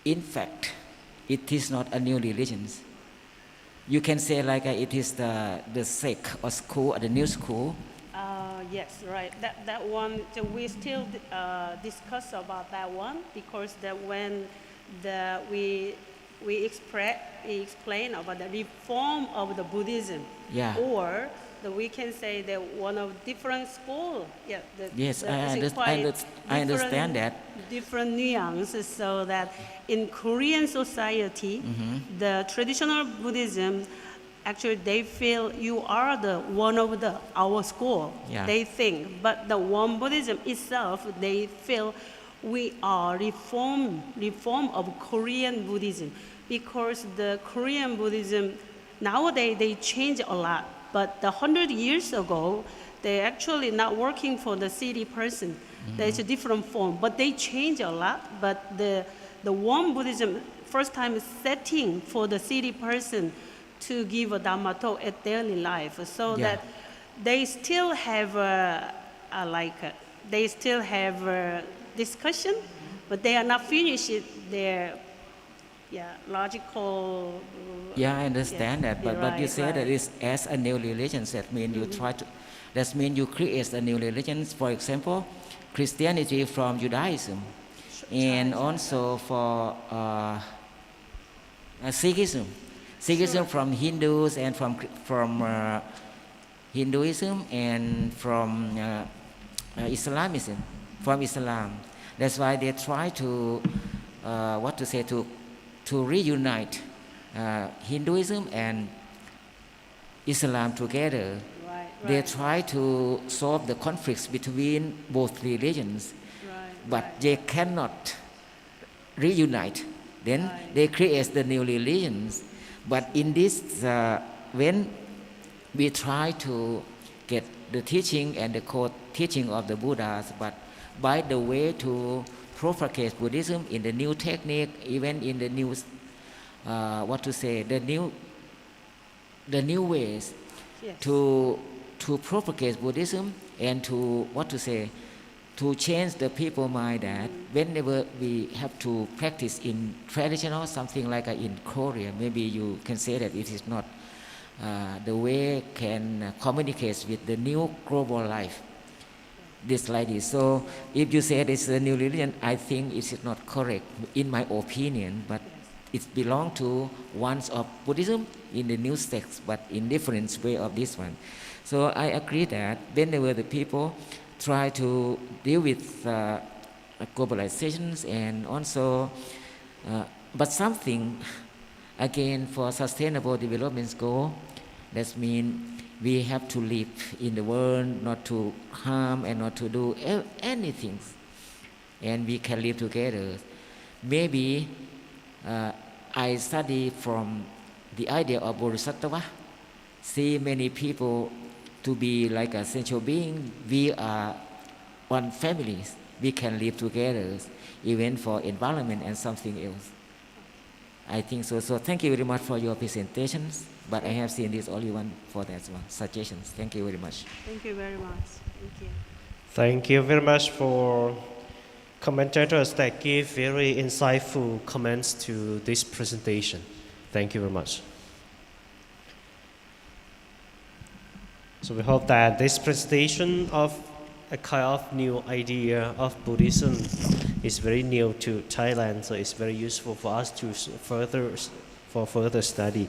In fact, it is not a new religion. You can say like it is the sect or school or the new school. Yes, right. That one, so we still discuss about that one because when we explain about the reform of the Buddhism, Yeah. or we can say that one of different school. Yeah. Yes, I understand different- that. Different nuances, so that in Korean society, the traditional Buddhism Actually, they feel you are the one of our school. Yeah. They think, but the Won Buddhism itself, they feel we are reform of Korean Buddhism, because the Korean Buddhism nowadays they change a lot. But 100 years ago, they actually not working for the city person. There's a different form, but they change a lot. But the Won Buddhism first time setting for the city person to give a Dhamma talk at daily life, so Yeah. that they still have they still have a discussion, but they are not finished their logical. Yeah, I understand that, but you right, say right. that it's as a new religion. That means you try to. That means you create a new religion. For example, Christianity from Judaism, and also for Sikhism. Sikhism from Hindus and from Hinduism and from Islamism, from Islam. That's why they try to to reunite Hinduism and Islam together. Right, They right. try to solve the conflicts between both religions, Right, but right. they cannot reunite. Then Right. they create the new religions. But in this, when we try to get the teaching and the core teaching of the Buddhas, but by the way to propagate Buddhism in the new technique, even in the new, the new ways Yes. to propagate Buddhism and to to change the people mind that whenever we have to practice in traditional something like in Korea, maybe you can say that it is not the way can communicate with the new global life. This like this. So if you say this is a new religion, I think it is not correct in my opinion, but it belongs to ones of Buddhism in the new sects, but in different way of this one. So I agree that whenever the people try to deal with globalizations and also, but something again for sustainable development goal, that means we have to live in the world, not to harm and not to do anything, and we can live together. Maybe I study from the idea of Bodhisattva, see many people to be like a central being. We are one family. We can live together, even for environment and something else. I think so. So thank you very much for your presentations. But I have seen this only one for that one. Suggestions. Thank you very much. Thank you very much. Thank you. Thank you very much for commentators that give very insightful comments to this presentation. Thank you very much. So we hope that this presentation of a kind of new idea of Buddhism is very new to Thailand, so it's very useful for us to further study.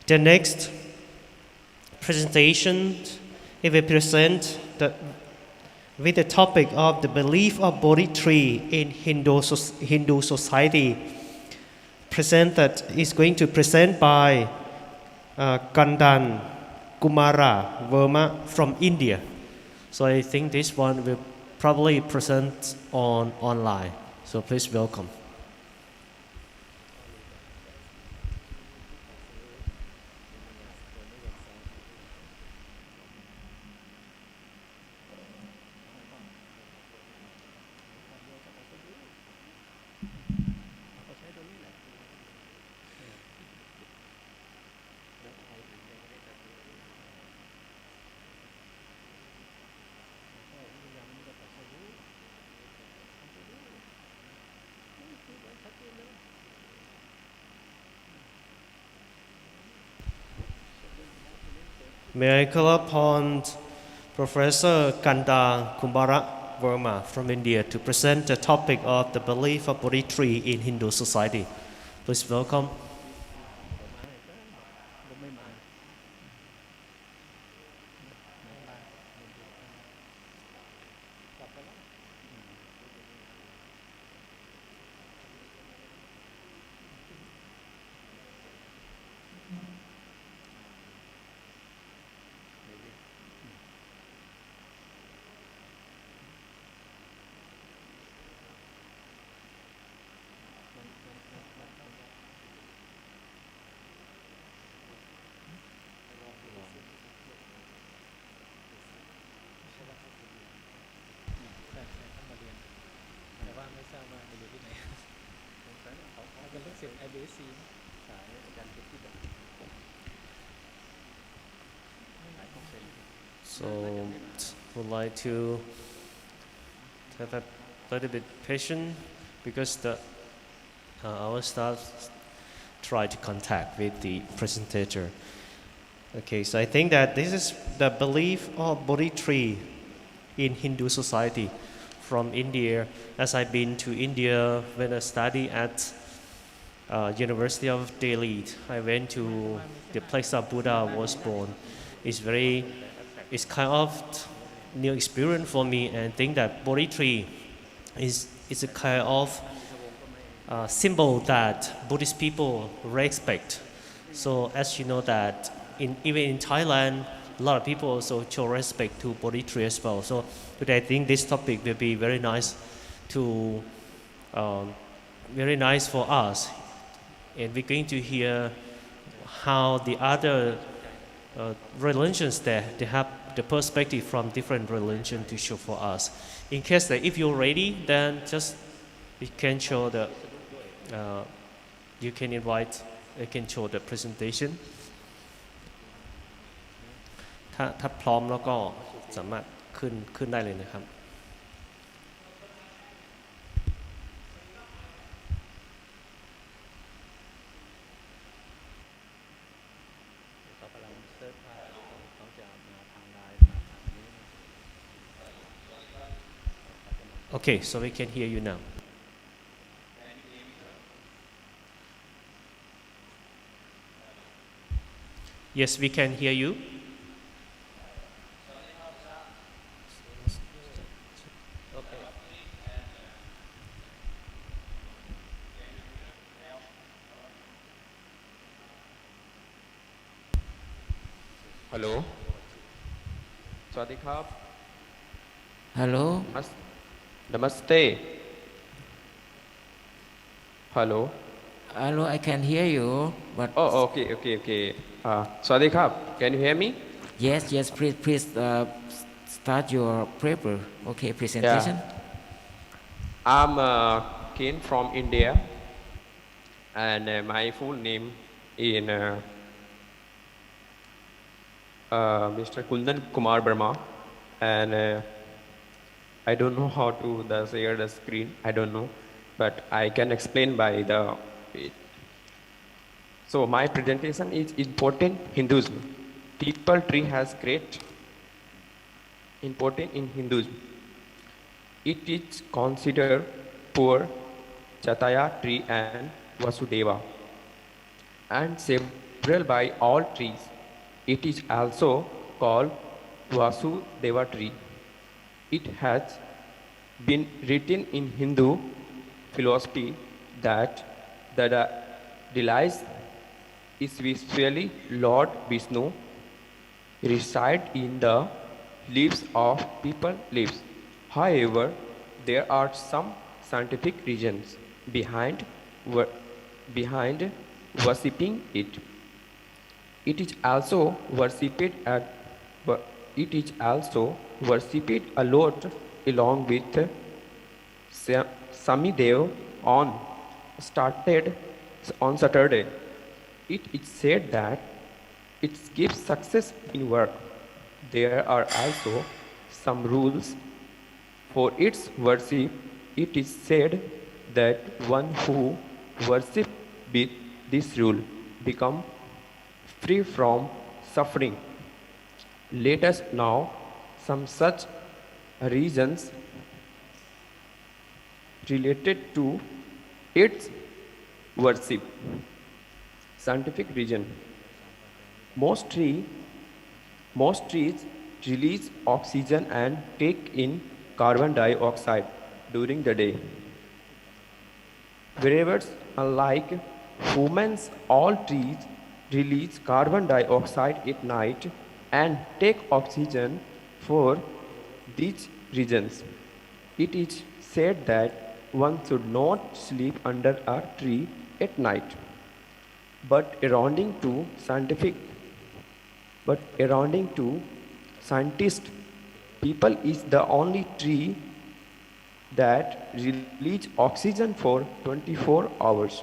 The next presentation, it will present with the topic of the belief of Bodhi tree in Hindu society. Is going to present by Kandan Kumara Verma from India. So I think this one will probably present online. So please welcome. May I call upon Professor Kanda Kumbara Verma from India to present the topic of the belief of Bodhi tree in Hindu society. Please welcome. So would like to have a little bit patient because our staff try to contact with the presenter. Okay, so I think that this is the belief of Bodhi tree in Hindu society from India. As I've been to India when I study at University of Delhi, I went to the place of Buddha was born. It's kind of new experience for me, and think that Bodhi tree is a kind of symbol that Buddhist people respect. So as you know that even in Thailand, a lot of people also show respect to Bodhi tree as well. So today I think this topic will be very nice for us, and we're going to hear how the other religions that they have the perspective from different religion to show for us. In case that if you're ready, then just you can show you can show the presentation. ถ้าพร้อมแล้วก็สามารถขึ้นได้เลยนะครับ Okay, so we can hear you now. Yes, we can hear you. Hello. สวัสดีครับ Hello. Namaste. Hello. Hello, I can hear you, but Oh, okay. สวัสดีครับ Can you hear me? yes, please start your paper. Okay, presentation. I'm Ken from India, and my full name is Mr. Kundan Kumar Burma, and I don't know how to share the screen. I don't know, but I can explain by the page. So my presentation is important Hinduism. People tree has great importance in Hinduism. It is considered poor Chataya tree and Vasudeva, and several by all trees. It is also called Vasudeva tree. It has been written in Hindu philosophy that the delights especially Lord Vishnu reside in the lives of people lives. However, there are some scientific reasons behind worshipping it. It is also worshipped a lot along with Samidev on Saturday. It is said that it gives success in work. There are also some rules for its worship. It is said that one who worships with this rule becomes free from suffering. Let us know some such reasons related to its worship. Scientific reason. Most trees release oxygen and take in carbon dioxide during the day. Whereas unlike humans, all trees release carbon dioxide at night and take oxygen. For these reasons, it is said that one should not sleep under a tree at night. But according to scientists, people is the only tree that release oxygen for 24 hours.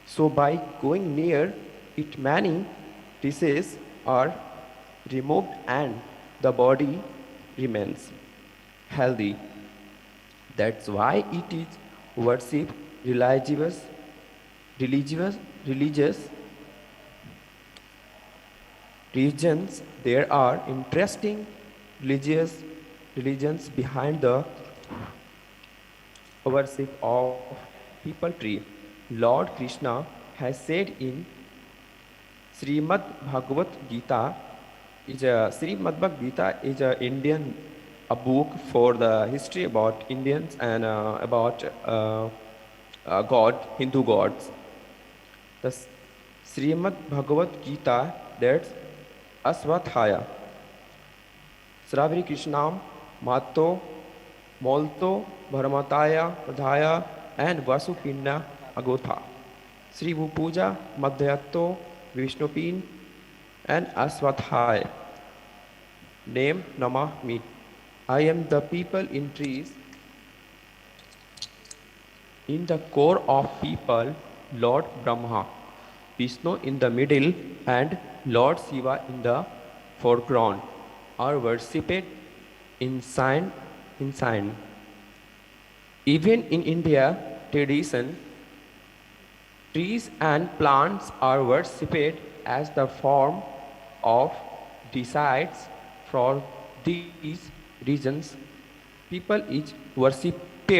So by going near it, many diseases are removed and the body remains healthy. That's why it is worship religious regions. There are interesting religions behind the worship of people tree. Lord Krishna has said in Srimad Bhagavad Gita. Srimad Bhagavad Gita is a Indian a book for the history about Indians and about Hindu gods. The Srimad Bhagavad Gita, that's Asvathaya. Sravri Krishnam, Mato, Molto, Bharamataya, Pradhaya, and Vasupinna Agotha. Sri Puja, Madhyato, Vishnupin, and Asvathaya. Name Namah me. I am the people in trees. In the core of people, Lord Brahma, Vishnu in the middle, and Lord Shiva in the foreground are worshipped in sign. Even in India tradition, trees and plants are worshipped as the form of decides. For these reasons, people is worshipped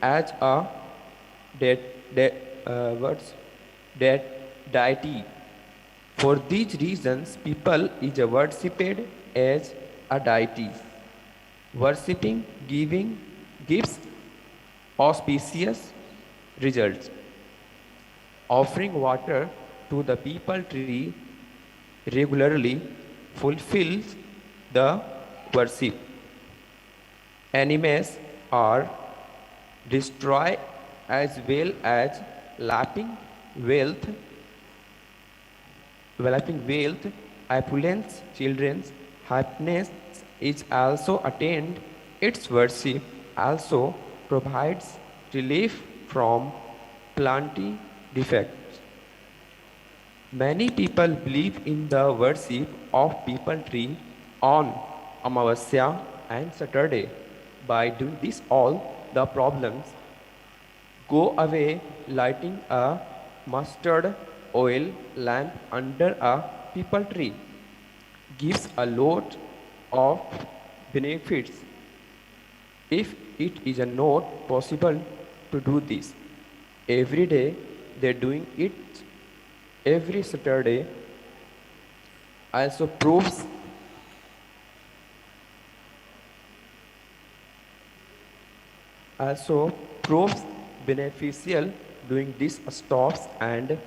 as a deity. For these reasons, people is worshipped as a deity. Worshipping gives auspicious results. Offering water to the people tree regularly fulfills the worship. Enemies are destroyed as well as lapping wealth, opulence, children's happiness is also attained. Its worship also provides relief from plenty defects. Many people believe in the worship of people tree on Amavasya and Saturday. By doing this, all the problems go away. Lighting a mustard oil lamp under a people tree gives a lot of benefits. If it is not possible to do this every day, they're doing it every Saturday also proves beneficial. Doing this stops and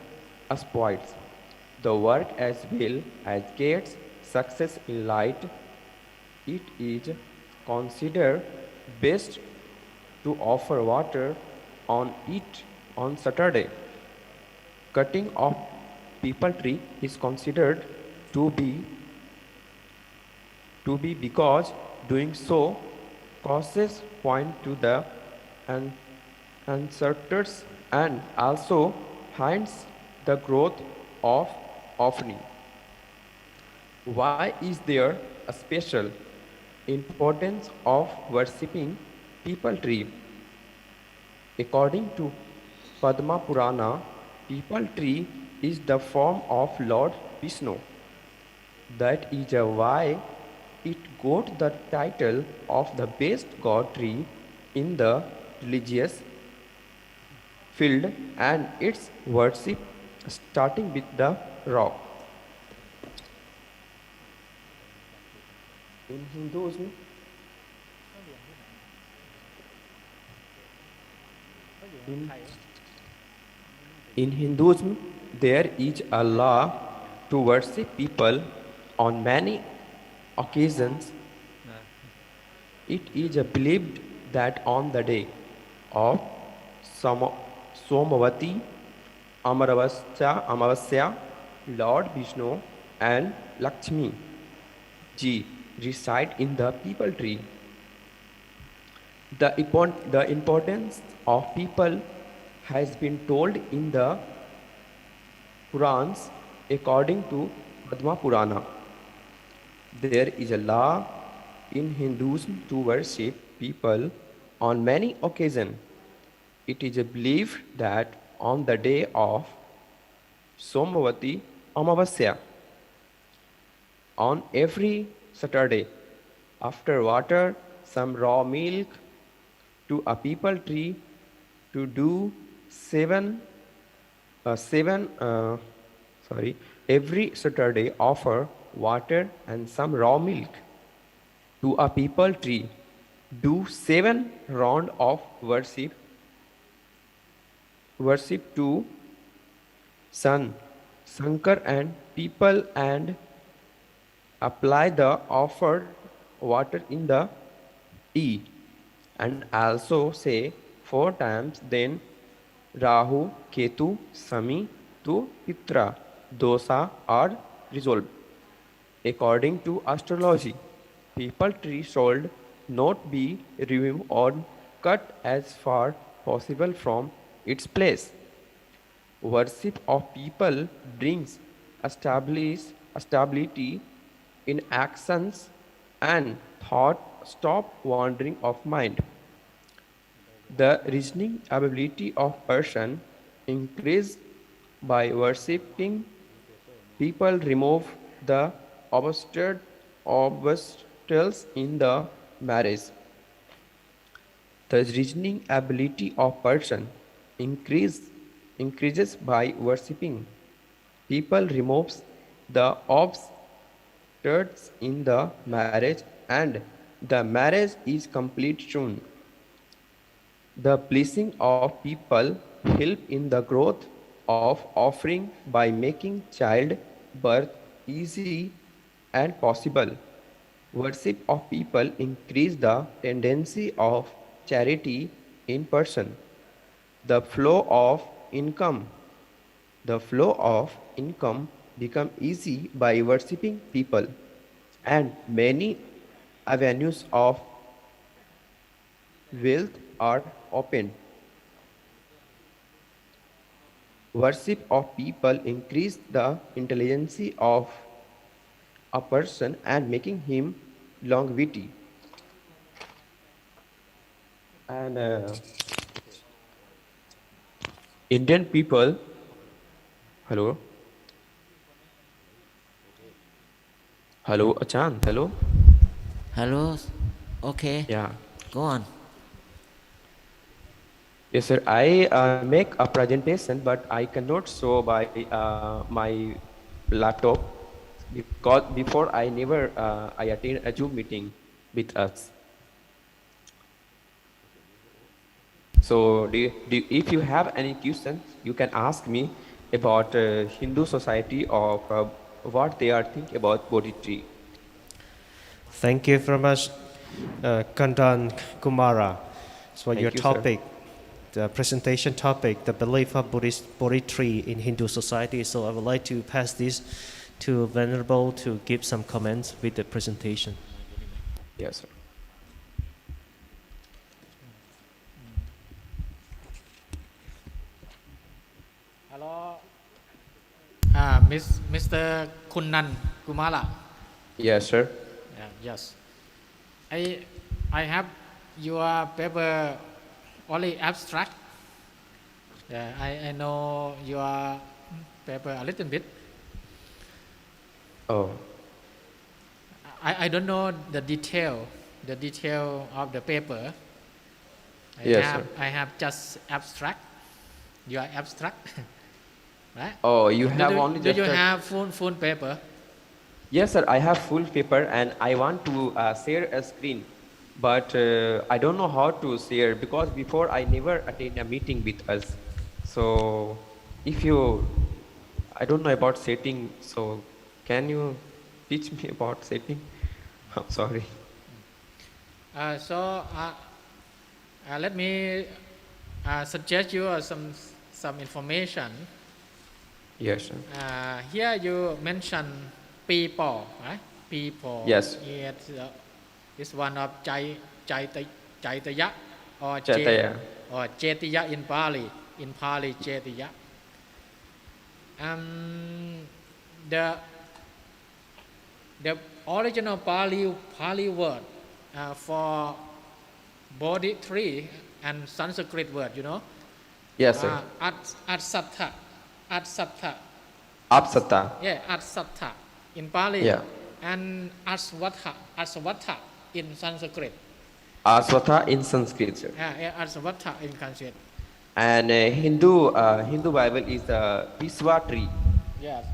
spoils the work as well as gets success in light. It is considered best to offer water on it on Saturday. Cutting of people tree is considered to be because doing so causes point to the ancestors and also hints the growth of offering. Why is there a special importance of worshipping people tree? According to Padma Purana, people tree is the form of Lord Vishnu. That is why it got the title of the best god tree in the religious field, and its worship starting with the rock. In Hinduism, there is a law to worship people on many occasions. It is believed that on the day of Somavati, Amavasya, Lord Vishnu and Lakshmi ji reside in the people tree. The importance of people has been told in the Purans according to Padma Purana. There is a law in Hinduism to worship people on many occasions. It is a belief that on the day of Somavati Amavasya, on every Saturday, after water some raw milk to a peepal tree to do every Saturday offer water and some raw milk to a peepal tree, do 7 round of worship to sun, Shankar and people and apply the offered water in the tea and also say 4 times then Rahu, Ketu, Sami to Pitra, Dosa are resolved. According to astrology, people tree should not be removed or cut as far possible from its place. Worship of people brings stability in actions and thought stop wandering of mind. The reasoning ability of person increase by worshipping people remove the obstacles in the marriage. The reasoning ability of person increases by worshipping people removes the obstacles in the marriage and the marriage is complete soon. The blessing of people help in the growth of offering by making child birth easy and possible. Worship of people increase the tendency of charity in person. The flow of income become easy by worshipping people and many avenues of wealth are opened. Worship of people increase the intelligence of a person and making him longevity. And Indian people, hello, Achand, hello. Hello. Okay. Yeah. Go on. Yes, sir. I make a presentation, but I cannot show by my laptop because before I never I attend a Zoom meeting with us. So, if you have any questions, you can ask me about Hindu society or what they are thinking about Bodhi tree. Thank you very much, Kandan Kumara, for Thank your you, sir. topic, the presentation topic, the belief of Buddhist Bodhi tree in Hindu society. So I would like to pass this to Venerable to give some comments with the presentation. Yes, sir. Hello, Mr. Kunnan Kumala. Yes, sir. Yes. I have your paper only abstract. I know your paper a little bit. Oh. I don't know the detail of the paper. Yes, sir. I have just abstract. Your abstract, right? Oh, you have only do just you a- have full paper? Yes, sir. I have full paper and I want to share a screen, but I don't know how to share because before I never attend a meeting with us. So, I don't know about setting. So, can you teach me about setting? I'm sorry. Let me suggest you some information. Yes, sir. Here you mention people, right? People. Yes. It's one of Chai Chaitaya or Chaitaya. or Chaitya in Pali. In Pali, Chaitya. The original Pali word for body tree and Sanskrit word, you know. Yes, sir. Atsattha. Apsata. Yeah, Atsattha in Pali. Yeah. And Aswatha in Sanskrit. Aswatha in Sanskrit, sir. Yeah, Aswatha in Sanskrit. And Hindu Bible is the Viswa tree, Yes.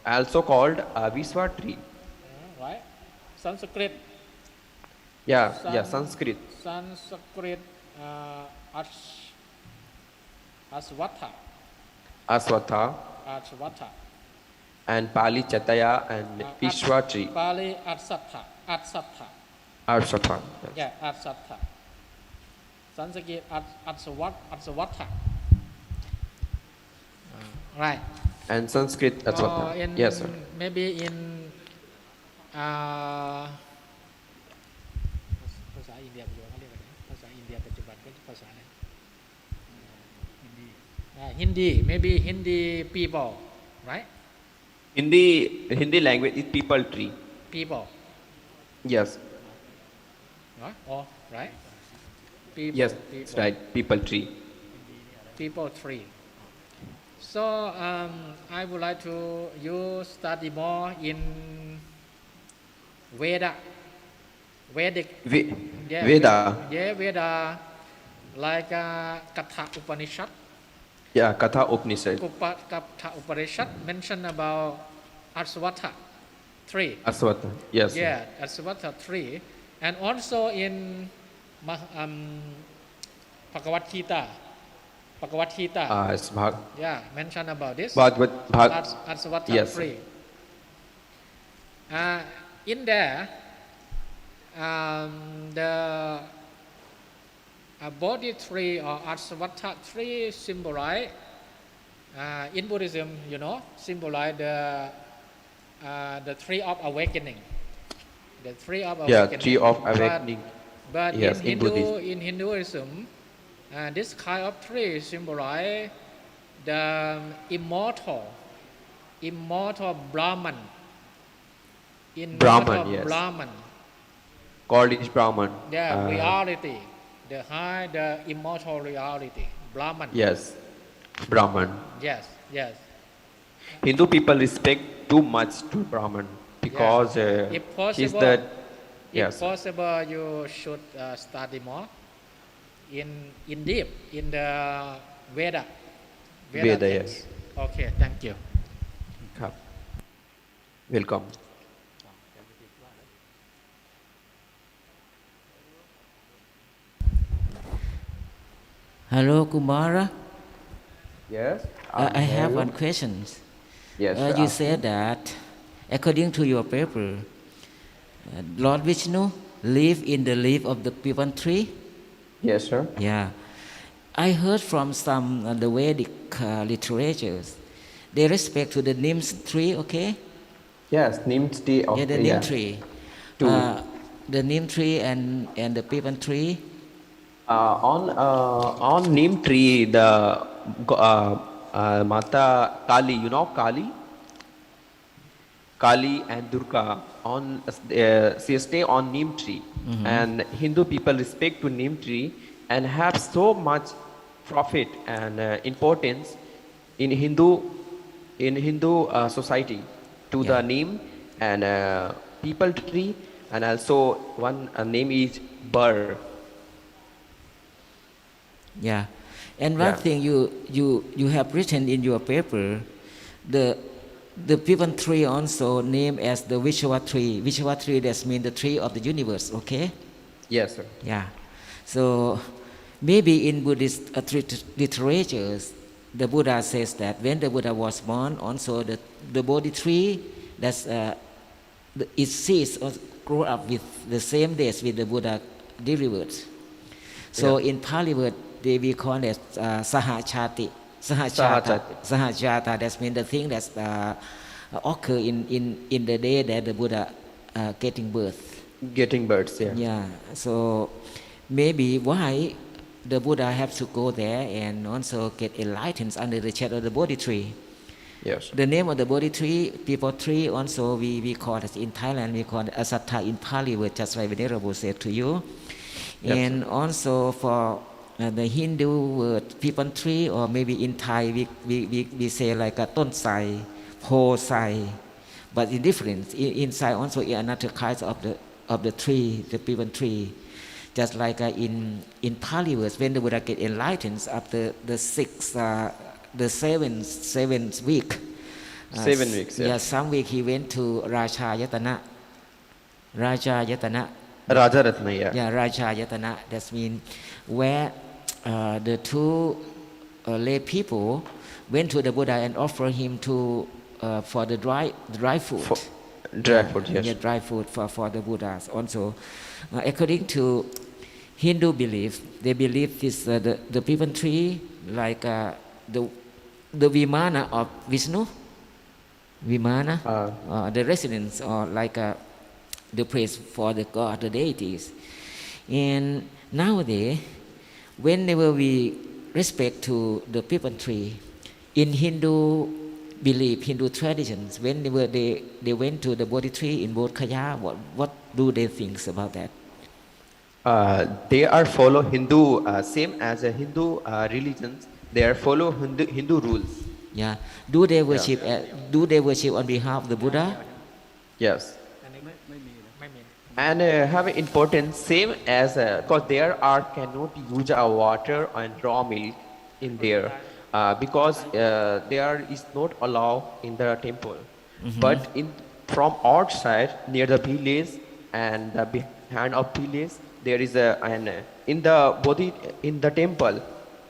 also called Viswa tree. Right. Sanskrit. Yeah, Sanskrit. Sanskrit. Aswatha. Aswatha. And Pali Chaitaya and Viswa tree. Pali Atsattha. Aswatha. Yeah, Atsattha. Sanskrit Atswatha. Right. And Sanskrit Aswatha. Yes, sir. Maybe in ภาษาอินเดียปัจจุบันเขาเรียกอะไรภาษาอินเดียปัจจุบันก็ภาษาอะไรHindi. Maybe Hindi people, right? Hindi language is people tree. People. Yes. Oh, right? People, Yes, people. that's right. People tree. People tree. So I would like to you study more in Vedic. Veda. Yeah, Veda. Like Katha Upanishad. Yeah, Katha Upanishad. Katha Upanishad mention about Aswatha tree. Aswatha. Yes. Yeah, Aswatha tree. And also in Bhagavad Gita. It's Bhag. Yeah, mention about this. Aswatha Yes. tree. In there, the Bodhi tree or Aswatha tree symbolize in Buddhism, you know, symbolize the tree of awakening. The tree of awakening. Yeah, tree of awakening. But Yes, in Buddhism. Hinduism, this kind of tree symbolize the immortal Brahman. Brahman, yes. Brahman. Called is Brahman. Yeah, reality. The immortal reality. Brahman. Yes. Brahman. Yes. Hindu people respect too much to Brahman because If he's possible, the. if Yes. possible, you should study more in deep in the Veda. Veda, text. yes. Okay, thank you. Welcome. Hello, Kumara. Yes. I have one question. Yes. You said that, according to your paper, Lord Vishnu live in the leaf of the Pivan tree. Yes, sir. Yeah, I heard from some the Vedic literatures. They respect to the neem tree, okay? Yes, neem tree of Yeah, the neem tree. Two. The neem tree and the Pivan tree. On neem tree, the Mata Kali, you know Kali and Durga on she stay on neem tree, and Hindu people respect to neem tree and have so much profit and importance in Hindu society to the neem and people tree, and also one name is Burr. Yeah, and one thing you have written in your paper, the Pivan tree also named as the Vishwa tree. Vishwa tree, that means the tree of the universe, okay? Yes, sir. Yeah. So maybe in Buddhist literatures, the Buddha says that when the Buddha was born, also the Bodhi tree, that's its seeds grow up with the same days with the Buddha delivered. So in Pali word, we call it Sahachati. Sahachata, that means the thing that occur in the day that the Buddha getting birth. Getting births, yeah. Yeah. So maybe why the Buddha have to go there and also get enlightened under the shade of the Bodhi tree. Yes. The name of the Bodhi tree, people tree, also we call it in Thailand, we call it Asatta in Pali word, just like Venerable said to you. Yes, And also for the Hindu word people tree, or maybe in Thai we say like a ton sai, po sai, but in different. Inside also in another kind of the tree, the people tree. Just like in Pali words, when the Buddha get enlightened after the seventh week. 7 weeks, yeah. Yeah, some week he went to Raja Yatana. Raja Yatana. Raja Ratna, yeah. Yeah, Raja Yatana. That means where the two lay people went to the Buddha and offered him to for the dry food. Dry food, yes. Yeah, dry food for the Buddhas. Also, according to Hindu belief, they believe this the people tree like the Vimana of Vishnu. Vimana, the residence, or like the place for the god, the deities. And nowadays, whenever we respect to the people tree, in Hindu belief, Hindu traditions, whenever they went to the Bodhi tree in Bodh Gaya, what do they think about that? They are follow Hindu, same as a Hindu religions. They are follow Hindu rules. Yeah. Do they worship? Do they worship on behalf of the Buddha? Yes. And have an importance same as because there are cannot use water and raw milk in there because there is not allowed in the temple. But from outside near the village and the behind of village there is in the temple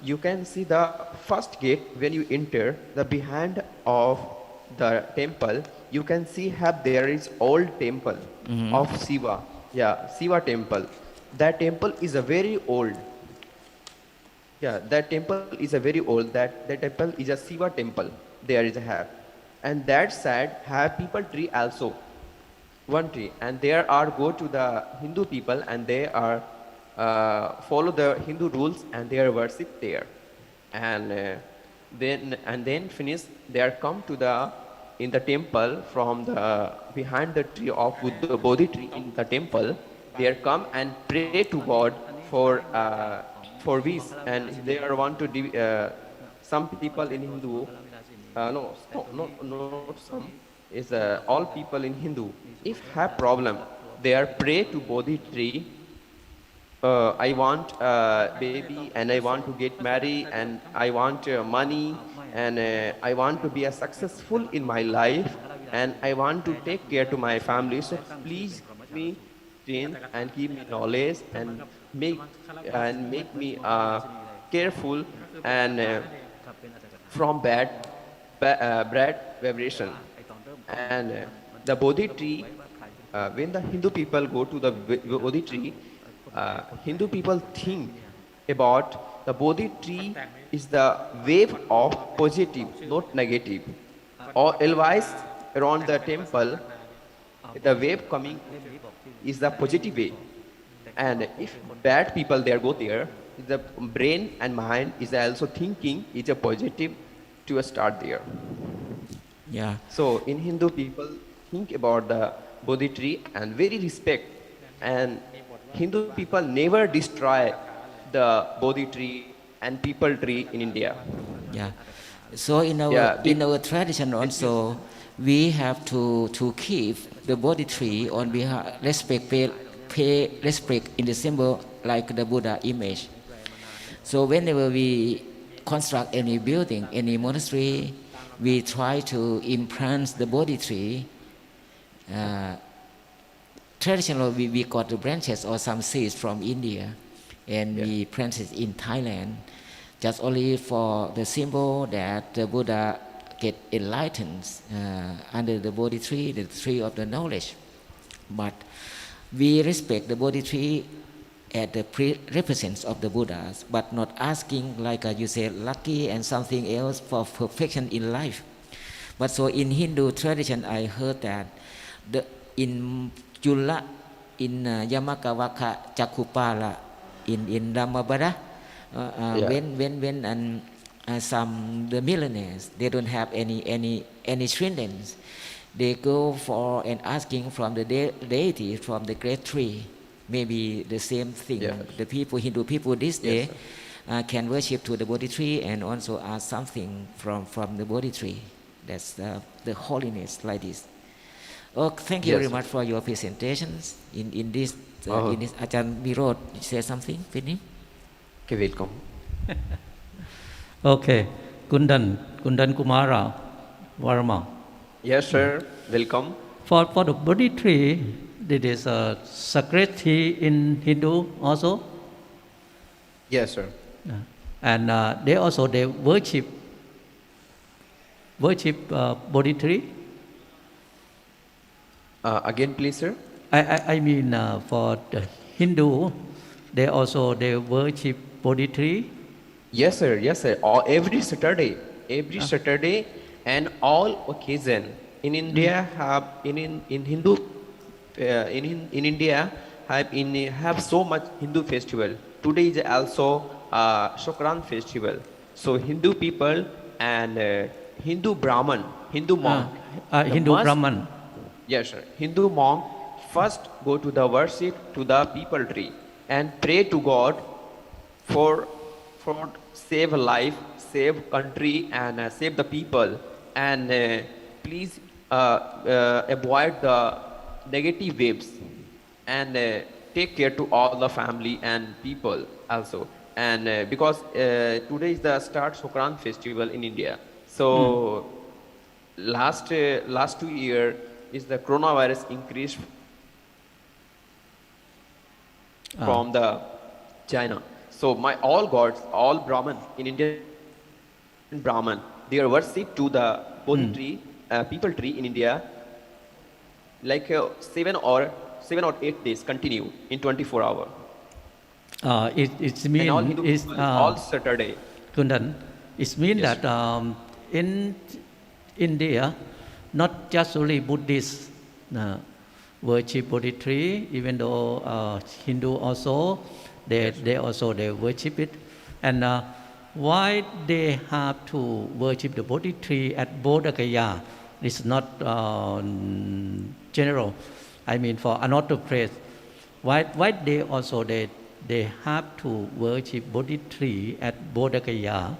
you can see the first gate. When you enter the behind of the temple, you can see there is old temple of Shiva. Yeah, Shiva temple. That temple is a very old. Yeah, that temple is a very old. That temple is a Shiva temple. There is a have, and that side have people tree also. One tree, and there are go to the Hindu people, and they are follow the Hindu rules, and they are worship there, and then finish. They are come to the in the temple from the behind the tree of Buddha Bodhi tree in the temple. They are come and pray to God for wish, and they are want to some people in Hindu. No, some is all people in Hindu. If have problem, they are pray to Bodhi tree. I want baby, and I want to get married, and I want money, and I want to be a successful in my life, and I want to take care to my family. So please give me strength and give me knowledge and make me careful and from bad vibration. And the Bodhi tree, when the Hindu people go to the Bodhi tree, Hindu people think about the Bodhi tree is the wave of positive, not negative. Or otherwise, around the temple, the wave coming is the positive way. And if bad people there go there, the brain and mind is also thinking it's a positive to start there. Yeah. So in Hindu people think about the Bodhi tree and very respect, and Hindu people never destroy the Bodhi tree and people tree in India. Yeah. So in our tradition also, we have to keep the Bodhi tree on behalf pay respect in the symbol like the Buddha image. So whenever we construct any building, any monastery, we try to implant the Bodhi tree. Traditionally, we got the branches or some seeds from India, and we planted in Thailand, just only for the symbol that the Buddha get enlightened under the Bodhi tree, the tree of the knowledge. But we respect the Bodhi tree as the represents of the Buddhas, but not asking like you said, lucky and something else for perfection in life. But so in Hindu tradition, I heard that in Jula, in Yamakawaka Chakupala, in Dhammabada, when and some the millionaires they don't have any children, they go for and asking from the deity from the great tree. Maybe the same thing. Yes. The people Hindu people this day Yes, can worship to the Bodhi tree and also ask something from the Bodhi tree. That's the holiness like this. Oh, thank you Yes, very sir. much for your presentations. In this Oh. Ajahn Virod, say something, Vinny? Okay, welcome. Okay, Kundan Kumara Varma. Yes, sir. Welcome. For the Bodhi tree, it is a sacred tree in Hindu also. Yes, sir. And they worship Bodhi tree. Again, please, sir. I mean for the Hindu, they worship Bodhi tree. Yes, sir. Yes, sir. Every Saturday, and all occasion in India have in Hindu in India have so much Hindu festival. Today is also Shokran festival. So Hindu people and Hindu Brahman, Hindu monk, the Hindu must- Brahman. Yes, sir. Hindu monk first go to the worship to the people tree and pray to God for save life, save country, and save the people. And please avoid the negative waves and take care to all the family and people also. And because today is the start Sokran festival in India. So last 2 year is the coronavirus increased from the China. So all gods, all Brahman in India, Brahman, they are worshipped to the Bodhi tree, people tree in India, like 7 or 8 days continue in 24 hours. It And all means Hindu is people, all Saturday. Kundan. It means Yes, that in India, not just only Buddhists worship Bodhi tree, even though Hindu also they worship it. And why they have to worship the Bodhi tree at Bodh Gaya? It's not general. I mean for another place. Why they have to worship Bodhi tree at Bodh Gaya?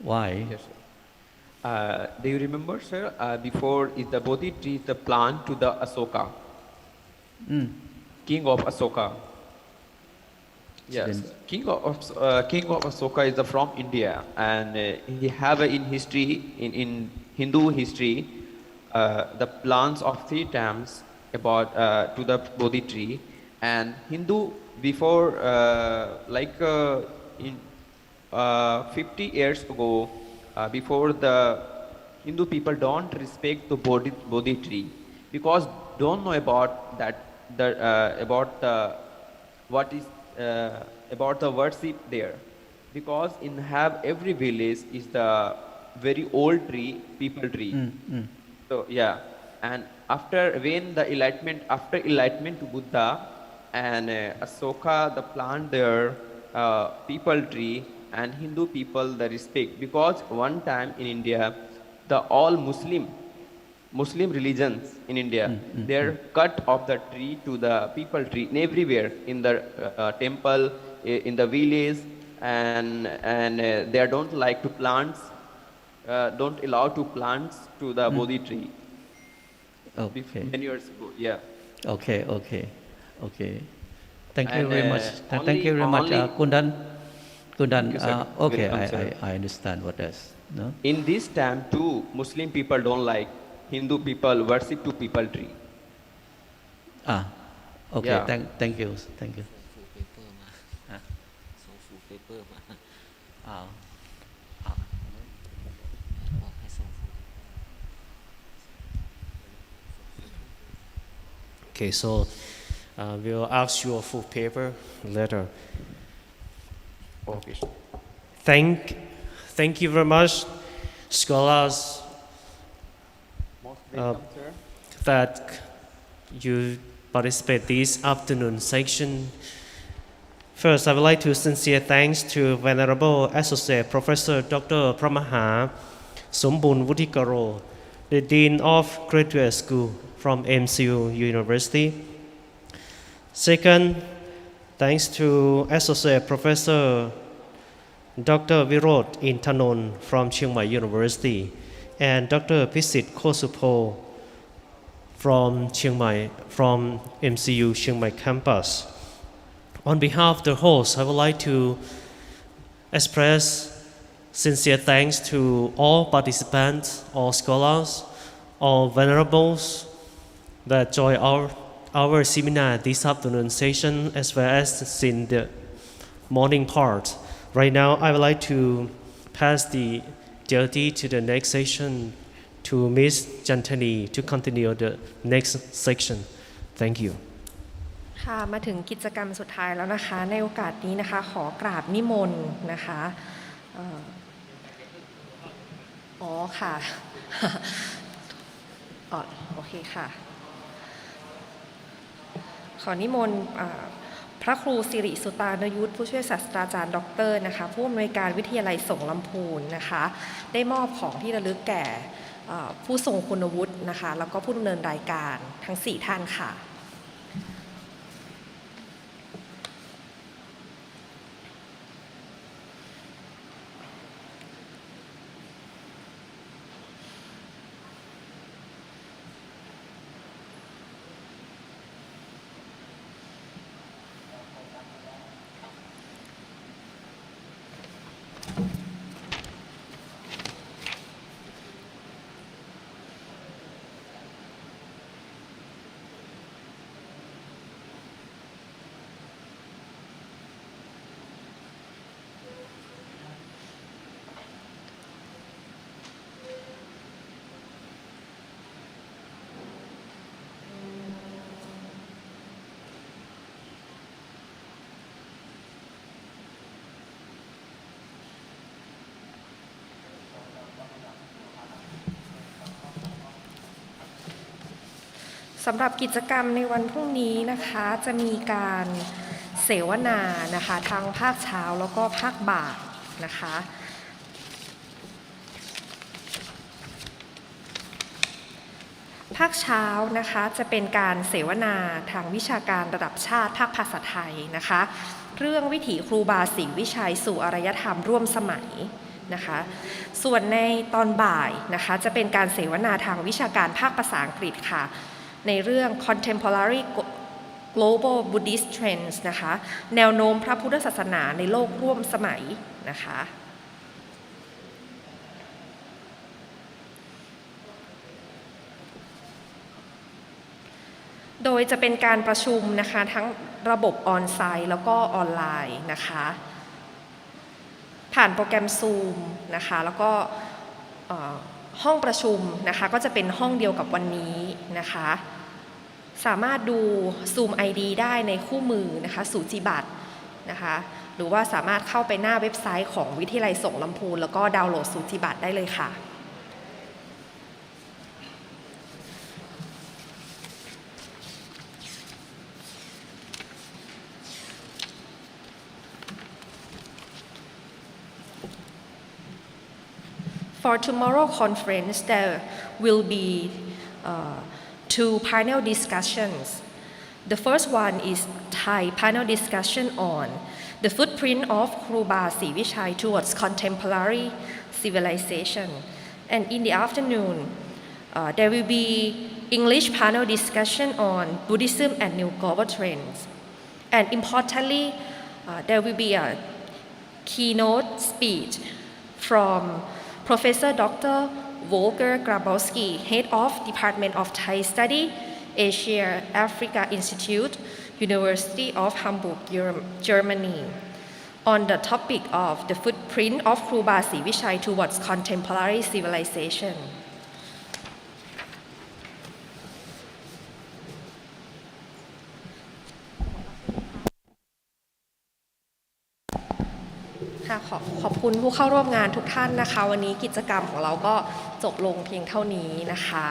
Why? Yes, sir. Do you remember, sir? Before is the Bodhi tree is the plant to the Asoka, king of Asoka. Yes, king of Asoka is from India, and he have in history in Hindu history the plants of 3 times about to the Bodhi tree, and Hindu before in 50 years ago, before the Hindu people don't respect the Bodhi tree because don't know about that what is about the worship there, because in have every village is the very old tree, people tree. So yeah, and after enlightenment to Buddha and Asoka the plant their people tree, and Hindu people the respect, because one time in India the all Muslim religions in India, they're cut off the tree to the people tree in everywhere in the temple, in the village, and they don't like to plants, don't allow to plants to the Bodhi tree. Okay. Many years ago, yeah. Okay. Thank you And, very much. Thank you very much, Kundan. Thank you, sir. Okay, Welcome, sir. I understand what that's. No? In this time too, Muslim people don't like Hindu people worship to people tree. Okay. Yeah. Thank you. ส่ง full paper มาส่ง full paper มาบอกให้ส่ง full Okay, so we'll ask you a full paper later. Okay. Thank you very much, scholars, Most welcome, sir. that you participate this afternoon section First, I would like to sincere thanks to Venerable Associate Professor Dr. Pramahā Sombun Vutikaro, the Dean of Graduate School from Mcu University. Second, thanks to Associate Professor Dr. Virod Intanon from Chiang Mai University and Dr. Pisit Kosupo from MCU Chiang Mai campus. On behalf of the host, I would like to express sincere thanks to all participants, all scholars, all venerables that join our seminar this afternoon session as well as in the morning part. Right now, I would like to pass the duty to the next session to Ms. Jantani to continue the next section. Thank you. ค่ะมาถึงกิจกรรมสุดท้ายแล้วนะคะในโอกาสนี้นะคะขอกราบนิมนต์นะคะค่ะ โอเคค่ะขอนิมนต์พระครูสิริสุตานยุทธผู้ช่วยศาสตราจารย์ด็อกเตอร์นะคะผู้อำนวยการวิทยาลัยสงฆ์ลำพูนนะคะได้มอบของที่ระลึกแก่ผู้ทรงคุณวุฒินะคะแล้วก็ผู้ดำเนินรายการทั้ง4ท่านค่ะสำหรับกิจกรรมในวันพรุ่งนี้นะคะจะมีการเสวนานะคะทั้งภาคเช้าแล้วก็ภาคบ่ายนะคะภาคเช้านะคะจะเป็นการเสวนาทางวิชาการระดับชาติภาคภาษาไทยนะคะเรื่องวิถีครูบาศรีวิชัยสู่อารยธรรมร่วมสมัยนะคะส่วนในตอนบ่ายนะคะจะเป็นการเสวนาทางวิชาการภาคภาษาอังกฤษค่ะในเรื่อง Contemporary Global Buddhist Trends นะคะแนวโน้มพระพุทธศาสนาในโลกร่วมสมัยนะคะโดยจะเป็นการประชุมนะคะทั้งระบบออนไซต์แล้วก็ออนไลน์นะคะผ่านโปรแกรม Zoom นะคะแล้วก็ห้องประชุมนะคะก็จะเป็นห้องเดียวกับวันนี้นะคะสามารถดู Zoom ID ได้ในคู่มือนะคะสูจิบัตรนะคะหรือว่าสามารถเข้าไปหน้าเว็บไซต์ของวิทยาลัยสงฆ์ลำพูนแล้วก็ดาวน์โหลดสูจิบัตรได้เลยค่ะFor tomorrow conference, there will be 2 panel discussions. The first one is Thai panel discussion on the footprint of Kru Ba Sri Vichai towards contemporary civilization. And in the afternoon, there will be English panel discussion on Buddhism and New Global Trends. And importantly, there will be a keynote speech from Professor Dr. Volker Grabowski, Head of Department of Thai Study, Asia Africa Institute, University of Hamburg, Germany, on the topic of the footprint of Kru Ba Sri Vichai towards contemporary civilization.ขอบคุณผู้เข้าร่วมงานทุกท่านนะคะวันนี้กิจกรรมของเราก็จบลงเพียงเท่านี้นะคะ